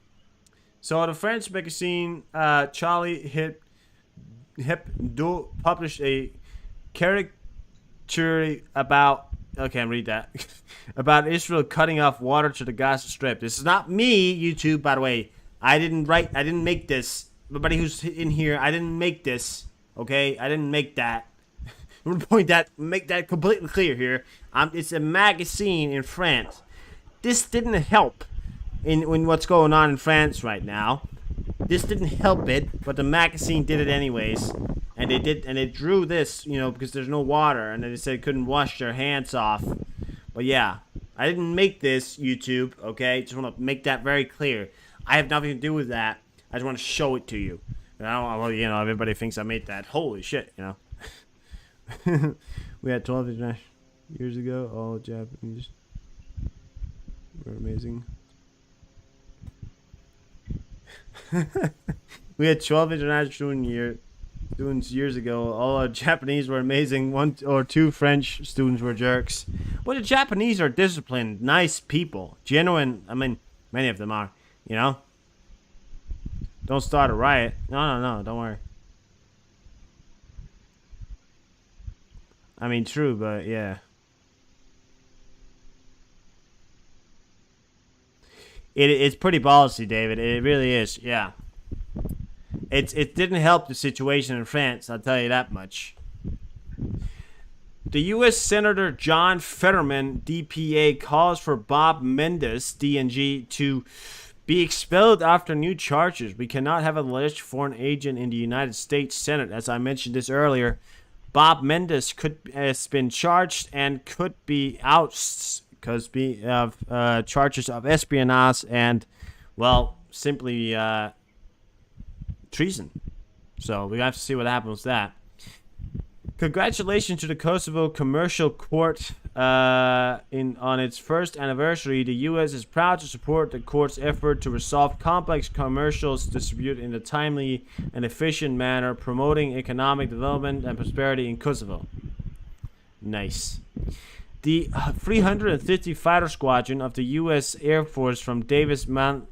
So the French magazine Charlie Hebdo published a caricature about read that about Israel cutting off water to the Gaza Strip. This is not me, YouTube, by the way. I didn't make this. Everybody who's in here, I didn't make this. Okay, I didn't make that. I'm gonna make that completely clear here. It's a magazine in France. This didn't help. In what's going on in France right now. This didn't help it, but the magazine did it anyways. And they drew this, because there's no water, and they said they couldn't wash their hands off. But yeah, I didn't make this, YouTube, okay? Just want to make that very clear. I have nothing to do with that. I just want to show it to you. Everybody thinks I made that. Holy shit, We had 12 years ago, all Japanese were amazing. We had 12 international students years ago. All our Japanese were amazing. 1 or 2 French students were jerks. Well, the Japanese are disciplined, nice people. Genuine, many of them are, Don't start a riot. No, don't worry. True, but yeah. It's pretty ballsy, David. It really is, yeah. It didn't help the situation in France, I'll tell you that much. The U.S. Senator John Fetterman, DPA, calls for Bob Mendes, DNG, to be expelled after new charges. We cannot have an alleged foreign agent in the United States Senate. As I mentioned this earlier, Bob Mendes has been charged and could be ousted because of charges of espionage and, simply treason. So we have to see what happens with that. Congratulations to the Kosovo Commercial Court on its first anniversary. The U.S. is proud to support the court's effort to resolve complex commercial disputes in a timely and efficient manner, promoting economic development and prosperity in Kosovo. Nice. The 350 Fighter Squadron of the U.S. Air Force from Davis Monthan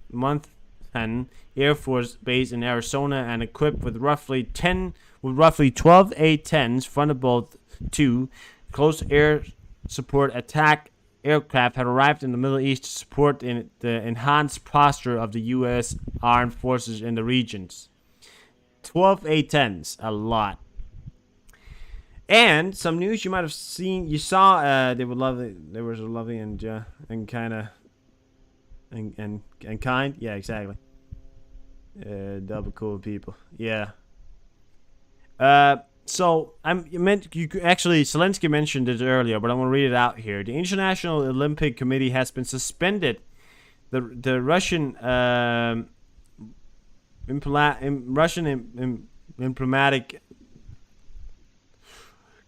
Air Force Base in Arizona and equipped with roughly 12 A-10s Thunderbolt 2 close air support attack aircraft had arrived in the Middle East to support the enhanced posture of the U.S. Armed Forces in the regions. 12 A-10s, a lot. And some news you might have seen. You saw they were lovely. They were lovely and kind of and kind. Yeah, exactly. Double cool people. Yeah. So Zelensky mentioned it earlier, but I'm gonna read it out here. The International Olympic Committee has been suspended. The Russian diplomatic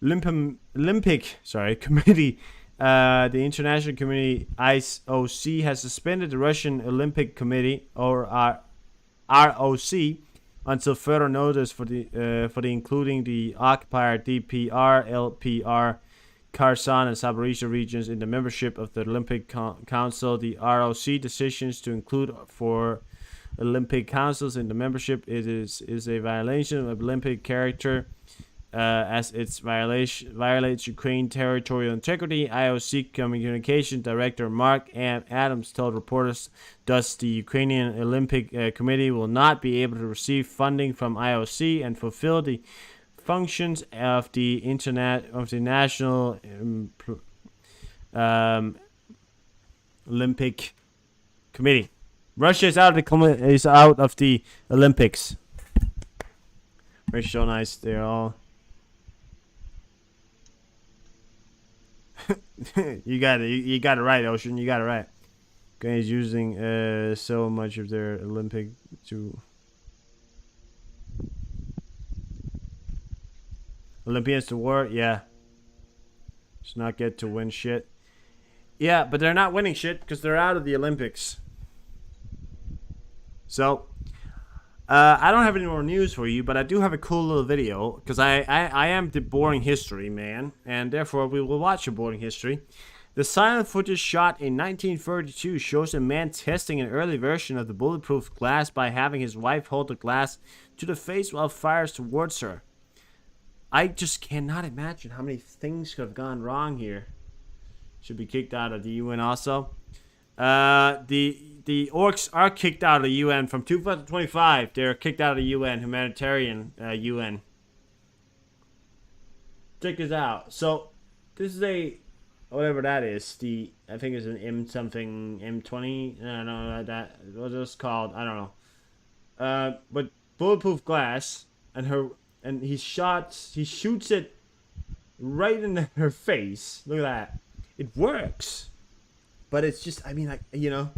Olympic Committee, the international committee IOC, has suspended the Russian Olympic Committee, or ROC, until further notice for the including the occupied DPR, LPR, Kherson and Zaporizhia regions in the membership of the Olympic Council. The ROC decisions to include for Olympic councils in the membership is a violation of Olympic character, as it violates Ukraine territorial integrity. IOC Communication Director Mark Adams told reporters, thus the Ukrainian Olympic Committee will not be able to receive funding from IOC and fulfill the functions of the National Olympic Committee. Russia is out of the Olympics. Very so nice. They're all. You got it. You got it right, Ocean. You got it right. Guys using so much of their Olympic to Olympians to war. Yeah. Just not get to win shit. Yeah, but they're not winning shit because they're out of the Olympics. So, I don't have any more news for you, but I do have a cool little video, because I am the boring history man, and therefore we will watch a boring history. The silent footage shot in 1932 shows a man testing an early version of the bulletproof glass by having his wife hold the glass to the face while fires towards her. I just cannot imagine how many things could have gone wrong here. Should be kicked out of the UN also. The orcs are kicked out of the UN from 2025. They're kicked out of the UN, humanitarian UN. Check this out. So, this is a, whatever that is, I think it's an M something, M20, I don't know, that, what it's called, I don't know. But bulletproof glass, and he shoots it right in her face. Look at that. It works. But it's just, I mean, like, you know,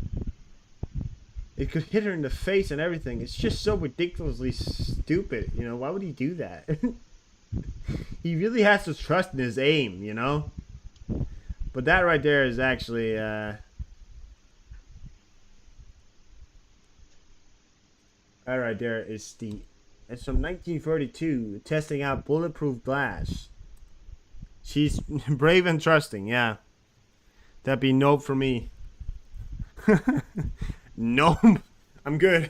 it could hit her in the face and everything. It's just so ridiculously stupid, you know. Why would he do that? He really has to trust in his aim, you know. But that right there is actually, that right there is it's from 1932, testing out bulletproof glass. She's brave and trusting, yeah. That'd be nope for me. Nope. I'm good.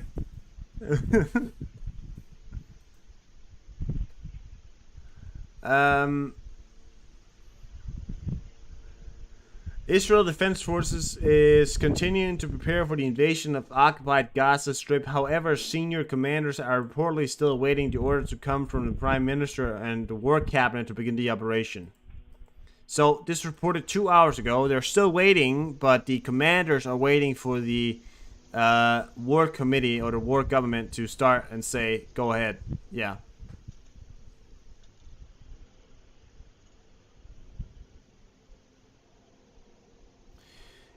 Israel Defense Forces is continuing to prepare for the invasion of occupied Gaza Strip. However, senior commanders are reportedly still awaiting the order to come from the Prime Minister and the War Cabinet to begin the operation. So, this reported 2 hours ago. They're still waiting, but the commanders are waiting for the War Committee or the War Government to start and say, go ahead. Yeah.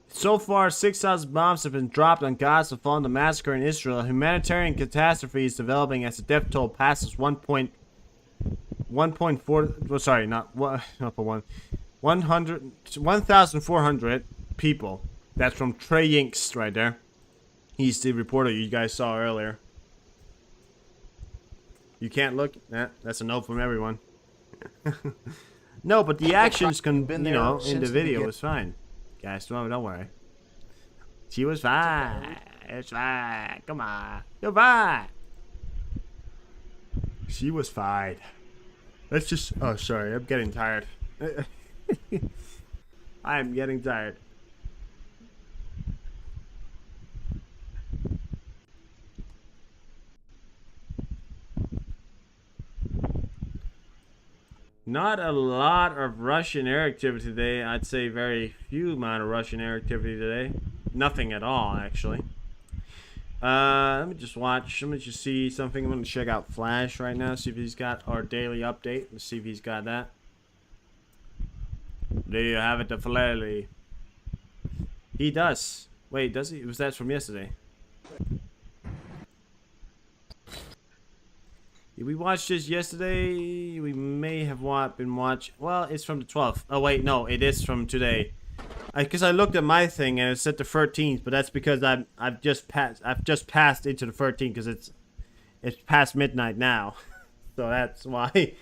So far, 6,000 bombs have been dropped on Gaza following the massacre in Israel. A humanitarian catastrophe is developing as the death toll passes 1.4. Well, sorry, not for 1,400 people. That's from Trey Yinks right there. He's the reporter you guys saw earlier. You can't look? That's a no from everyone. No, but the actions can, you know, in the video was fine. Guys, don't worry. She was fine. It's fine. Come on. You're fine. She was fine. Let's just... Oh, sorry. I'm getting tired. I am getting tired. Not a lot of Russian air activity today. I'd say very few amount of Russian air activity today. Nothing at all, actually. Let me just watch. Let me just see something. I'm going to check out Flash right now. See if he's got our daily update. Let's see if he's got that. There you have it, the Flash. He does. Wait, does he? Was that from yesterday? We watched this yesterday. We may have been watching. Well, it's from the 12th. Oh wait, no, it is from today. Because I looked at my thing and it said the 13th, but that's because I've just passed into the 13th because it's past midnight now, so that's why.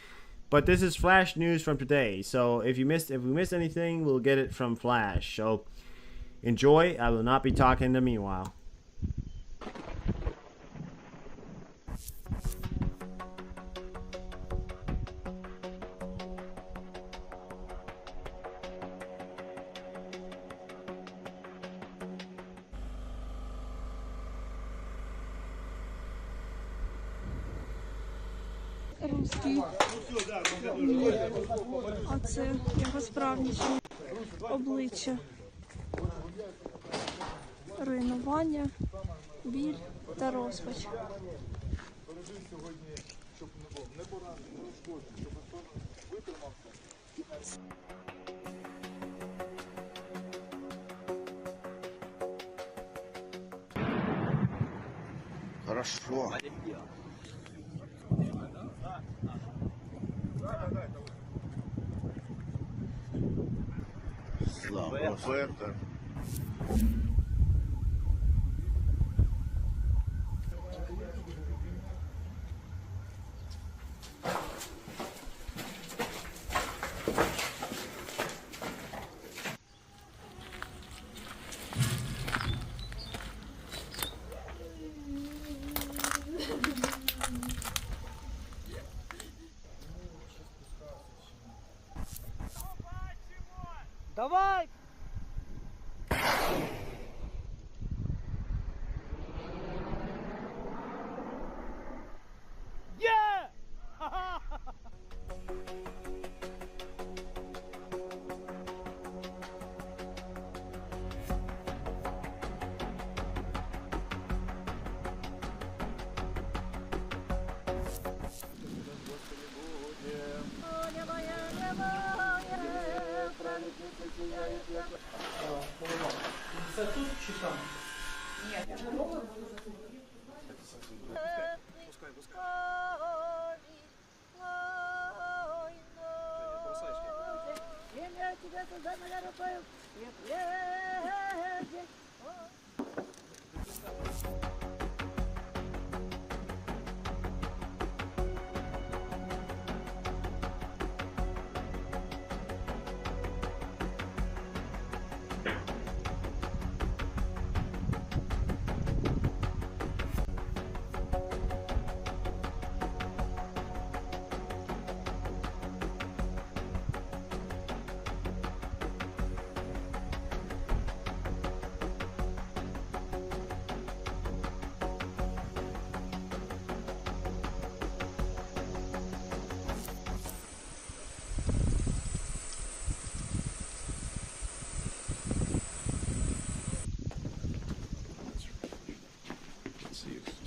But this is Flash news from today. So if we missed anything, we'll get it from Flash. So enjoy. I will not be talking in the meanwhile. Руський. Оце його справжнє обличчя. Руйнування, біль та розпач. Хорошо. Слава Богу. Давай! Це тут чи там? Ні, пускай. Я тебя туда наверупаю.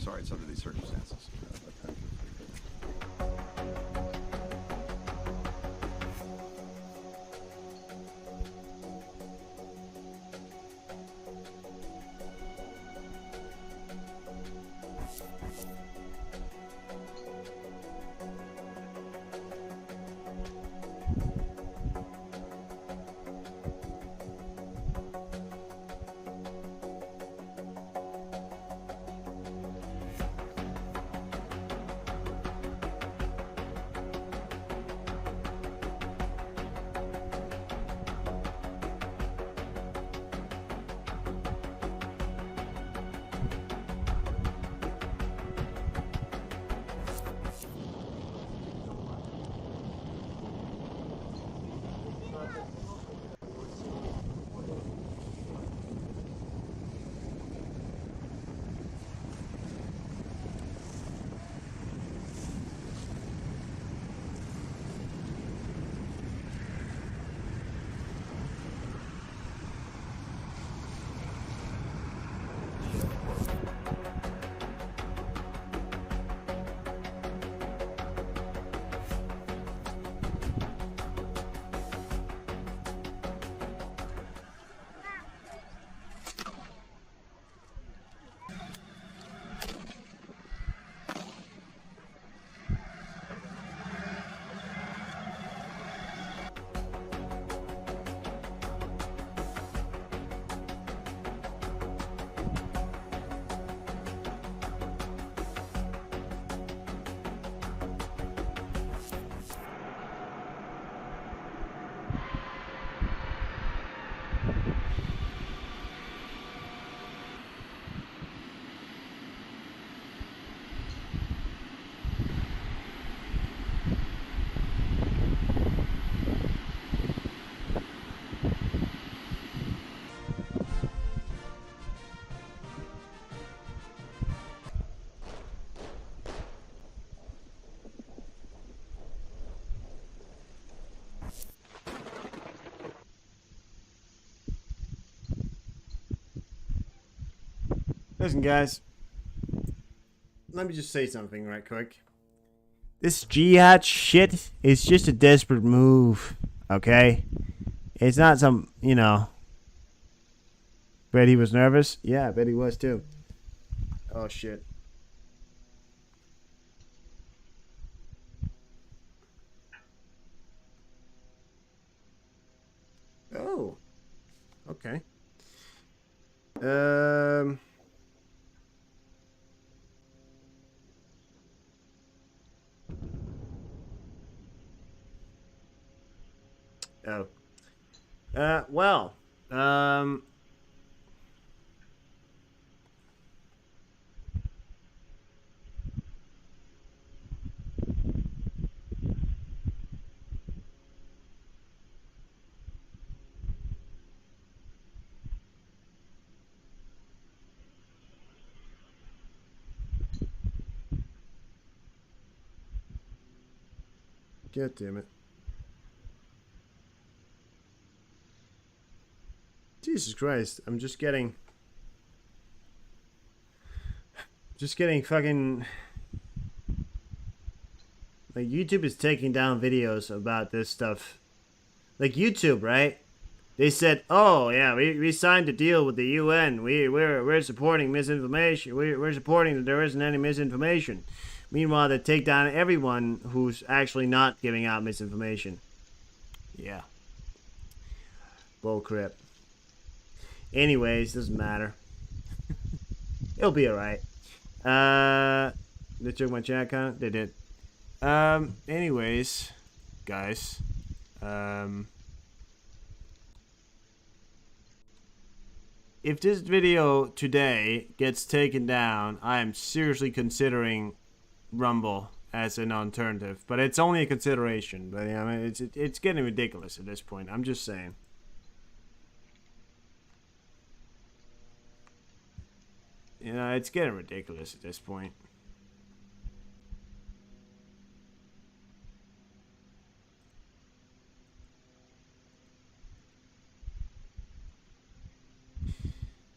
Sorry, it's under these circumstances. Listen, guys. Let me just say something right quick. This jihad shit is just a desperate move, okay? It's not some, you know... Bet he was nervous? Yeah, I bet he was too. Oh, shit. Oh. Okay. Oh. Well. God damn it. Jesus Christ, I'm just getting fucking... Like, YouTube is taking down videos about this stuff. Like, YouTube, right? They said, oh, yeah, we signed a deal with the UN. We're supporting misinformation. We're supporting that there isn't any misinformation. Meanwhile, they take down everyone who's actually not giving out misinformation. Yeah. Bullcrap. Anyways, doesn't matter. It'll be alright. They took my chat account? They did. Anyways, guys. If this video today gets taken down, I am seriously considering Rumble as an alternative. But it's only a consideration. But yeah, I mean, it's getting ridiculous at this point. I'm just saying. You know, it's getting ridiculous at this point.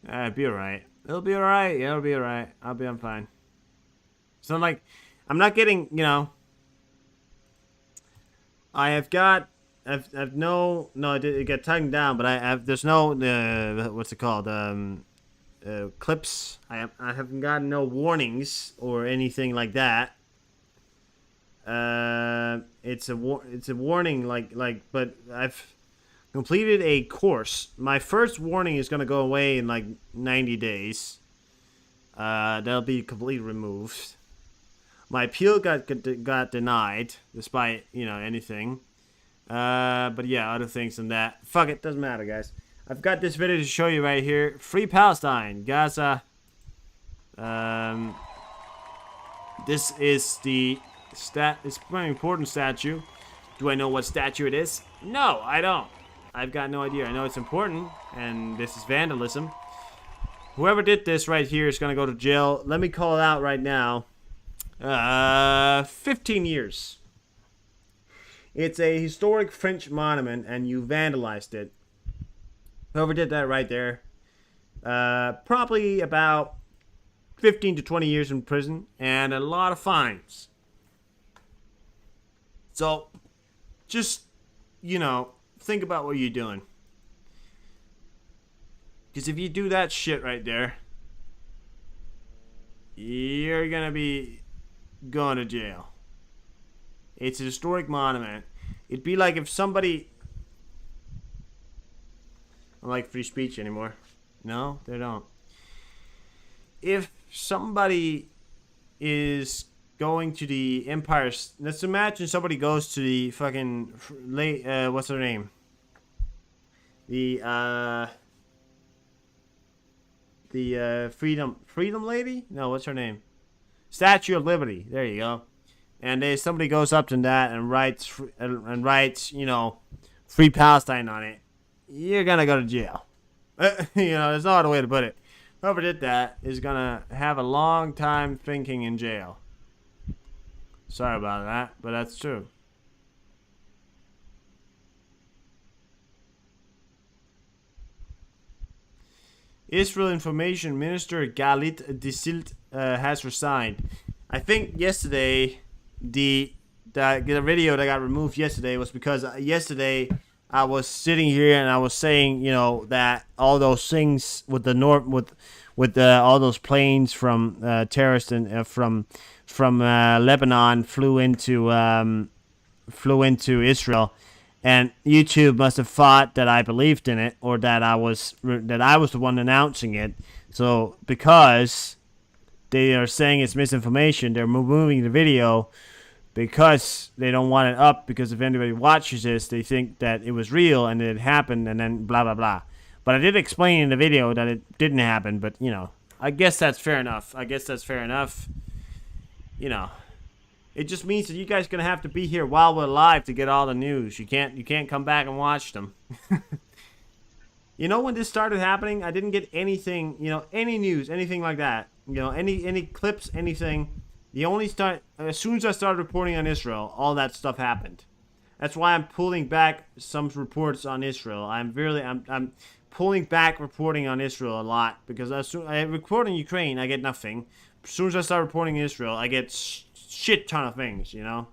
It'll be alright. It'll be alright. Yeah, it'll be alright. I'm fine. So like, I'm not getting, you know. I've no, it got taken down, but there's no, what's it called, clips. I haven't gotten no warnings or anything like that. It's a warning, but I've completed a course. My first warning is gonna go away in like 90 days. That'll be completely removed. My appeal got denied, despite, you know, anything. But yeah, other things than that. Fuck it, doesn't matter, guys. I've got this video to show you right here. Free Palestine, Gaza. This is the it's a very important statue. Do I know what statue it is? No, I don't. I've got no idea. I know it's important, and this is vandalism. Whoever did this right here is gonna go to jail. Let me call it out right now. 15 years. It's a historic French monument, and you vandalized it. Whoever did that right there, probably about 15 to 20 years in prison and a lot of fines. So, just, you know, think about what you're doing. Because if you do that shit right there, you're gonna be going to jail. It's a historic monument. It'd be like if somebody... I don't like free speech anymore. No, they don't. If somebody is going to the Empire... Let's imagine somebody goes to the fucking... what's her name? The Freedom Lady? No, what's her name? Statue of Liberty. There you go. And somebody goes up to that and writes, you know, Free Palestine on it. You're gonna go to jail. You know, there's no other way to put it. Whoever did that is gonna have a long time thinking in jail. Sorry about that, but that's true. Israel Information Minister Galit Disilt has resigned. I think yesterday the video that got removed yesterday was because yesterday I was sitting here and I was saying, you know, that all those things with the with all those planes from terrorists and from Lebanon flew into Israel, and YouTube must have thought that I believed in it, or that I was the one announcing it. So because they are saying it's misinformation, they're removing the video because they don't want it up, because if anybody watches this, they think that it was real and it happened, and then blah blah blah. But I did explain in the video that it didn't happen, but you know, I guess that's fair enough. You know, it just means that you guys are gonna have to be here while we're live to get all the news. You can't come back and watch them. You know, when this started happening, I didn't get anything, you know, any news, anything like that. You know, any clips, anything. As soon as I started reporting on Israel, all that stuff happened. That's why I'm pulling back some reports on Israel. I'm pulling back reporting on Israel a lot, because as soon I report on Ukraine, I get nothing. As soon as I start reporting Israel, I get shit ton of things, you know.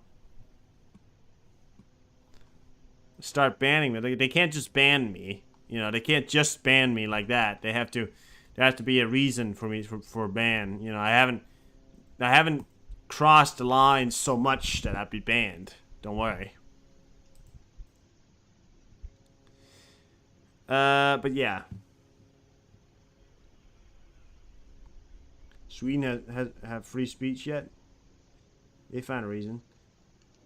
Start banning me. They can't just ban me. You know, they can't just ban me like that. There has to be a reason for me for ban. You know, I haven't crossed the line so much that I'd be banned. Don't worry. But yeah. Sweden have free speech yet? They found a reason.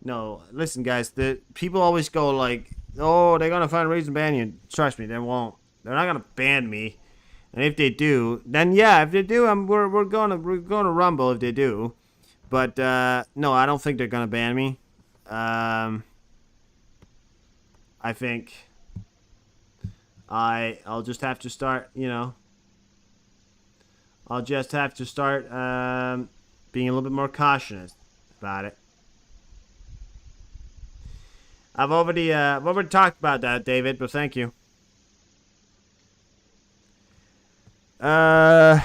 No, listen, guys. The people always go like, "Oh, they're gonna find a reason to ban you." Trust me, they won't. They're not gonna ban me. And if they do, then yeah, if they do, we're gonna rumble if they do. But no, I don't think they're gonna ban me. I think I'll just have to start, you know. I'll just have to start being a little bit more cautious about it. I've already talked about that, David, but thank you. Guys,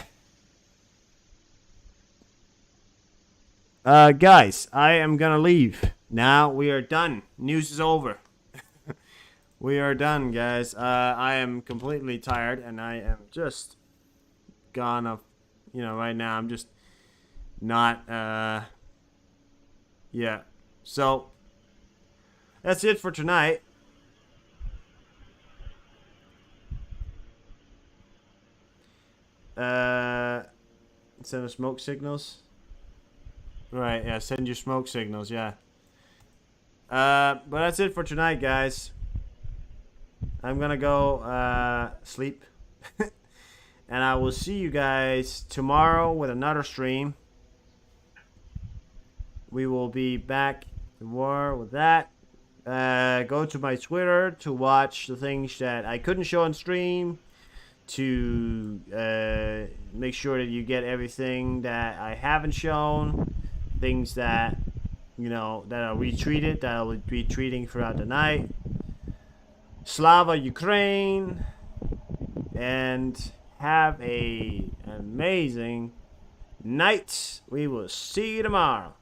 I am gonna leave. Now we are done. News is over. We are done, guys. I am completely tired, and I am just gonna, you know, right now I'm just not, yeah. So, that's it for tonight. Send the smoke signals. Right, yeah, send your smoke signals, yeah. But that's it for tonight, guys. I'm gonna go sleep. And I will see you guys tomorrow with another stream. We will be back tomorrow with that. Go to my Twitter to watch the things that I couldn't show on stream, to make sure that you get everything that I haven't shown, things that, you know, that are retweeted, that I will be tweeting throughout the night. Slava Ukraine, and have an amazing night. We will see you tomorrow.